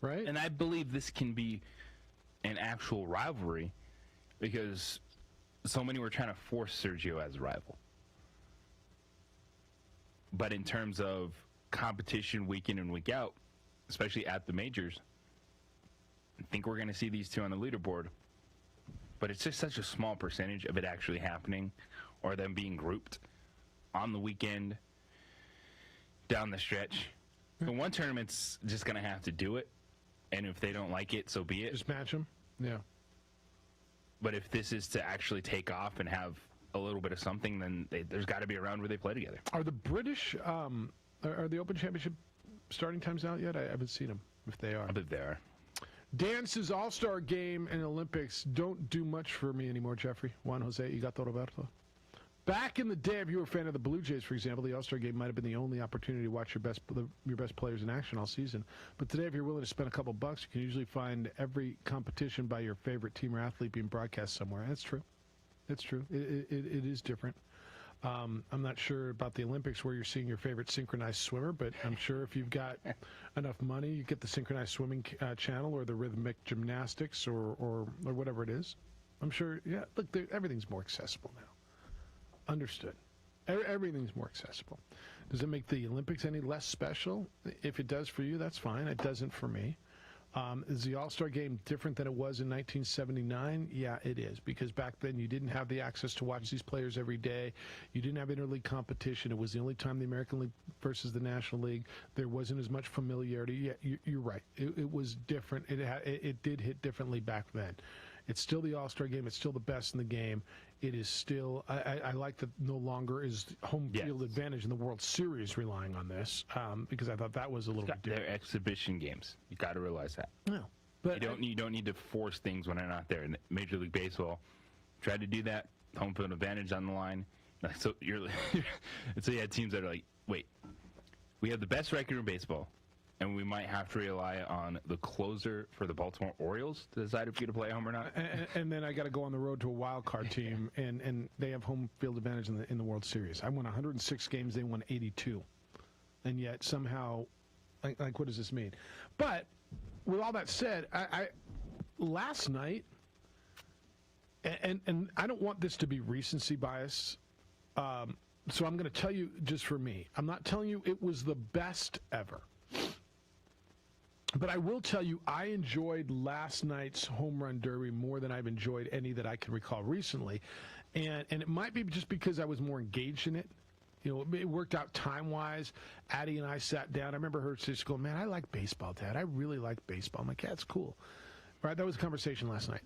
Right? And I believe this can be an actual rivalry because so many were trying to force Sergio as a rival. But in terms of competition week in and week out, especially at the majors, I think we're going to see these two on the leaderboard. But it's just such a small percentage of it actually happening or them being grouped on the weekend down the stretch. In one tournament's just going to have to do it. And if they don't like it, so be it. Just match them? Yeah. But if this is to actually take off and have a little bit of something, then there's got to be a round where they play together. Are the British, are the Open Championship starting times out yet? I haven't seen them, if they are. I believe they are. Dance's All-Star Game and Olympics don't do much for me anymore, Jeffrey. Juan Jose, you got Roberto? Back in the day, if you were a fan of the Blue Jays, for example, the All-Star Game might have been the only opportunity to watch your best players in action all season. But today, if you're willing to spend a couple bucks, you can usually find every competition by your favorite team or athlete being broadcast somewhere. That's true. It's true. It is different. I'm not sure about the Olympics where you're seeing your favorite synchronized swimmer, but I'm sure if you've got enough money, you get the synchronized swimming channel or the rhythmic gymnastics or whatever it is. I'm sure, yeah, look, everything's more accessible now. Understood. Everything's more accessible. Does it make the Olympics any less special? If it does for you, that's fine. It doesn't for me. Is the All-Star Game different than it was in 1979? Yeah, it is, because back then you didn't have the access to watch these players every day. You didn't have interleague competition. It was the only time the American League versus the National League. There wasn't as much familiarity. Yeah, you're right. It was different. It did hit differently back then. It's still the All-Star Game. It's still the best in the game. It is still, I like that no longer is home field advantage in the World Series relying on this, because I thought that was a little bit different. They're exhibition games. You got to realize that. No, but you don't need to force things when they're not there. In Major League Baseball, tried to do that, home field advantage on the line. So you had teams that are like, wait, we have the best record in baseball, and we might have to rely on the closer for the Baltimore Orioles to decide if you get to play at home or not. And then I got to go on the road to a wild card team, and they have home field advantage in the World Series. I won 106 games; they won 82, and yet somehow, like what does this mean? But with all that said, I last night, and I don't want this to be recency bias. So I'm going to tell you just for me. I'm not telling you it was the best ever. But I will tell you, I enjoyed last night's home run derby more than I've enjoyed any that I can recall recently. And it might be just because I was more engaged in it. You know, it worked out time-wise. Addie and I sat down. I remember her just going, man, I like baseball, Dad. I really like baseball. I'm like, yeah, it's cool. Right? That was a conversation last night.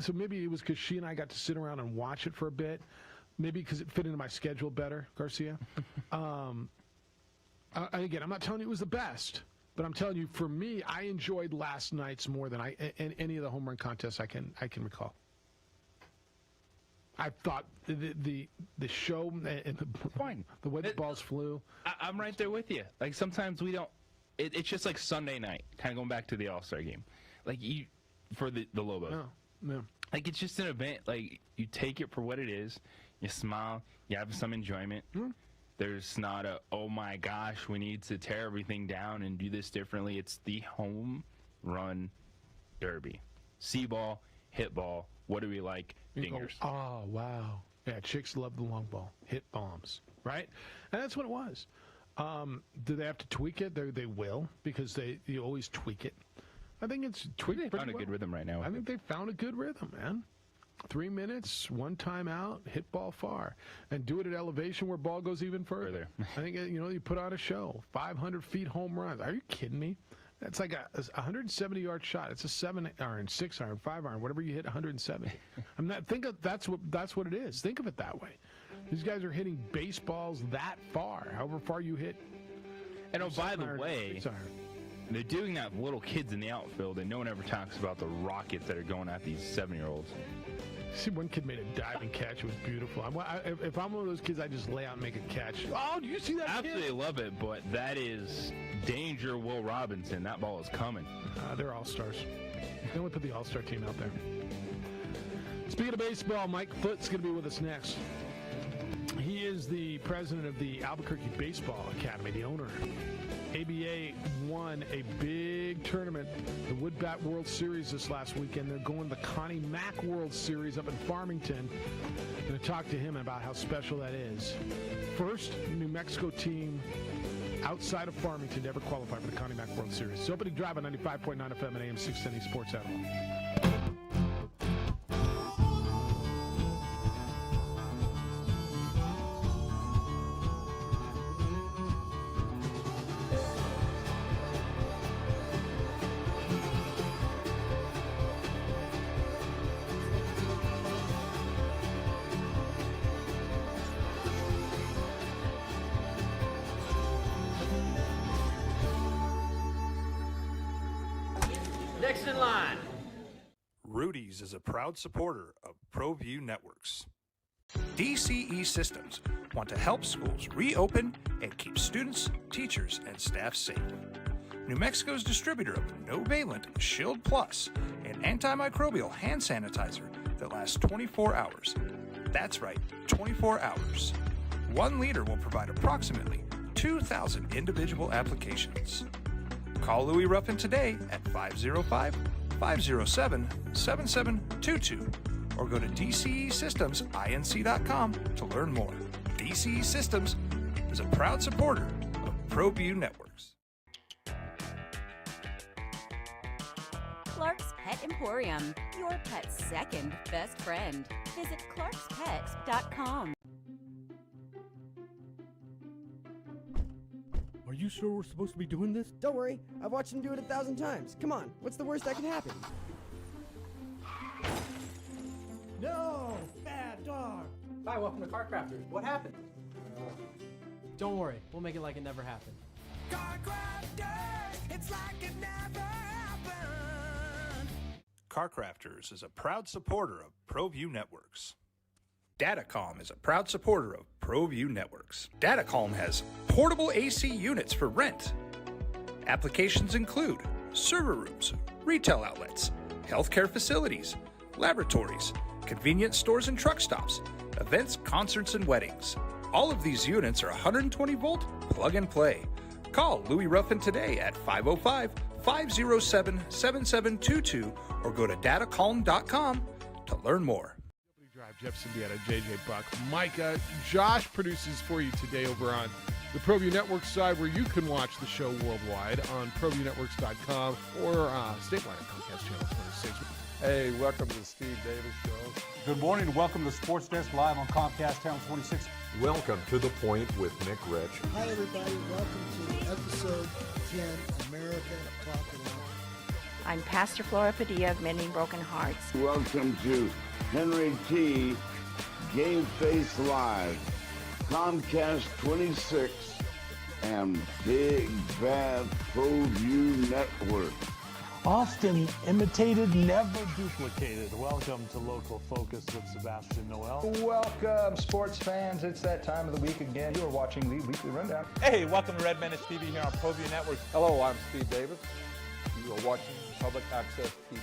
So maybe it was because she and I got to sit around and watch it for a bit. Maybe because it fit into my schedule better, Garcia. Again, I'm not telling you it was the best. But I'm telling you, for me, I enjoyed last night's more than any of the home run contests I can recall. I thought the show and the way the balls flew. I'm right there with you. Like sometimes we don't. It's just like Sunday night, kind of going back to the All-Star Game, like for the Lobos. No. Like it's just an event. Like you take it for what it is. You smile. You have some enjoyment. Mm-hmm. There's not a, oh my gosh, we need to tear everything down and do this differently. It's the home run derby. See ball, hit ball. What do we like? Dingers. Oh, wow. Yeah, chicks love the long ball. Hit bombs, right? And that's what it was. Do they have to tweak it? They will, because you always tweak it. I think it's tweaked They found a good rhythm right now. I think they found a good rhythm, man. 3 minutes, one time out, hit ball far. And do it at elevation where ball goes even further. I think, you put on a show. 500 feet home runs. Are you kidding me? That's like a 170-yard shot. It's a 7-iron, 6-iron, 5-iron, whatever you hit, 170. That's what it is. Think of it that way. These guys are hitting baseballs that far, however far you hit. And by the way, They're doing that with little kids in the outfield, and no one ever talks about the rockets that are going at these 7-year-olds. See, one kid made a diving catch. It was beautiful. If I'm one of those kids, I just lay out and make a catch. Oh, do you see that Absolutely kid? love it, but that is danger, Will Robinson. That ball is coming. They're all-stars. They only put the all-star team out there. Speaking of baseball, Mike Foot's going to be with us next. He is the president of the Albuquerque Baseball Academy, the owner. ABA won a big tournament, the Woodbat World Series this last weekend. They're going to the Connie Mack World Series up in Farmington. Going to talk to him about how special that is. First New Mexico team outside of Farmington to ever qualify for the Connie Mack World Series. It's opening drive on 95.9 FM and AM 670 Sports Animal. Next in line. Rudy's is a proud supporter of ProView Networks. DCE Systems want to help schools reopen and keep students, teachers, and staff safe. New Mexico's distributor of no-valent Shield Plus, an antimicrobial hand sanitizer that lasts 24 hours. That's right, 24 hours. 1 liter will provide approximately 2,000 individual applications. Call Louis Ruffin today at 505-507-7722 or go to DCESystemsINC.com to learn more. DCE Systems is a proud supporter of ProView Networks. Clark's Pet Emporium, your pet's second best friend. Visit clarkspets.com. Are you sure we're supposed to be doing this? Don't worry, I've watched him do it 1,000 times. Come on, what's the worst that can happen? No! Bad dog! Hi, welcome to Car Crafters. What happened? Don't worry, we'll make it like it never happened. Car Crafters, it's like it never happened. Car Crafters is a proud supporter of ProView Networks. Datacom is a proud supporter of ProView Networks. Datacom has portable AC units for rent. Applications include server rooms, retail outlets, healthcare facilities, laboratories, convenience stores and truck stops, events, concerts, and weddings. All of these units are 120-volt plug and play. Call Louis Ruffin today at 505-507-7722 or go to datacom.com to learn more. Drive, Jeff Siembieda, JJ Buck. Mike, Josh produces for you today over on the ProView Network side, where you can watch the show worldwide on ProViewNetworks.com or statewide on Comcast Channel 26. Hey, welcome to the Steve Davis Show. Good morning and welcome to Sports Desk Live on Comcast Channel 26. Welcome to The Point with Nick Rich. Hi, everybody. Welcome to episode 10, America Talking Out. I'm Pastor Flora Padilla of Mending Broken Hearts. Welcome to Henry T. Game Face Live, Comcast 26, and Big Bad ProView Network. Often imitated, never duplicated. Welcome to Local Focus with Sebastian Noel. Welcome, sports fans. It's that time of the week again. You are watching the Weekly Rundown. Hey, welcome to Red Menace TV here on ProView Network. Hello, I'm Steve Davis. You are watching Public Access TV.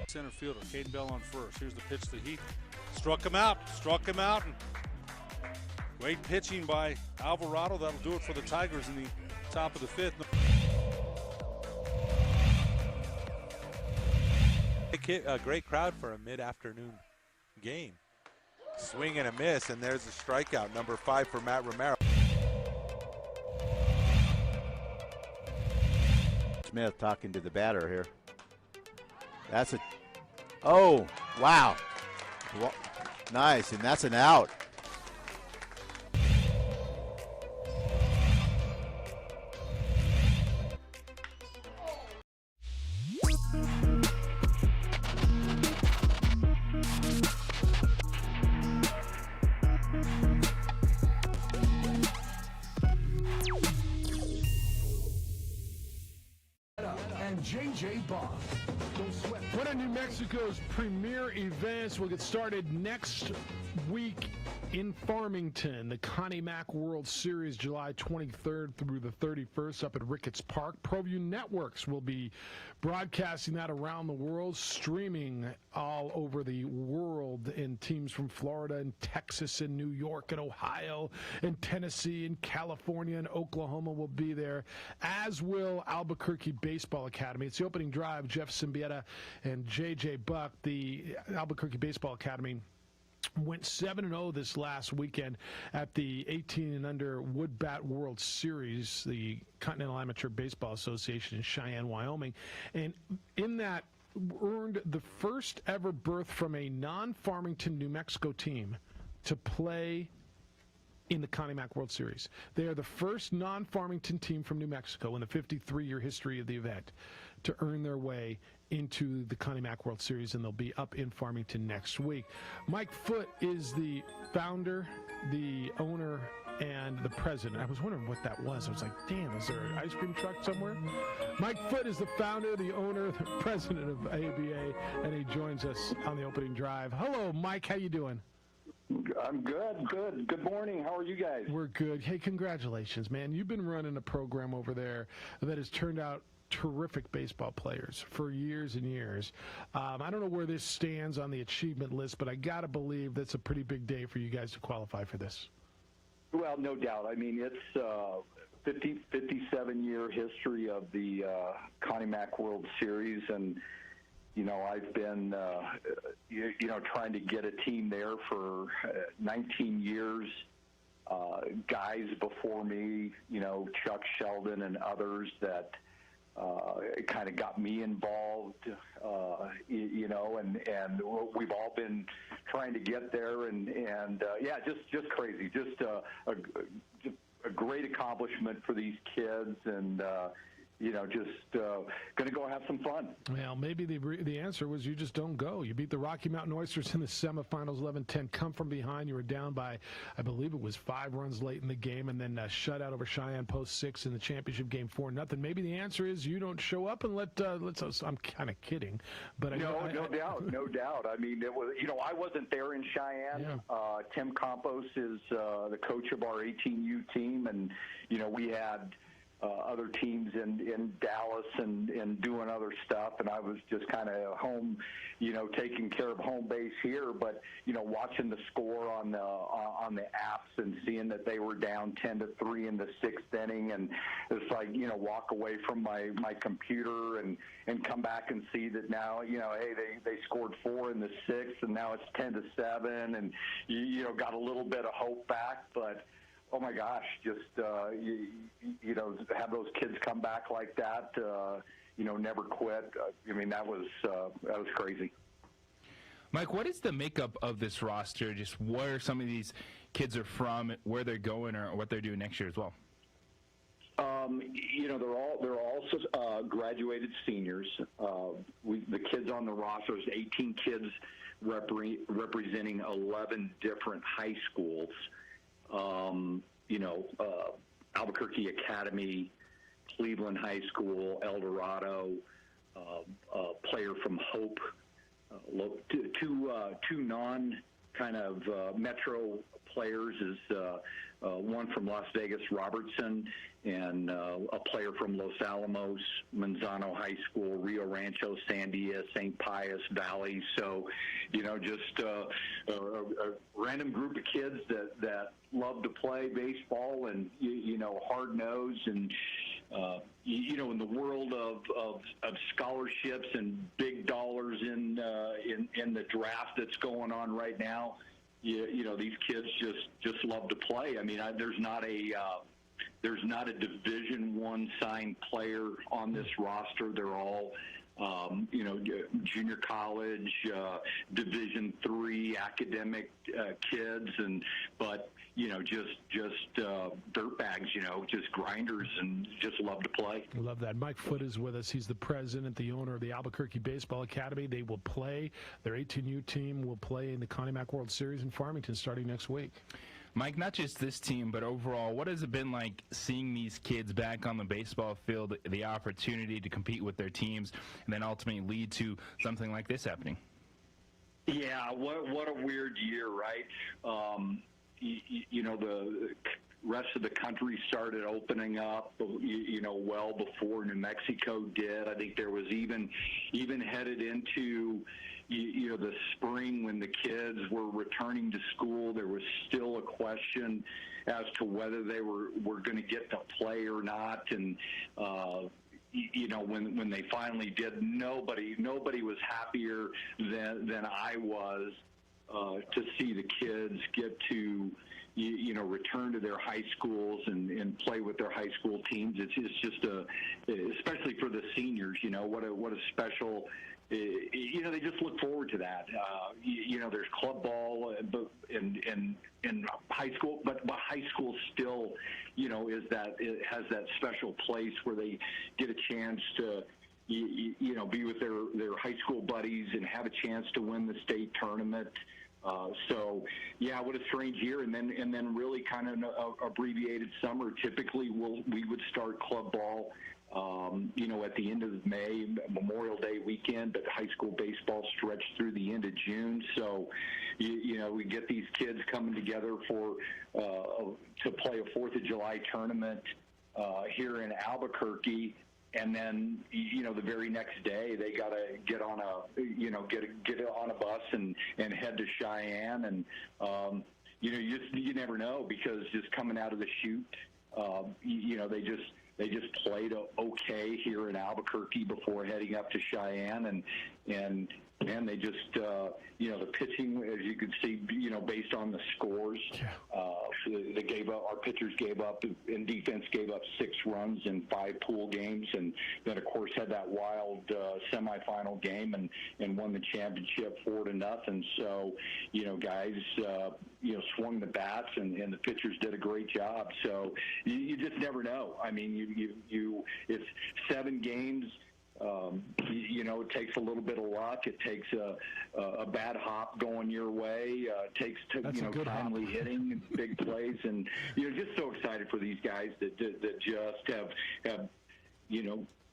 Center fielder, Caden Bell on first. Here's the pitch to Heath. Struck him out. And great pitching by Alvarado. That'll do it for the Tigers in the top of the fifth. A great crowd for a mid-afternoon game. Swing and a miss, and there's a strikeout, number 5 for Matt Romero. Smith talking to the batter here. That's a, oh, wow. Nice, and that's an out. J.J. Buck. Don't sweat. One of New Mexico's premier events will get started next week in Farmington. The Connie Mack World Series, July 23rd through the 31st up at Ricketts Park. ProView Networks will be broadcasting that around the world, streaming all over the world, in teams from Florida and Texas and New York and Ohio and Tennessee and California and Oklahoma will be there, as will Albuquerque Baseball Academy. It's the opening drive. Jeff Siembieda and J.J. Buck, the Albuquerque Baseball Academy, went 7-0 this last weekend at the 18 and under Wood Bat World Series, the Continental Amateur Baseball Association in Cheyenne, Wyoming, and in that earned the first ever berth from a non-Farmington, New Mexico team to play in the Connie Mack World Series. They are the first non-Farmington team from New Mexico in the 53-year history of the event to earn their way into the Connie Mack World Series, and they'll be up in Farmington next week. Mike Foote is the founder, the owner, and the president. I was wondering what that was. I was like, damn, is there an ice cream truck somewhere? Mike Foote is the founder, the owner, the president of ABA, and he joins us on the opening drive. Hello, Mike. How you doing? I'm good. Good morning. How are you guys? We're good. Hey, congratulations, man. You've been running a program over there that has turned out terrific baseball players for years and years. I don't know where this stands on the achievement list, but I got to believe that's a pretty big day for you guys to qualify for this. Well, no doubt. I mean, it's 57-year history of the Connie Mack World Series, and I've been, trying to get a team there for 19 years. Guys before me, Chuck Sheldon and others that kind of got me involved, and we've all been trying to get there, and just crazy, just a great accomplishment for these kids, and going to go have some fun. Well, maybe the answer was you just don't go. You beat the Rocky Mountain Oysters in the semifinals 11-10, come from behind. You were down by, I believe it was 5 runs late in the game, and then shut out over Cheyenne Post 6 in the championship game 4-0. Maybe the answer is you don't show up and let us. I'm kind of kidding, but no doubt. I mean, it was, I wasn't there in Cheyenne. Yeah. Tim Campos is the coach of our 18U team, and we had other teams in Dallas and doing other stuff, and I was just kind of home, taking care of home base here. But watching the score on the apps and seeing that they were down 10-3 in the 6th inning, and it's like walk away from my computer and come back and see that now hey, they scored 4 in the 6th, and now it's 10-7, and got a little bit of hope back, but. Oh my gosh! Just have those kids come back like that. Never quit. I mean, that was crazy. Mike, what is the makeup of this roster? Just where some of these kids are from, where they're going, or what they're doing next year as well. They're all graduated seniors. The kids on the roster is 18 kids representing 11 different high schools. Albuquerque Academy, Cleveland High School, El Dorado, player from Hope, two non kind of metro players is one from Las Vegas, Robertson, and a player from Los Alamos, Manzano High School, Rio Rancho, Sandia, St. Pius Valley. So, just a random group of kids that love to play baseball and, hard-nosed and, in the world of scholarships and big dollars in the draft that's going on right now, these kids just love to play. I mean, there's not a Division I signed player on this roster. They're all, junior college, Division III academic kids, but just dirtbags, just grinders and just love to play. I love that. Mike Foote is with us. He's the president, the owner of the Albuquerque Baseball Academy. They will play. Their 18U team will play in the Connie Mack World Series in Farmington starting next week. Mike, not just this team, but overall, what has it been like seeing these kids back on the baseball field, the opportunity to compete with their teams, and then ultimately lead to something like this happening? Yeah, what a weird year, right? The rest of the country started opening up, well before New Mexico did. I think there was even headed into the spring when the kids were returning to school, there was still a question as to whether they were going to get to play or not. And when they finally did, nobody was happier than I was to see the kids get to return to their high schools and play with their high school teams. It's just especially for the seniors, what a special. They just look forward to that. There's club ball, but in high school, but high school still, it has that special place where they get a chance to, be with their high school buddies and have a chance to win the state tournament. So yeah, what a strange year, and then really kind of an abbreviated summer. Typically, we would start club ball. At the end of May, Memorial Day weekend, but high school baseball stretched through the end of June. So, we get these kids coming together to play a 4th of July tournament here in Albuquerque. And then, the very next day, they got to get on a bus and head to Cheyenne. And, you never know, because just coming out of the chute, they just played okay here in Albuquerque before heading up to Cheyenne, and they just the pitching, as you can see, based on the scores, they gave up. Our pitchers gave up, and defense gave up 6 runs in 5 pool games, and then of course had that wild semifinal game and won the championship 4-0. So guys swung the bats, and the pitchers did a great job. So you just never know. I mean, it's 7 games. It takes a little bit of luck. It takes a bad hop going your way. It takes timely hitting and big plays, and just so excited for these guys that just have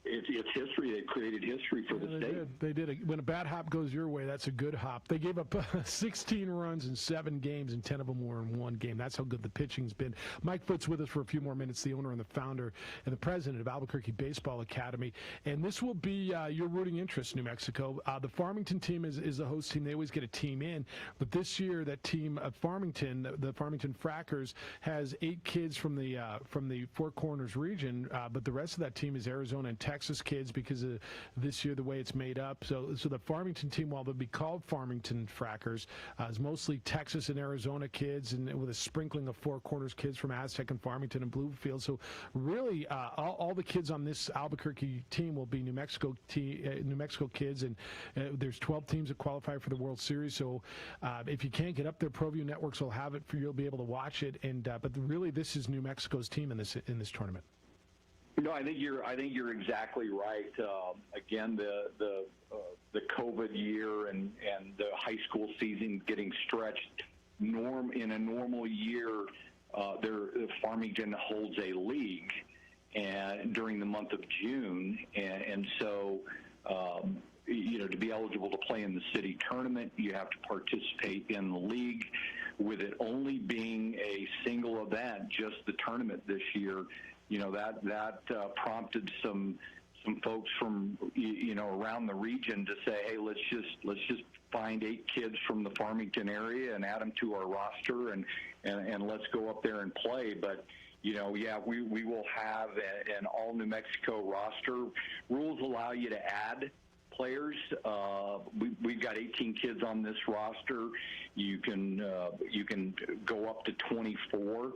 it's history. They've created history for the state. They did. When a bad hop goes your way, that's a good hop. They gave up 16 runs in 7 games, and 10 of them were in 1 game. That's how good the pitching's been. Mike Foot's with us for a few more minutes, the owner and the founder and the president of Albuquerque Baseball Academy. And this will be your rooting interest, New Mexico. The Farmington team is the host team. They always get a team in. But this year, that team at Farmington, the Farmington Frackers, has 8 kids from the Four Corners region. But the rest of that team is Arizona and Texas kids, because of this year the way it's made up. So the Farmington team, while they'll be called Farmington Frackers, is mostly Texas and Arizona kids, and with a sprinkling of Four Corners kids from Aztec and Farmington and Bluefield. So really, all the kids on this Albuquerque team will be New Mexico kids, and there's 12 teams that qualify for the World Series. So if you can't get up there, ProView Networks will have it for you. You'll be able to watch it. And but really, this is New Mexico's team in this tournament. No, I think you're exactly right. Again, the COVID year and the high school season getting stretched. In a normal year, Farmington holds a league, and during the month of June, and so to be eligible to play in the city tournament, you have to participate in the league. With it only being a single event, just the tournament this year. That prompted some folks from around the region to say, hey, let's just find 8 kids from the Farmington area and add them to our roster and let's go up there and play. But we will have an all New Mexico roster. Rules allow you to add players. We've got 18 kids on this roster. You can go up to 24.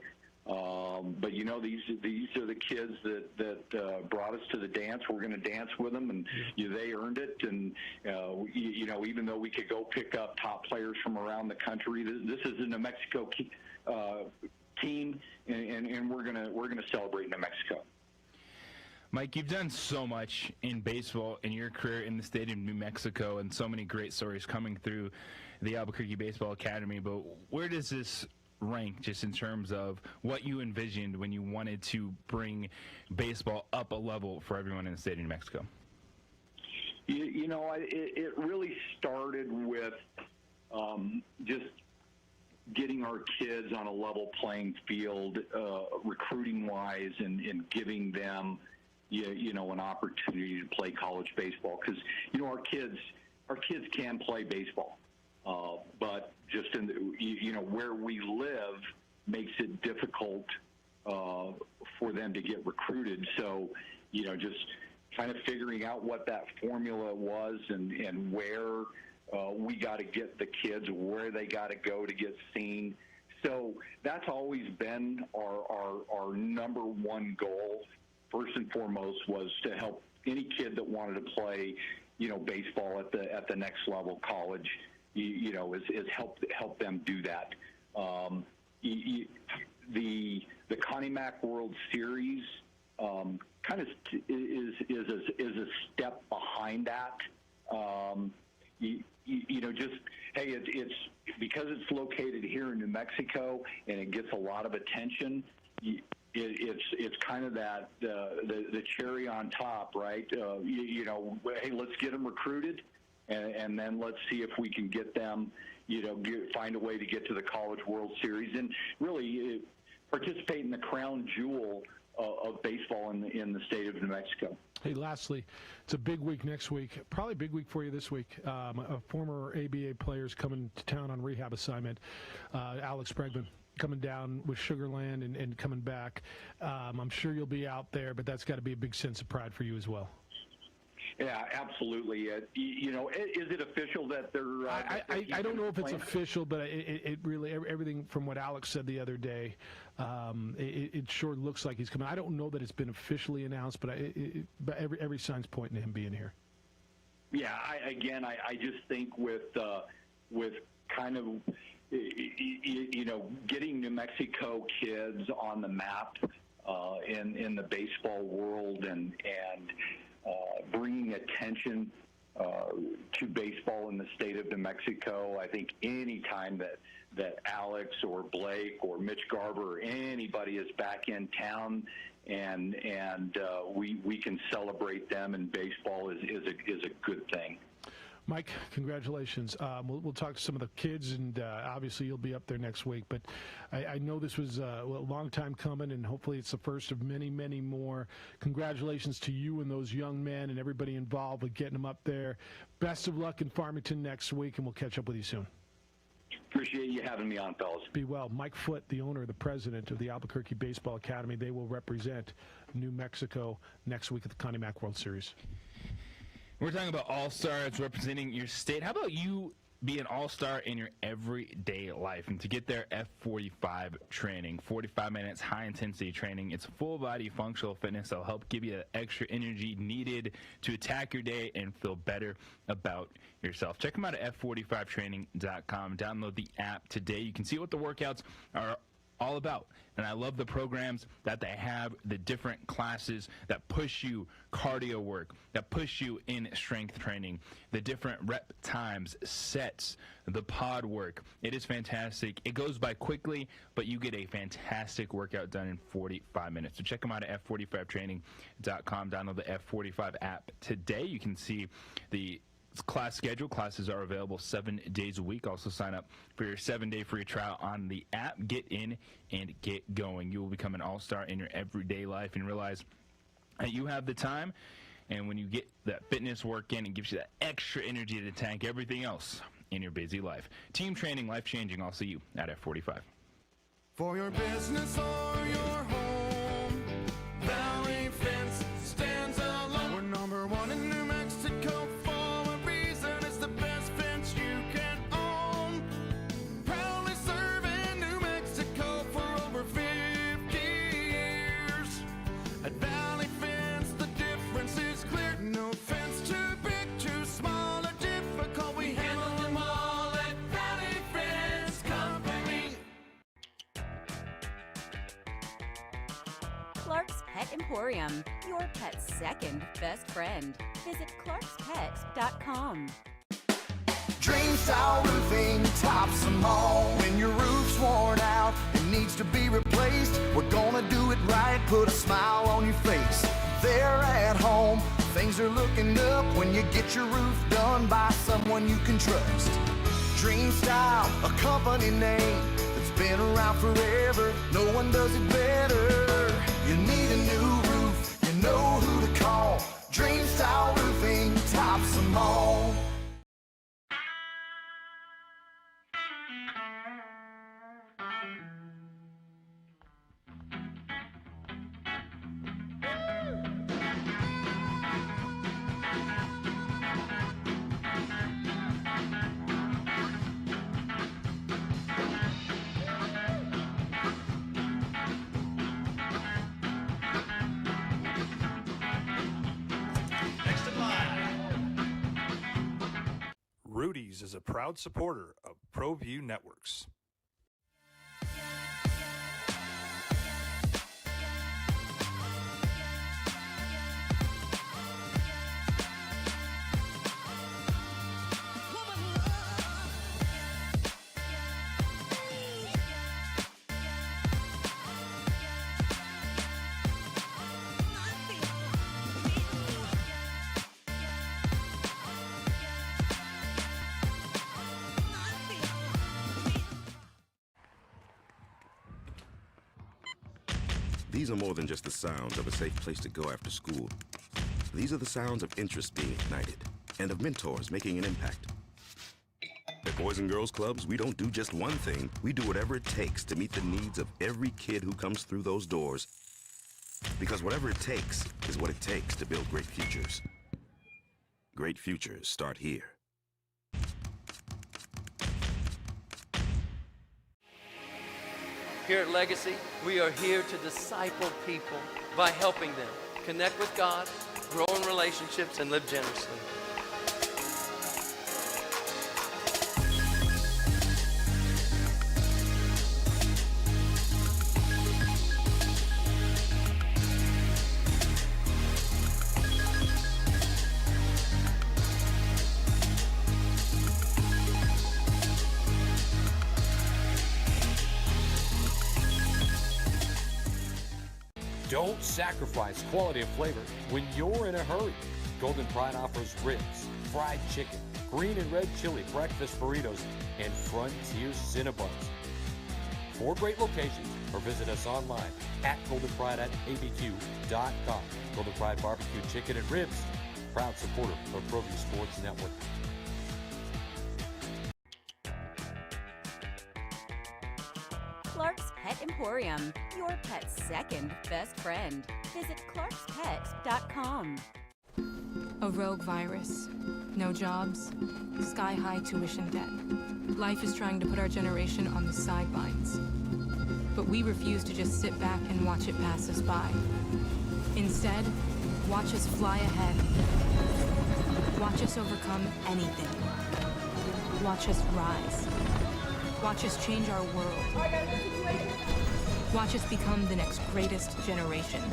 But these are the kids that brought us to the dance. We're going to dance with them, and they earned it. And even though we could go pick up top players from around the country, this is a New Mexico team, and we're gonna celebrate New Mexico. Mike, you've done so much in baseball in your career in the state of New Mexico, and so many great stories coming through the Albuquerque Baseball Academy. But where does this rank just in terms of what you envisioned when you wanted to bring baseball up a level for everyone in the state of New Mexico? It really started with just getting our kids on a level playing field, recruiting-wise, and giving them, an opportunity to play college baseball. Because, our kids can play baseball, but just in where we live makes it difficult for them to get recruited. So, just kind of figuring out what that formula was and where we got to get the kids, where they got to go to get seen. So that's always been our number one goal. First and foremost was to help any kid that wanted to play, baseball at the next level, college, is help them do that. The Connie Mack World Series kind of is a step behind that. It's because it's located here in New Mexico and it gets a lot of attention. It's kind of that the cherry on top, right? Hey, let's get them recruited, and then let's see if we can get them, find a way to get to the College World Series and really participate in the crown jewel of baseball in the state of New Mexico. Hey, lastly, it's a big week next week. Probably a big week for you this week. A former ABA player's coming to town on rehab assignment. Alex Bregman coming down with Sugarland and coming back. I'm sure you'll be out there, but that's got to be a big sense of pride for you as well. Yeah, absolutely. Is it official that they're? I don't know if it's official, but it really everything from what Alex said the other day, it sure looks like he's coming. I don't know that it's been officially announced, but every sign's pointing to him being here. Yeah, I just think with kind of getting New Mexico kids on the map in the baseball world and bringing attention to baseball in the state of New Mexico. I think any time that Alex or Blake or Mitch Garber or anybody is back in town and we can celebrate them in baseball is a good thing. Mike, congratulations. We'll talk to some of the kids, and obviously you'll be up there next week. But I know this was a long time coming, and hopefully it's the first of many, many more. Congratulations to you and those young men and everybody involved with getting them up there. Best of luck in Farmington next week, and we'll catch up with you soon. Appreciate you having me on, fellas. Be well. Mike Foote, the owner, the president of the Albuquerque Baseball Academy. They will represent New Mexico next week at the Connie Mack World Series. We're talking about all-stars representing your state. How about you be an all-star in your everyday life? And to get there, F45 training, 45 minutes, high-intensity training. It's full-body functional fitness that'll help give you the extra energy needed to attack your day and feel better about yourself. Check them out at f45training.com. Download the app today. You can see what the workouts are all about. And I love the programs that they have, the different classes that push you cardio work, that push you in strength training, the different rep times, sets, the pod work. It is fantastic. It goes by quickly, but you get a fantastic workout done in 45 minutes. So check them out at f45training.com. Download the F45 app today. You can see the class schedule. Classes are available 7 days a week. Also sign up for your 7-day free trial on the app. Get in and get going. You will become an all-star in your everyday life and realize that you have the time, and when you get that fitness work in, it gives you that extra energy to tank everything else in your busy life. Team training, life-changing. I'll see you at F45. For your business or your home, Valley Fence stands alone. We're number one in New Mexico. Clark's Pet Emporium, your pet's second best friend. Visit clarkspet.com. Dream Style Roofing tops them all. When your roof's worn out and needs to be replaced, we're gonna do it right, put a smile on your face. They're at home, things are looking up when you get your roof done by someone you can trust. Dream Style, a company name that's been around forever. No one does it better. You need a new roof, you know who to call. Dream Style Roofing tops them all. Rudy's is a proud supporter of ProView Networks. These are more than just the sounds of a safe place to go after school. These are the sounds of interest being ignited and of mentors making an impact. At Boys and Girls Clubs, we don't do just one thing. We do whatever it takes to meet the needs of every kid who comes through those doors. Because whatever it takes is what it takes to build great futures. Great futures start here. Here at Legacy, we are here to disciple people by helping them connect with God, grow in relationships, and live generously. Don't sacrifice quality and flavor when you're in a hurry. Golden Pride offers ribs, fried chicken, green and red chili breakfast burritos, and Frontier Cinnabons. 4 great locations, or visit us online at goldenpride@abq.com. Golden Pride Barbecue Chicken and Ribs, proud supporter of ProView Sports Network. Clark's Pet Emporium, your pet's second best friend. Visit clarkspet.com. A rogue virus, no jobs, sky-high tuition debt. Life is trying to put our generation on the sidelines. But we refuse to just sit back and watch it pass us by. Instead, watch us fly ahead. Watch us overcome anything. Watch us rise. Watch us change our world. Watch us become the next greatest generation.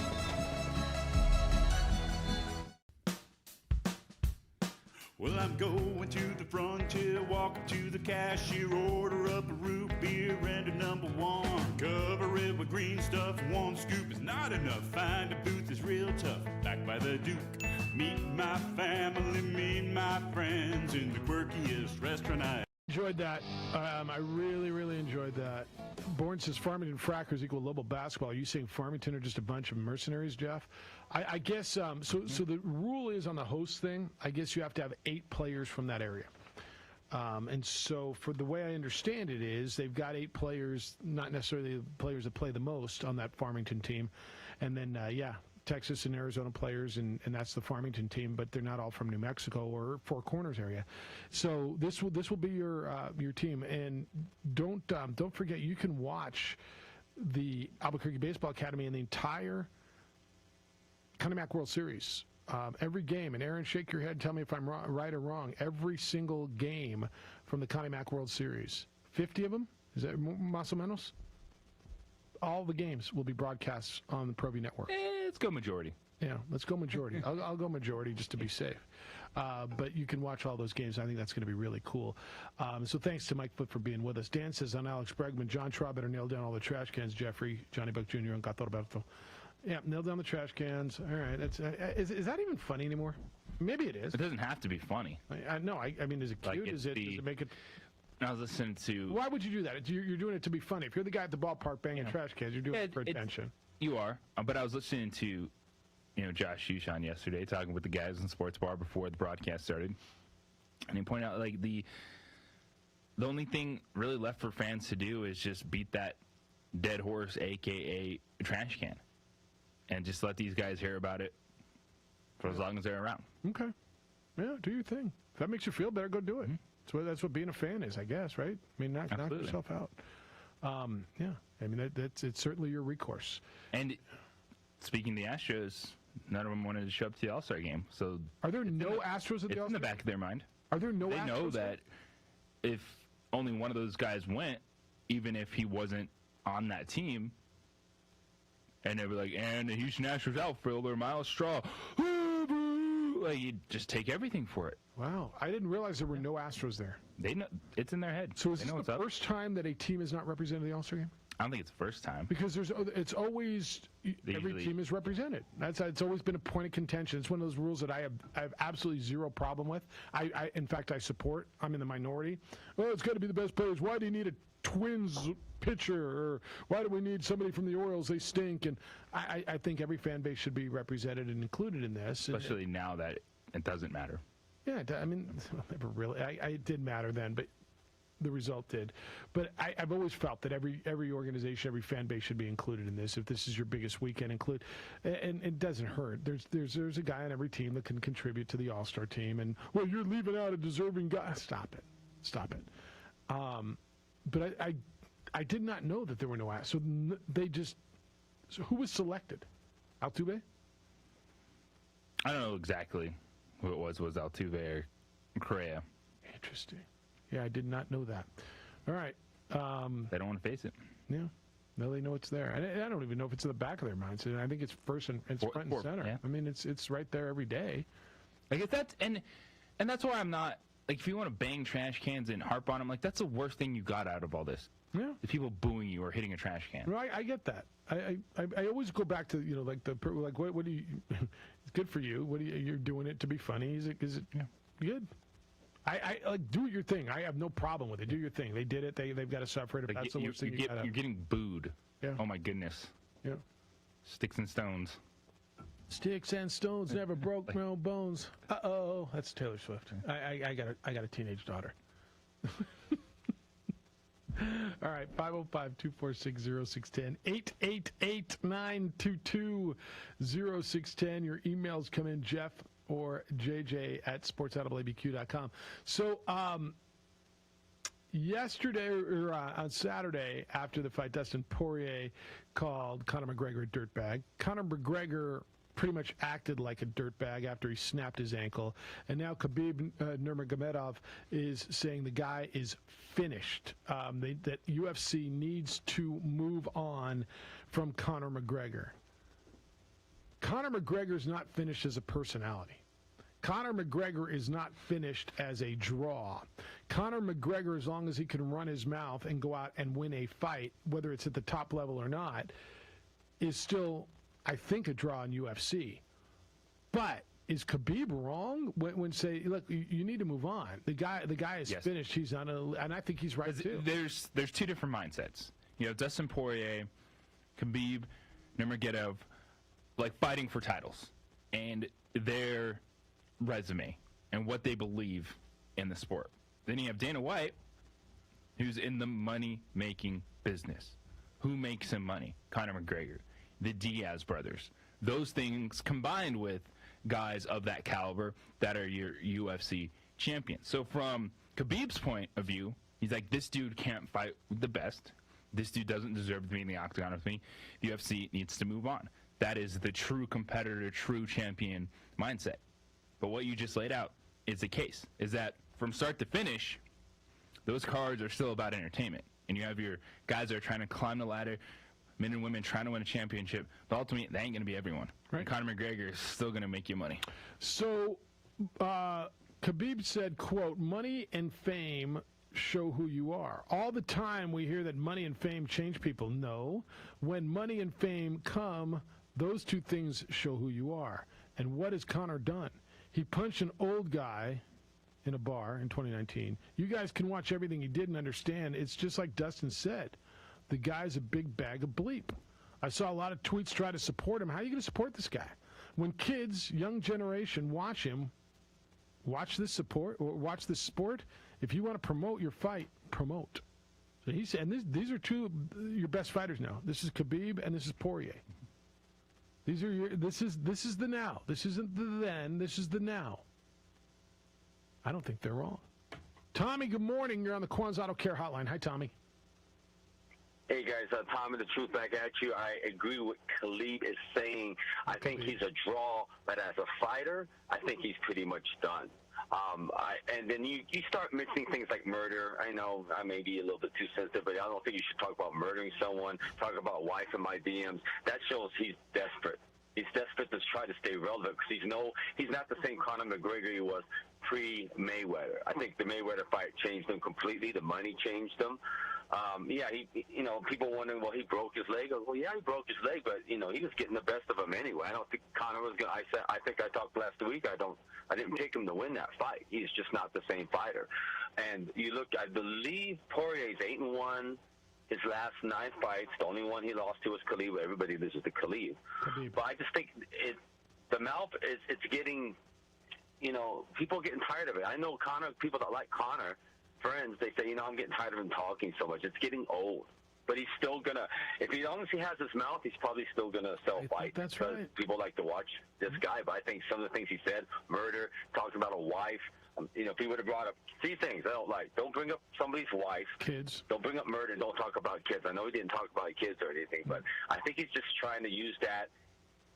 Well, I'm going to the frontier, walk up to the cashier, order up a root beer and a #1. Cover it with green stuff, 1 scoop is not enough. Find a booth is real tough, back by the Duke. Meet my family, meet my friends in the quirkiest restaurant I enjoyed that. I really enjoyed that. Bourne says Farmington Frackers equal Lobo basketball. Are you saying Farmington are just a bunch of mercenaries, Jeff? I guess, so the rule is on the host thing, I guess you have to have 8 players from that area. And so for the way I understand it is they've got 8 players, not necessarily the players that play the most on that Farmington team. And then, Texas and Arizona players, and that's the Farmington team, but they're not all from New Mexico or Four Corners area. So this will be your team, and don't forget you can watch the Albuquerque Baseball Academy and the entire Connie Mack World Series. Every game, and Aaron, shake your head and tell me if I'm right or wrong. Every single game from the Connie Mack World Series, 50 of them. Is that más o menos? all the games will be broadcast on the ProView Network. Let's go majority. Yeah, let's go majority. I'll go majority just to be safe. But you can watch all those games. I think that's going to be really cool. So thanks to Mike Foot for being with us. Dan says on Alex Bregman, John Traub better nail down all the trash cans. Jeffrey, Johnny Buck Jr., and Gato Roberto. Yeah, nail down the trash cans. All right. That's, is that even funny anymore? Maybe it is. It doesn't have to be funny. I mean, is it cute? Does it make it... I was listening to... Why would you do that? You're doing it to be funny. If you're the guy at the ballpark banging trash cans, you're doing it for attention. You are. But I was listening to... Josh Shushan yesterday, talking with the guys in the sports bar before the broadcast started, and he pointed out like the only thing really left for fans to do is just beat that dead horse, aka trash can, and just let these guys hear about it for as long as they're around. Okay, yeah, do your thing. If that makes you feel better, go do it. That's what being a fan is, I guess, right? I mean, knock yourself out. Yeah, I mean it's certainly your recourse. And speaking of the Astros, none of them wanted to show up to the All-Star game. So are there no Astros at the All-Star? It's in the back of their mind. Are there no Astros? They know that if only one of those guys went, even if he wasn't on that team, and they'd be like, and the Houston Astros outfielder, Miles Straw, like, you just take everything for it. Wow. I didn't realize there were no Astros there. They know. It's in their head. So is this the first time that a team is not represented in the All-Star game? I don't think it's the first time. Because it's always every team is represented. It's always been a point of contention. It's one of those rules that I have absolutely zero problem with. In fact, I support. I'm in the minority. Oh, it's got to be the best players. Why do you need a Twins pitcher? Or why do we need somebody from the Orioles? They stink. And I think every fan base should be represented and included in this. Especially now that it doesn't matter. Yeah, I mean, never really. It did matter then, but the result did. But I've always felt that every organization, every fan base should be included in this. If this is your biggest weekend, include. And it doesn't hurt. There's a guy on every team that can contribute to the All-Star team. And, well, you're leaving out a deserving guy. Stop it. But I did not know that there were no Astros. So who was selected? Altuve? I don't know exactly who it was. Was Altuve or Correa? Interesting. Yeah, I did not know that. All right. They don't want to face it. Yeah. No, they know it's there. I don't even know if it's in the back of their minds. I think it's front and center. Yeah. I mean, it's right there every day. Like if that's and that's why I'm not like if you want to bang trash cans and harp on them, like that's the worst thing you got out of all this. Yeah. The people booing you or hitting a trash can. Right. I get that. I always go back to what do you? It's good for you. You're doing it to be funny? Is it good? I like do your thing. I have no problem with it. Do your thing. They did it. They've got to suffer it. If that's the worst thing you're getting booed. Yeah. Oh my goodness. Yeah. Sticks and stones. Sticks and stones never broke no bones. Uh-oh. That's Taylor Swift. I got a teenage daughter. All right, 505-246-0610, 888-922-0610. Your emails come in, Jeff or JJ at sportsaudibleabq.com. So yesterday or on Saturday after the fight, Dustin Poirier called Conor McGregor a dirtbag. Conor McGregor pretty much acted like a dirtbag after he snapped his ankle. And now Khabib Nurmagomedov is saying the guy is finished, that UFC needs to move on from Conor McGregor. Conor McGregor's not finished as a personality. Conor McGregor is not finished as a draw. Conor McGregor, as long as he can run his mouth and go out and win a fight, whether it's at the top level or not, is still, I think, a draw in UFC. But is Khabib wrong when say, look, you need to move on? The guy is finished. He's on and I think he's right too. There's two different mindsets. You know, Dustin Poirier, Khabib, Nurmagomedov, like fighting for titles and their resume and what they believe in the sport. Then you have Dana White, who's in the money-making business. Who makes him money? Conor McGregor, the Diaz brothers. Those things combined with guys of that caliber that are your UFC champions. So from Khabib's point of view, he's like, this dude can't fight the best. This dude doesn't deserve to be in the octagon with me. The UFC needs to move on. That is the true competitor, true champion mindset. But what you just laid out is the case, is that from start to finish, those cards are still about entertainment. And you have your guys that are trying to climb the ladder, men and women trying to win a championship. But ultimately, that ain't going to be everyone. Right. And Conor McGregor is still going to make you money. So, Khabib said, quote, money and fame show who you are. All the time we hear that money and fame change people. No. When money and fame come, those two things show who you are. And what has Conor done? He punched an old guy in a bar in 2019. You guys can watch everything he did and understand. It's just like Dustin said. The guy's a big bag of bleep. I saw a lot of tweets try to support him. How are you going to support this guy? When kids, young generation, watch him, watch this sport. If you want to promote your fight, promote. So he said, and these are two of your best fighters now. This is Khabib and this is Poirier. These are this is the now. This isn't the then. This is the now. I don't think they're wrong. Tommy, good morning. You're on the Quan's Auto Care Hotline. Hi, Tommy. Hey, guys. Tommy, the truth back at you. I agree with Khalid is saying. I think he's a draw, but as a fighter, I think he's pretty much done. And then you start mixing things like murder. I know I may be a little bit too sensitive, but I don't think you should talk about murdering someone, talk about wife in my DMs. That shows he's desperate. He's desperate to try to stay relevant because he's not the same Conor McGregor he was pre-Mayweather. I think the Mayweather fight changed him completely. The money changed him. People wondering, well, he broke his leg. Well, yeah, he broke his leg, but he was getting the best of him anyway. I don't think Conor was going. I think I talked last week. I didn't pick him to win that fight. He's just not the same fighter. And you look, I believe Poirier's 8-1. His last 9 fights, the only one he lost to was Khalid. Everybody loses to Khalid. But I just think the mouth it's getting, people are getting tired of it. I know Conor, people that like Conor, friends, they say, I'm getting tired of him talking so much. It's getting old. But he's still going to, as long as he has his mouth, he's probably still going to sell fights. That's right. People like to watch this guy. But I think some of the things he said, murder, talking about a wife, if he would have brought up 3 things I don't like. Don't bring up somebody's wife. Kids. Don't bring up murder. Don't talk about kids. I know he didn't talk about kids or anything, but I think he's just trying to use that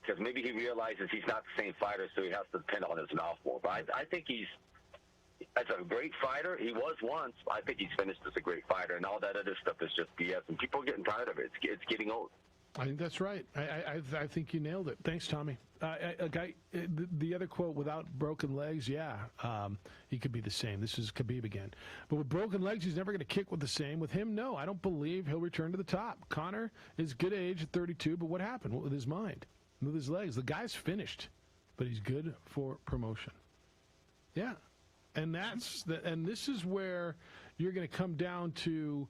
because maybe he realizes he's not the same fighter, so he has to depend on his mouth more. But I think he's as a great fighter. He was once. I think he's finished as a great fighter, and all that other stuff is just BS, and people are getting tired of it. It's getting old. I think that's right. I think you nailed it. Thanks, Tommy. The other quote, without broken legs, he could be the same. This is Khabib again. But with broken legs, he's never going to kick with the same. With him, no. I don't believe he'll return to the top. Conor is good age at 32, but what happened with his mind? With his legs? The guy's finished, but he's good for promotion. Yeah. And this is where you're going to come down to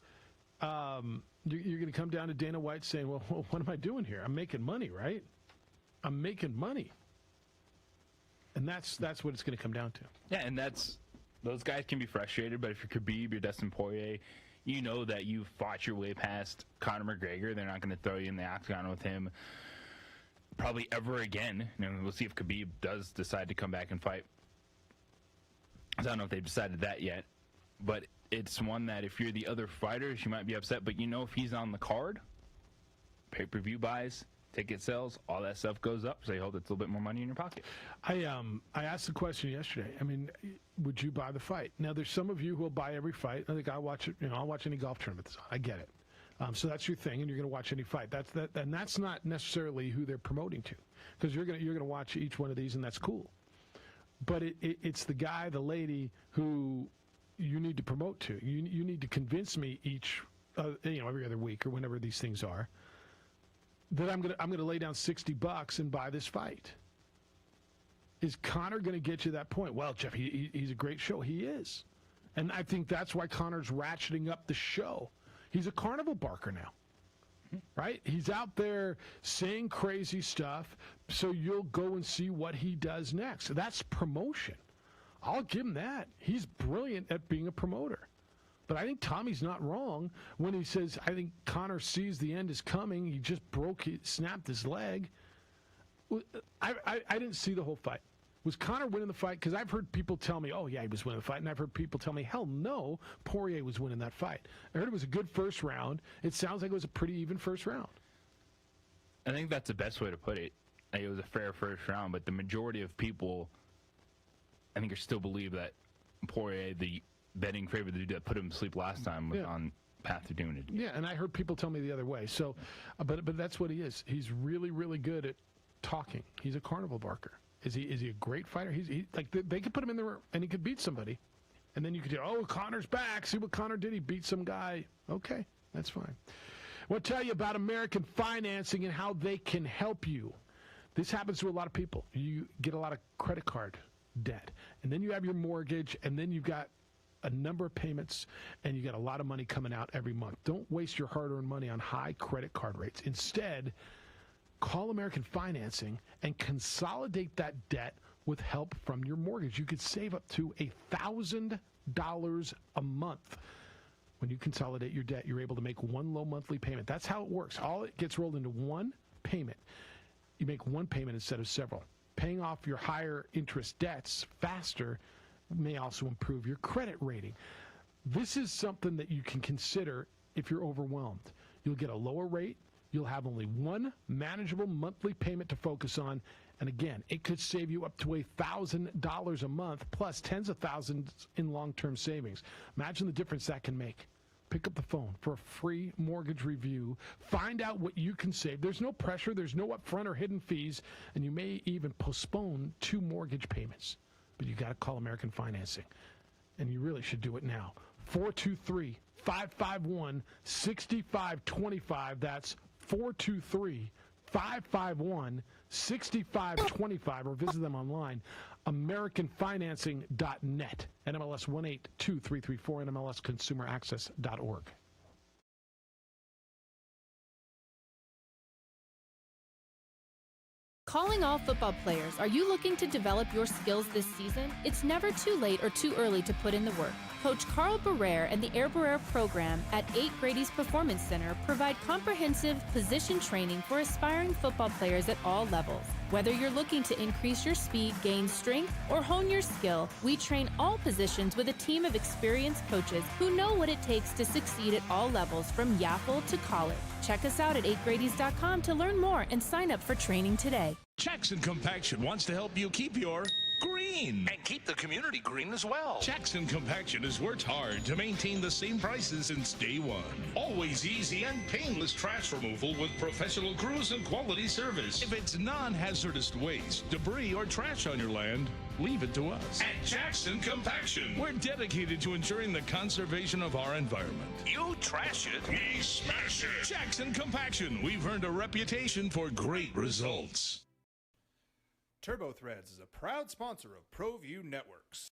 you're going to come down to Dana White saying, well, what am I doing here? I'm making money, right? I'm making money. And that's what it's going to come down to. Yeah, and those guys can be frustrated, but if you're Khabib, you're Dustin Poirier, you know that you've fought your way past Conor McGregor. They're not going to throw you in the octagon with him probably ever again. We'll see if Khabib does decide to come back and fight. I don't know if they've decided that yet, but it's one that if you're the other fighters, you might be upset. But if he's on the card, pay-per-view buys, ticket sales, all that stuff goes up. So you hope it's a little bit more money in your pocket. I asked the question yesterday. Would you buy the fight? Now, there's some of you who will buy every fight. I think I watch it. I'll watch any golf tournament that's on. I get it. So that's your thing, and you're going to watch any fight. And that's not necessarily who they're promoting to, because you're going to watch each one of these, and that's cool. But it's the guy, the lady who you need to promote to. You need to convince me every other week or whenever these things are, that I'm gonna lay down $60 and buy this fight. Is Conor going to get you to that point? Well, Jeff, he's a great show. He is, and I think that's why Conor's ratcheting up the show. He's a carnival barker now. Right? He's out there saying crazy stuff, so you'll go and see what he does next. That's promotion. I'll give him that. He's brilliant at being a promoter. But I think Tommy's not wrong when he says, I think Conor sees the end is coming. He just snapped his leg. I didn't see the whole fight. Was Conor winning the fight? Because I've heard people tell me, oh, yeah, he was winning the fight. And I've heard people tell me, hell no, Poirier was winning that fight. I heard it was a good first round. It sounds like it was a pretty even first round. I think that's the best way to put it. It was a fair first round, but the majority of people, I think, still believe that Poirier, the betting favorite, the dude that put him to sleep last time, was on path to doing it. Yeah, and I heard people tell me the other way. So, but that's what he is. He's really, really good at talking. He's a carnival barker. Is he a great fighter? He like they could put him in there and he could beat somebody, and then you could say, oh, Connor's back. See what Connor did? He beat some guy. Okay, that's fine. We'll tell you about American Financing and how they can help you. This happens to a lot of people. You get a lot of credit card debt, and then you have your mortgage, and then you've got a number of payments, and you got a lot of money coming out every month. Don't waste your hard-earned money on high credit card rates. Instead, call American Financing and consolidate that debt with help from your mortgage. You could save up to $1,000 a month. When you consolidate your debt, you're able to make one low monthly payment. That's how it works. All it gets rolled into one payment. You make one payment instead of several. Paying off your higher interest debts faster may also improve your credit rating. This is something that you can consider if you're overwhelmed. You'll get a lower rate. You'll have only one manageable monthly payment to focus on. And again, it could save you up to $1,000 a month, plus tens of thousands in long-term savings. Imagine the difference that can make. Pick up the phone for a free mortgage review. Find out what you can save. There's no pressure. There's no upfront or hidden fees. And you may even postpone 2 mortgage payments. But you got to call American Financing. And you really should do it now. 423-551-6525. That's 423-551-6525. Or visit them online, AmericanFinancing.net. NMLS 182334 and MLSConsumerAccess.org. Calling all football players, are you looking to develop your skills this season? It's never too late or too early to put in the work. Coach Carl Barrere and the Air Barrere program at 8 Grady's Performance Center provide comprehensive position training for aspiring football players at all levels. Whether you're looking to increase your speed, gain strength, or hone your skill, we train all positions with a team of experienced coaches who know what it takes to succeed at all levels from Yaffle to college. Check us out at 8gradys.com to learn more and sign up for training today. Jackson Compaction wants to help you keep your green. And keep the community green as well. Jackson Compaction has worked hard to maintain the same prices since day one. Always easy and painless trash removal with professional crews and quality service. If it's non-hazardous waste, debris, or trash on your land, leave it to us. At Jackson Compaction, we're dedicated to ensuring the conservation of our environment. You trash it, we smash it. Jackson Compaction, we've earned a reputation for great results. Turbo Threads is a proud sponsor of ProView Networks.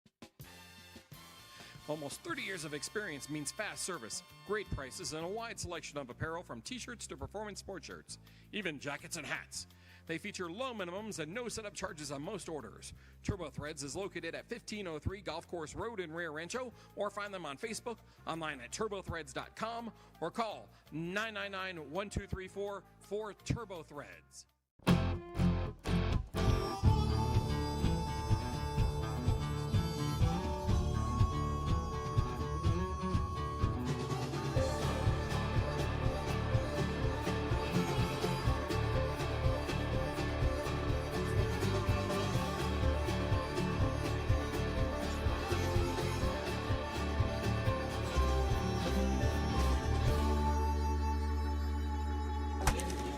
Almost 30 years of experience means fast service, great prices, and a wide selection of apparel from t-shirts to performance sports shirts, even jackets and hats. They feature low minimums and no setup charges on most orders. Turbo Threads is located at 1503 Golf Course Road in Rio Rancho, or find them on Facebook, online at turbothreads.com, or call 999-1234 for Turbo Threads.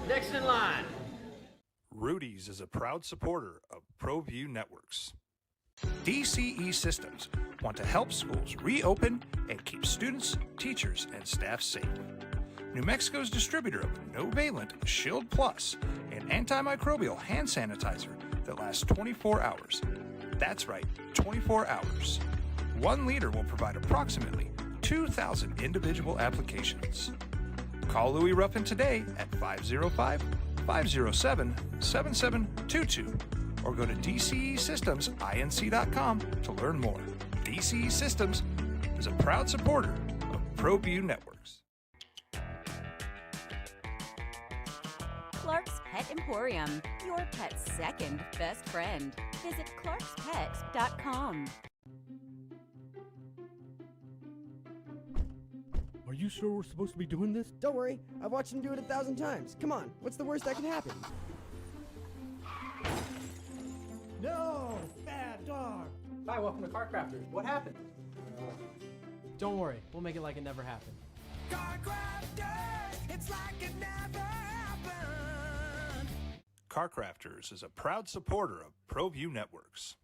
Next in line. Rudy's is a proud supporter of ProView Networks. DCE Systems want to help schools reopen and keep students, teachers, and staff safe. New Mexico's distributor of Novalent Shield Plus, an antimicrobial hand sanitizer that lasts 24 hours. That's right, 24 hours. 1 liter will provide approximately 2,000 individual applications. Call Louis Ruffin today at 505-507-7722 or go to DCESystemsInc.com to learn more. DCE Systems is a proud supporter of ProView Networks. Clark's Pet Emporium, your pet's second best friend. Visit clarkspet.com. Are you sure we're supposed to be doing this? Don't worry, I've watched him do it 1,000 times. Come on, what's the worst that could happen? No! Bad dog! Hi, welcome to Car Crafters. What happened? Don't worry, we'll make it like it never happened. It's like it never happened. Car Crafters is a proud supporter of ProView Networks.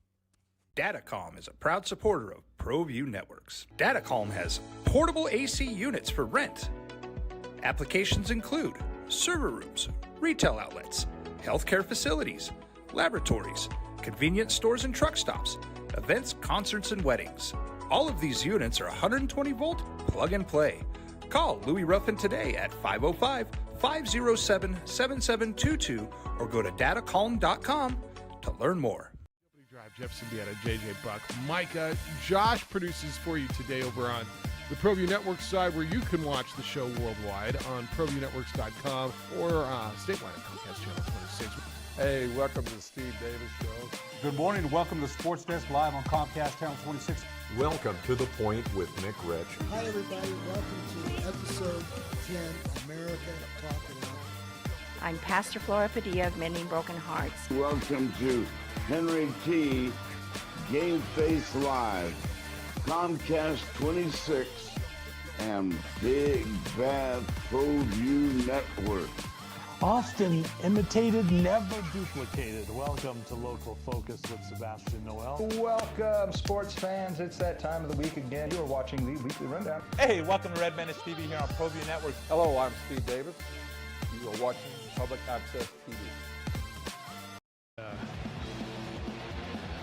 Datacom is a proud supporter of ProView Networks. Datacom has portable AC units for rent. Applications include server rooms, retail outlets, healthcare facilities, laboratories, convenience stores and truck stops, events, concerts, and weddings. All of these units are 120-volt plug and play. Call Louis Ruffin today at 505-507-7722 or go to datacom.com to learn more. Drive, Jeff Siembieda, JJ Buck, Micah. Josh produces for you today over on the ProView Network side, where you can watch the show worldwide on ProViewNetworks.com or statewide at Comcast Channel 26. Hey, welcome to the Steve Davis Show. Good morning. Welcome to Sports Desk live on Comcast Channel 26. Welcome to The Point with Nick Rich. Hi, everybody. Welcome to episode 10, America Talking Out. I'm Pastor Flora Padilla of Mending Broken Hearts. Welcome to Henry T. Game Face Live, Comcast 26, and Big Bad ProView Network. Often imitated, never duplicated. Welcome to Local Focus with Sebastian Noel. Welcome, sports fans. It's that time of the week again. You are watching the Weekly Rundown. Hey, welcome to Red Menace TV here on ProView Network. Hello, I'm Steve Davis. You are watching Public Access TV.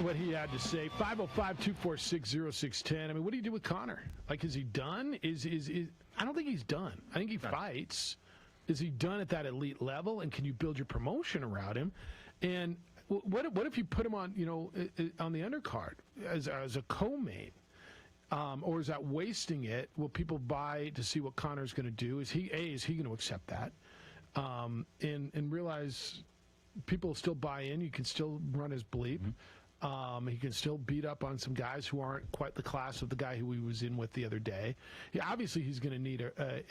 What he had to say, 505-246-0610. I mean, what do you do with Connor? Like, is he done? I don't think he's done. I think he fights. Is he done at that elite level? And can you build your promotion around him? And what if you put him on, on the undercard as a co-main? Or is that wasting it? Will people buy to see what Connor's going to do? Is he going to accept that? And realize people still buy in. You can still run his bleep. Mm-hmm. He can still beat up on some guys who aren't quite the class of the guy who he was in with the other day. Obviously, he's going to need a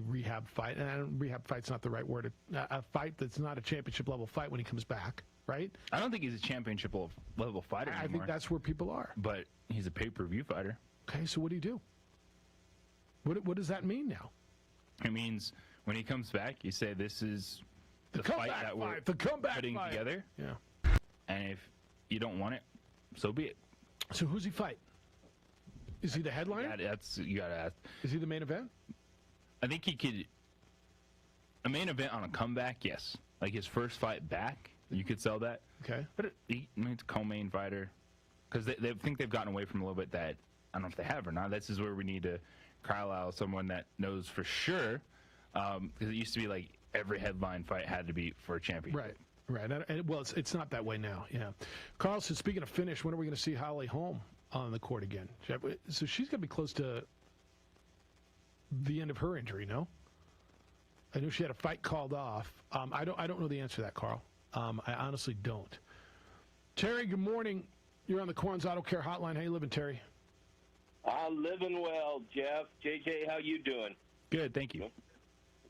rehab fight. And rehab fight's not the right word. A fight that's not a championship level fight when he comes back, right? I don't think he's a championship level fighter anymore. I think that's where people are. But he's a pay-per-view fighter. Okay, so what do you do? What does that mean now? It means when he comes back, you say this is the fight that we're putting together. Yeah. And if you don't want it, so be it. So who's he fight? Is he the headliner? You gotta ask. Is he the main event? I think he could. A main event on a comeback, yes. Like his first fight back, you could sell that. Okay. But he's a co-main fighter. Because they think they've gotten away from a little bit that, I don't know if they have or not. This is where we need to call out someone that knows for sure. Because it used to be like every headline fight had to be for a championship. Right. Right. And, well, it's not that way now. Yeah. Carlson, speaking of finish, when are we going to see Holly Holm on the court again? So she's going to be close to the end of her injury, no? I know she had a fight called off. I don't know the answer to that, Carl. I honestly don't. Terry, good morning. You're on the Quan's Auto Care Hotline. How you living, Terry? I'm living well, Jeff. JJ, how you doing? Good, thank you.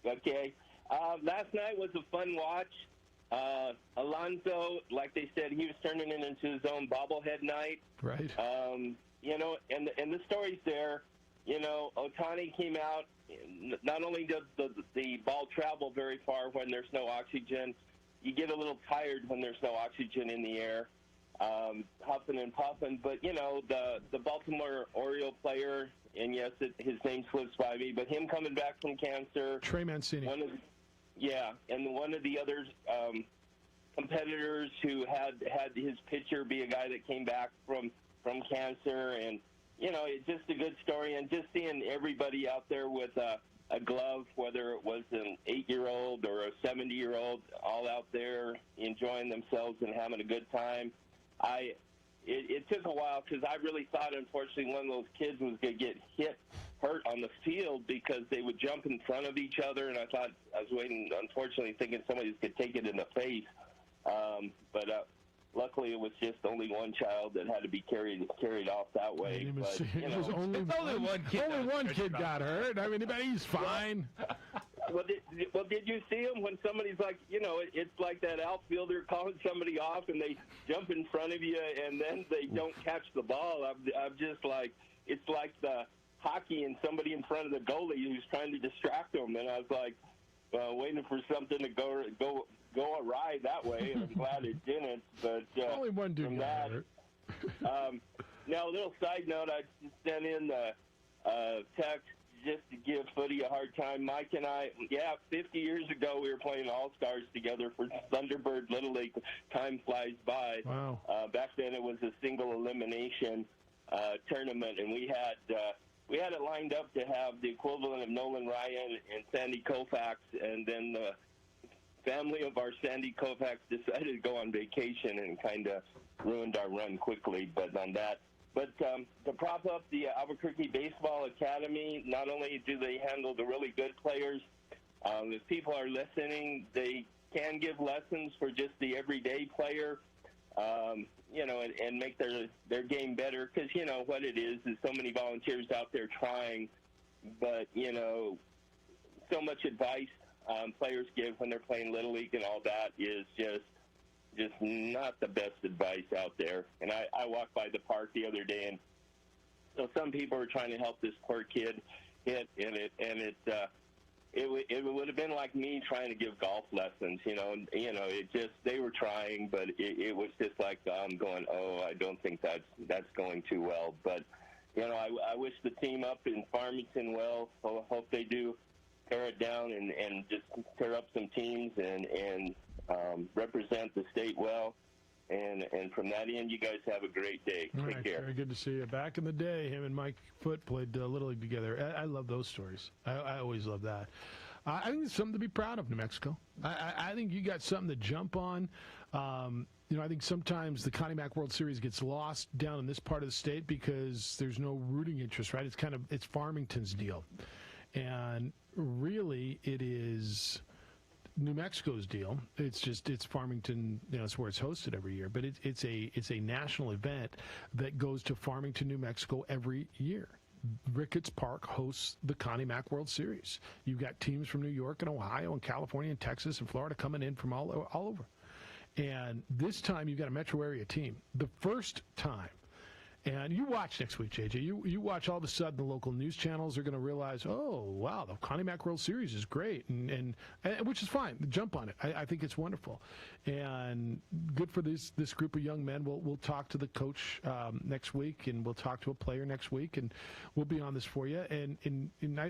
Okay. Last night was a fun watch. Alonso, like they said, he was turning it into his own bobblehead night. Right. And the story's there. Ohtani came out. Not only does the ball travel very far when there's no oxygen, you get a little tired when there's no oxygen in the air, huffing and puffing. But, the Baltimore Oriole player, and yes, his name slips by me, but him coming back from cancer. Trey Mancini. And one of the other competitors who had his pitcher be a guy that came back from cancer, and it's just a good story. And just seeing everybody out there with a glove, whether it was an 8-year-old or a 70-year-old, all out there enjoying themselves and having a good time. It took a while because I really thought, unfortunately, one of those kids was going to get hurt on the field because they would jump in front of each other, and I was waiting, unfortunately, thinking somebody could take it in the face. But luckily, it was just only one child that had to be carried off that way. It was only one kid. Only one kid got hurt. I mean, he's fine. Well, did you see him when somebody's like, it's like that outfielder calling somebody off and they jump in front of you and then they don't catch the ball. I'm just like, it's like the hockey and somebody in front of the goalie who's trying to distract him, and I was like waiting for something to go awry that way, and I'm glad it didn't. But only one dude from got that, hurt. now a little side note, I sent in the text just to give Footy a hard time. Mike and I, 50 years ago we were playing All-Stars together for Thunderbird Little League. Time flies by. Wow. Back then it was a single elimination tournament, and we had it lined up to have the equivalent of Nolan Ryan and Sandy Koufax, and then the family of our Sandy Koufax decided to go on vacation and kind of ruined our run quickly. But on that, to prop up the Albuquerque Baseball Academy, not only do they handle the really good players, if people are listening, they can give lessons for just the everyday player, and make their game better. Because, what it is so many volunteers out there trying, but, so much advice players give when they're playing Little League and all that is just not the best advice out there. And I walked by the park the other day, and so some people were trying to help this poor kid hit, and it would have been like me trying to give golf lessons, they were trying, but it was just like I'm going, I don't think that's going too well. But I wish the team up in Farmington well. Hope they do tear it down and just tear up some teams and represent the state well. And from that end, you guys have a great day. Take care. Very good to see you. Back in the day, him and Mike Foote played Little League together. I love those stories. I always love that. I think it's something to be proud of, New Mexico. I think you got something to jump on. I think sometimes the Connie Mack World Series gets lost down in this part of the state because there's no rooting interest, right? It's Farmington's deal. And really, it is New Mexico's deal. It's Farmington. It's where it's hosted every year. But it's a national event that goes to Farmington, New Mexico every year. Ricketts Park hosts the Connie Mack World Series. You've got teams from New York and Ohio and California and Texas and Florida coming in from all over. And this time you've got a metro area team. The first time. And you watch next week, JJ. You watch, all of a sudden the local news channels are going to realize, oh, wow, the Connie Mack World Series is great, and which is fine. Jump on it. I think it's wonderful. And good for this group of young men. We'll talk to the coach next week, and we'll talk to a player next week, and we'll be on this for you. And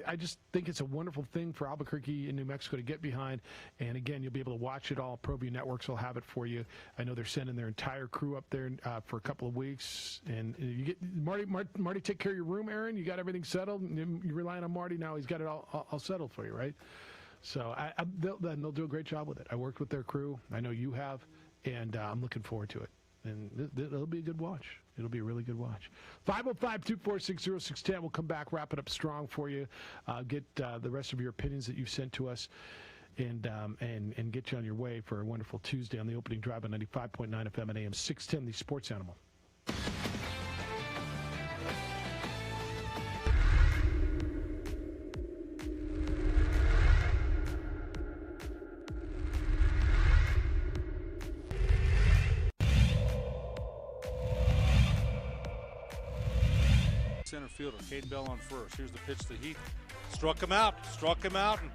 I just think it's a wonderful thing for Albuquerque and New Mexico to get behind. And, again, you'll be able to watch it all. ProView Networks will have it for you. I know they're sending their entire crew up there for a couple of weeks, and you get Marty take care of your room, Aaron. You got everything settled. You're relying on Marty now. He's got it all settled for you, right? So they'll do a great job with it. I worked with their crew. I know you have, and I'm looking forward to it. And it'll be a good watch. It'll be a really good watch. 505-246-0610. We'll come back, wrap it up strong for you. Get the rest of your opinions that you've sent to us, and get you on your way for a wonderful Tuesday on the opening drive on 95.9 FM and AM 610, the Sports Animal. Center fielder, Cade Bell on first. Here's the pitch to Heath. Struck him out. And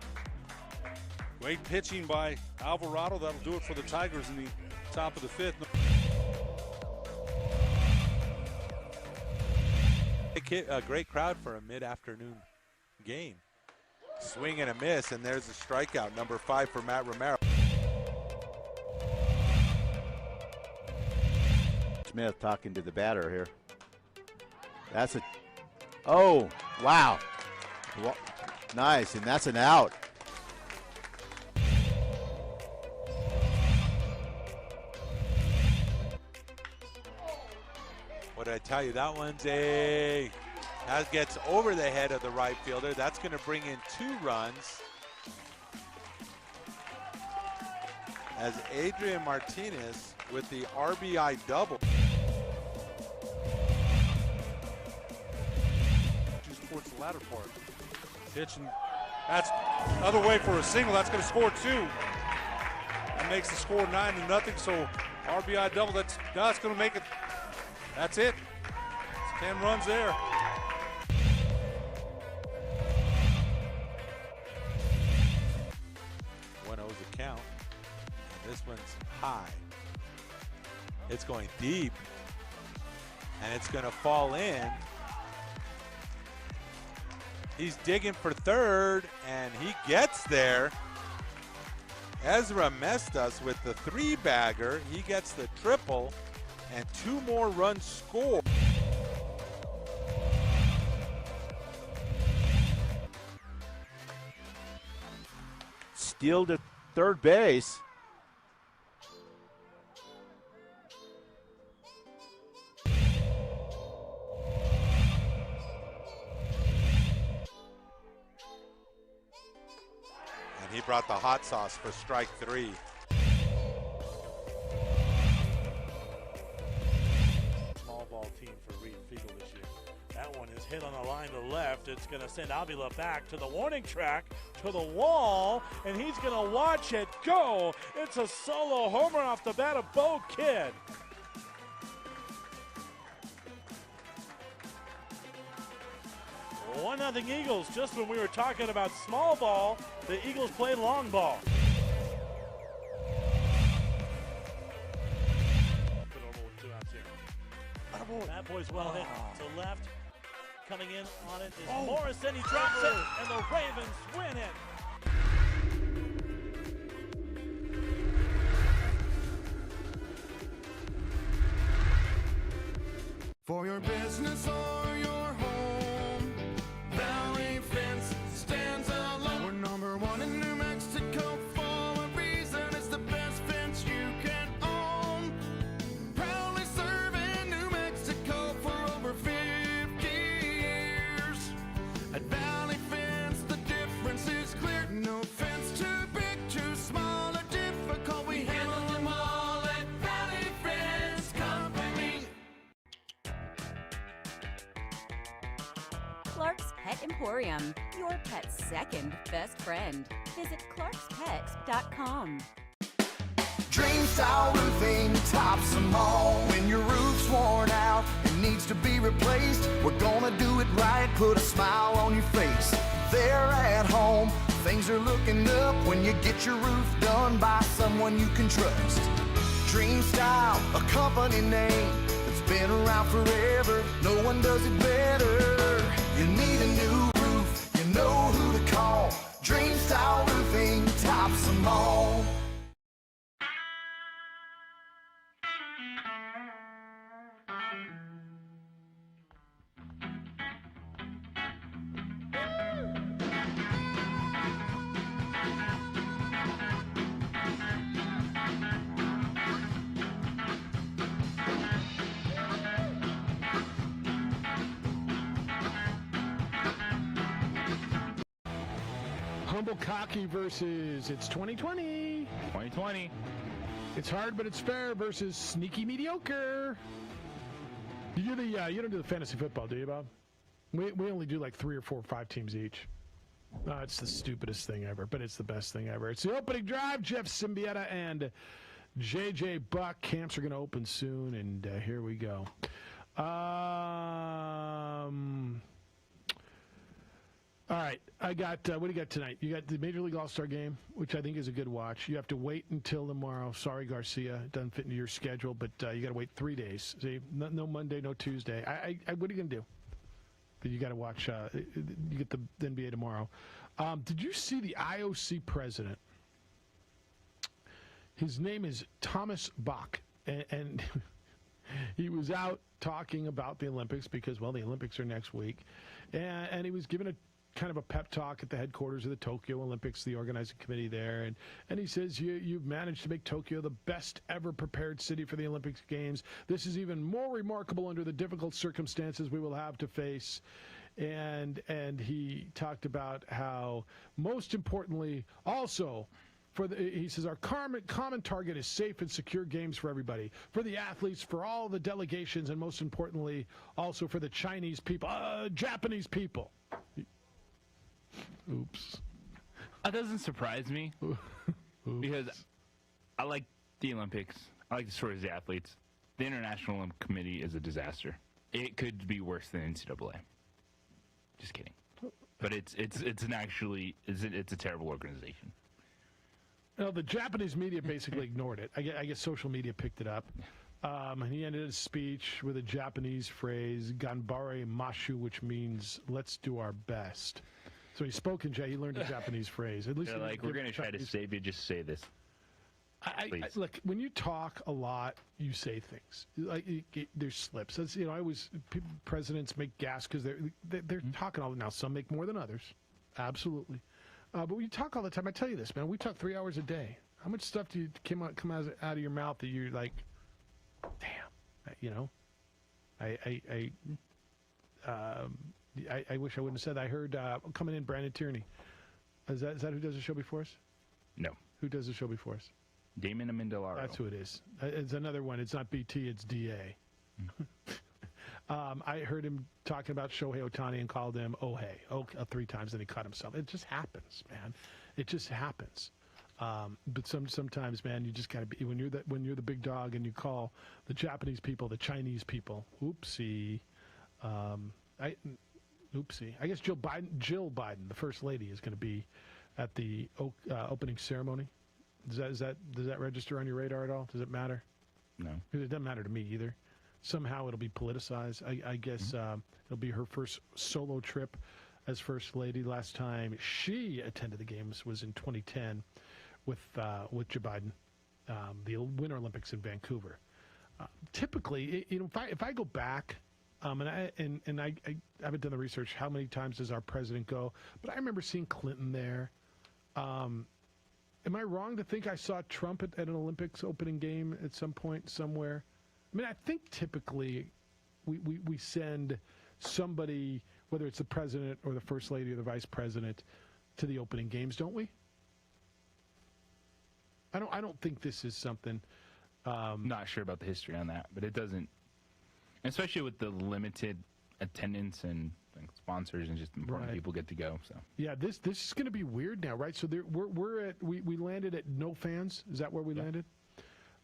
great pitching by Alvarado. That'll do it for the Tigers in the top of the fifth. A great crowd for a mid-afternoon game. Swing and a miss, and there's a strikeout, number 5 for Matt Romero. Smith talking to the batter here. That's a... Oh, wow. Nice, and that's an out. What did I tell you? That one's that gets over the head of the right fielder. That's going to bring in 2 runs as Adrian Martinez with the RBI double. Towards the latter part. Pitch, and that's another way for a single. That's going to score 2. That makes the score 9-0. So RBI double. That's going to make it. That's it. It's 10 runs there. count. And this one's high. It's going deep. And it's going to fall in. He's digging for third, and he gets there. Ezra Mestas with the 3-bagger. He gets the triple, and 2 more runs scored. Steal to third base. And he brought the hot sauce for strike 3. Small ball team for Reed Fiegel this year. That one is hit on the line to left. It's going to send Avila back to the warning track, to the wall, and he's going to watch it go. It's a solo homer off the bat of Bo Kidd. One nothing Eagles. Just when we were talking about small ball, the Eagles play long ball. Put over with 2 outs here. That boy's well hit to left. Coming in on it is Morrison. He drops it, and the Ravens win it. For your business or your home, Valley Fence stands alone. We're number 1 in New Mexico for a reason. It's the best fence you can own. Proudly serving New Mexico for over 50 years. At Valley Fence, the difference is clear. No fence too big, too small, or difficult. We handle them all at Valley Fence Company. Clark's Pet Emporium, your pet's second best friend. Visit clarkspets.com. Dream style roofing tops them all. When your roof's worn out and needs to be replaced, we're gonna do it right, put a smile on your face. There at home, things are looking up when you get your roof done by someone you can trust. Dream Style, a company name that's been around forever. No one does it better. You need a new roof, you know who to call. Dream Style Roofing tops them all. Humble Cocky versus It's 2020. 2020. It's hard, but it's fair versus Sneaky Mediocre. You do the you don't do the fantasy football, do you, Bob? We only do like 3 or 4 or 5 teams each. No, it's the stupidest thing ever, but it's the best thing ever. It's the opening drive. Jeff Siembieda and JJ Buck. Camps are going to open soon, and here we go. All right, I got, what do you got tonight? You got the Major League All-Star Game, which I think is a good watch. You have to wait until tomorrow. Sorry, Garcia, it doesn't fit into your schedule, but you got to wait 3 days. See, no Monday, no Tuesday. What are you going to do? But you got to watch, you get the NBA tomorrow. Did you see the IOC president? His name is Thomas Bach, and he was out talking about the Olympics because, well, the Olympics are next week, and he was giving a kind of a pep talk at the headquarters of the Tokyo Olympics, the organizing committee there, and he says, you've managed to make Tokyo the best ever prepared city for the Olympics Games. This is even more remarkable under the difficult circumstances we will have to face. And he talked about how, most importantly, also, he says, our common target is safe and secure games for everybody, for the athletes, for all the delegations, and most importantly, also for the Chinese people, Japanese people. Oops. That doesn't surprise me because I like the Olympics. I like the stories of the athletes. The International Olympic Committee is a disaster. It could be worse than NCAA. Just kidding. But it's a terrible organization. Well, the Japanese media basically ignored it. I guess social media picked it up. And he ended his speech with a Japanese phrase, "Ganbare Mashu," which means "let's do our best." So he spoke in he learned a Japanese phrase. At least They're like, we're going to try to save you. Just say this. Look, when you talk a lot, you say things. There's slips. That's, presidents make gas because they're talking all now. Some make more than others, absolutely. But when you talk all the time, I tell you this, man. We talk 3 hours a day. How much stuff do you come out of your mouth that you're like, damn, I wish I wouldn't have said that. I heard coming in Brandon Tierney. Is that who does the show before us? No. Who does the show before us? Damon Amendolara. That's who it is. It's another one. It's not BT, it's DA. I heard him talking about Shohei Ohtani and called him three times, and he cut himself. It just happens, man. It just happens. But sometimes, man, you just gotta be when you're the big dog and you call the Japanese people the Chinese people. Oopsie. Oopsie. I guess Jill Biden, the First Lady, is going to be at the opening ceremony. Does that register on your radar at all? Does it matter? No. Because it doesn't matter to me either. Somehow it'll be politicized. I guess it'll be her first solo trip as First Lady. Last time she attended the games was in 2010 with Joe Biden, the Winter Olympics in Vancouver. Typically, if I go back. And I haven't done the research. How many times does our president go? But I remember seeing Clinton there. Am I wrong to think I saw Trump at an Olympics opening game at some point somewhere? I mean, I think typically we send somebody, whether it's the president or the first lady or the vice president, to the opening games, don't we? I don't think this is something. Not sure about the history on that, but it doesn't. Especially with the limited attendance and sponsors and just important people get to go. So yeah, this is going to be weird now, right? So we landed at no fans. Is that where we landed?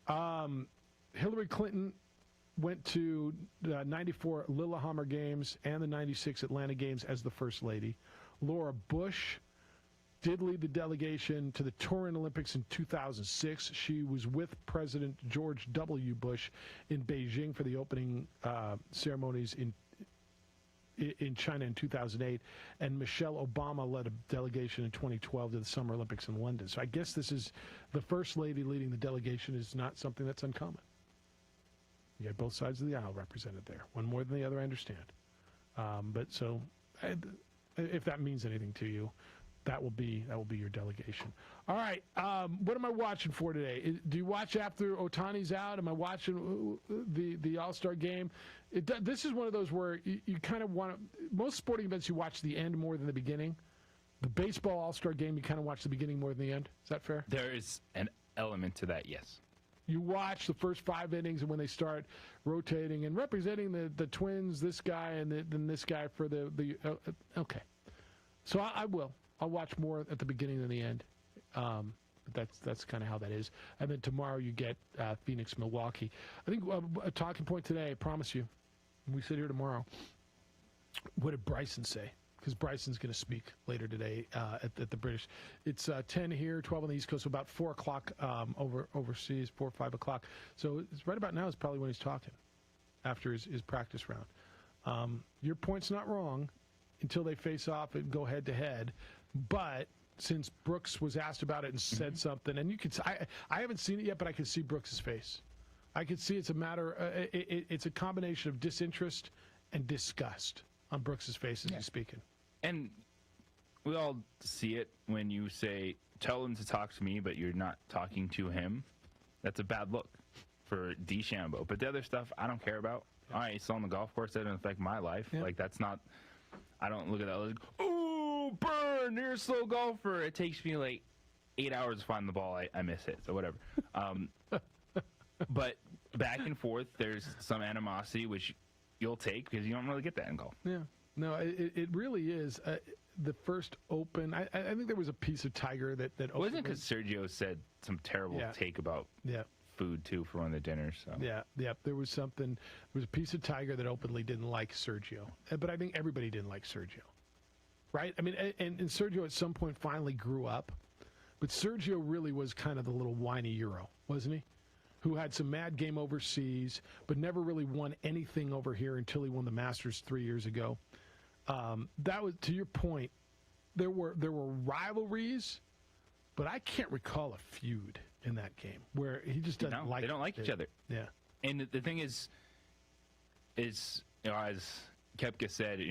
Hillary Clinton went to the 94 Lillehammer Games and the 96 Atlanta Games as the First Lady. Laura Bush did lead the delegation to the Turin Olympics in 2006. She was with President George W. Bush in Beijing for the opening ceremonies in China in 2008. And Michelle Obama led a delegation in 2012 to the Summer Olympics in London. So I guess this is the First Lady leading the delegation is not something that's uncommon. You have both sides of the aisle represented there. One more than the other, I understand. If that means anything to you, that will be your delegation. All right. What am I watching for today? Do you watch after Ohtani's out? Am I watching the All-Star game? This is one of those where you kind of want to. Most sporting events you watch the end more than the beginning. The baseball All-Star game you kind of watch the beginning more than the end. Is that fair? There is an element to that, yes. You watch the first 5 innings, and when they start rotating and representing the Twins, this guy and then this guy for the okay. So I will. I'll watch more at the beginning than the end. But that's kind of how that is. And then tomorrow you get Phoenix, Milwaukee. I think a talking point today, I promise you, when we sit here tomorrow, what did Bryson say? Because Bryson's going to speak later today at the British. It's 10 here, 12 on the East Coast, so about 4 o'clock overseas, 4 or 5 o'clock. So it's right about now is probably when he's talking after his practice round. Your point's not wrong until they face off and go head-to-head. But since Brooks was asked about it and said something, and you could, I haven't seen it yet, but I can see Brooks's face. I could see it's a matter, it's a combination of disinterest and disgust on Brooks's face as he's speaking. And we all see it when you say, tell him to talk to me, but you're not talking to him. That's a bad look for DeChambeau. But the other stuff, I don't care about. All right, he's still on the golf course. That doesn't affect my life. Yeah. Like, that's not, I don't look at that like, oh, burn, you're a slow golfer. It takes me like 8 hours to find the ball. I miss it, so whatever. But back and forth, there's some animosity, which you'll take because you don't really get that in golf. Yeah. No, it really is. The first Open, I think there was a piece of Tiger that wasn't because Sergio said some terrible take about food too for one of the dinners. So. Yeah. There was something. There was a piece of Tiger that openly didn't like Sergio, but I think everybody didn't like Sergio, right? I mean, and Sergio at some point finally grew up, But Sergio really was kind of the little whiny Euro, wasn't he? Who had some mad game overseas, but never really won anything over here until he won the Masters 3 years ago. That was, to your point, there were rivalries, but I can't recall a feud in that game where he just doesn't like. They don't like each other. Yeah. And the thing is as Koepka said,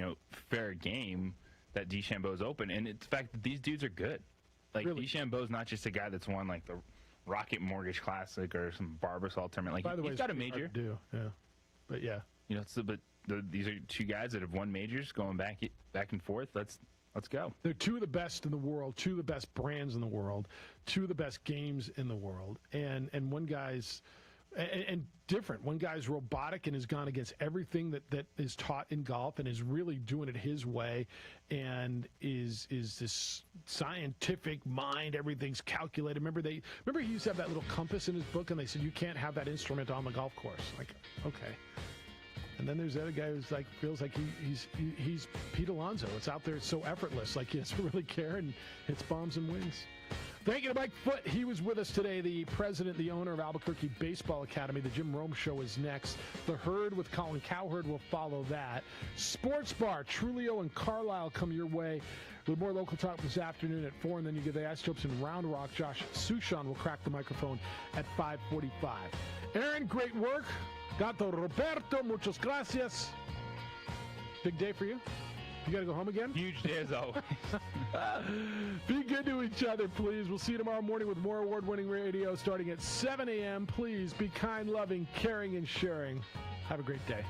fair game that DeChambeau's open, and it's the fact that these dudes are good. Like really? DeChambeau's not just a guy that's won like the Rocket Mortgage Classic or some Barbasol tournament. Like, by the way, he's got a major. Yeah, but yeah, these are two guys that have won majors, going back and forth. Let's go. They're two of the best in the world, two of the best brands in the world, two of the best games in the world, and one guy's and different. One guy's robotic and has gone against everything that is taught in golf and is really doing it his way, and is this scientific mind. Everything's calculated. Remember he used to have that little compass in his book, and they said you can't have that instrument on the golf course. Like, okay. And then there's the other guy who's like feels like he's Pete Alonso. It's out there. It's so effortless. Like he doesn't really care and hits bombs and wins. Thank you to Mike Foote. He was with us today, the president, the owner of Albuquerque Baseball Academy. The Jim Rome Show is next. The Herd with Colin Cowherd will follow that. Sports Bar, Trulio and Carlisle come your way with more local talk this afternoon at 4, and then you get the Isotopes in Round Rock. Josh Sushan will crack the microphone at 5:45. Aaron, great work. Gato Roberto, muchas gracias. Big day for you? You got to go home again? Huge day as always. Be good to each other, please. We'll see you tomorrow morning with more award-winning radio starting at 7 a.m. Please be kind, loving, caring, and sharing. Have a great day.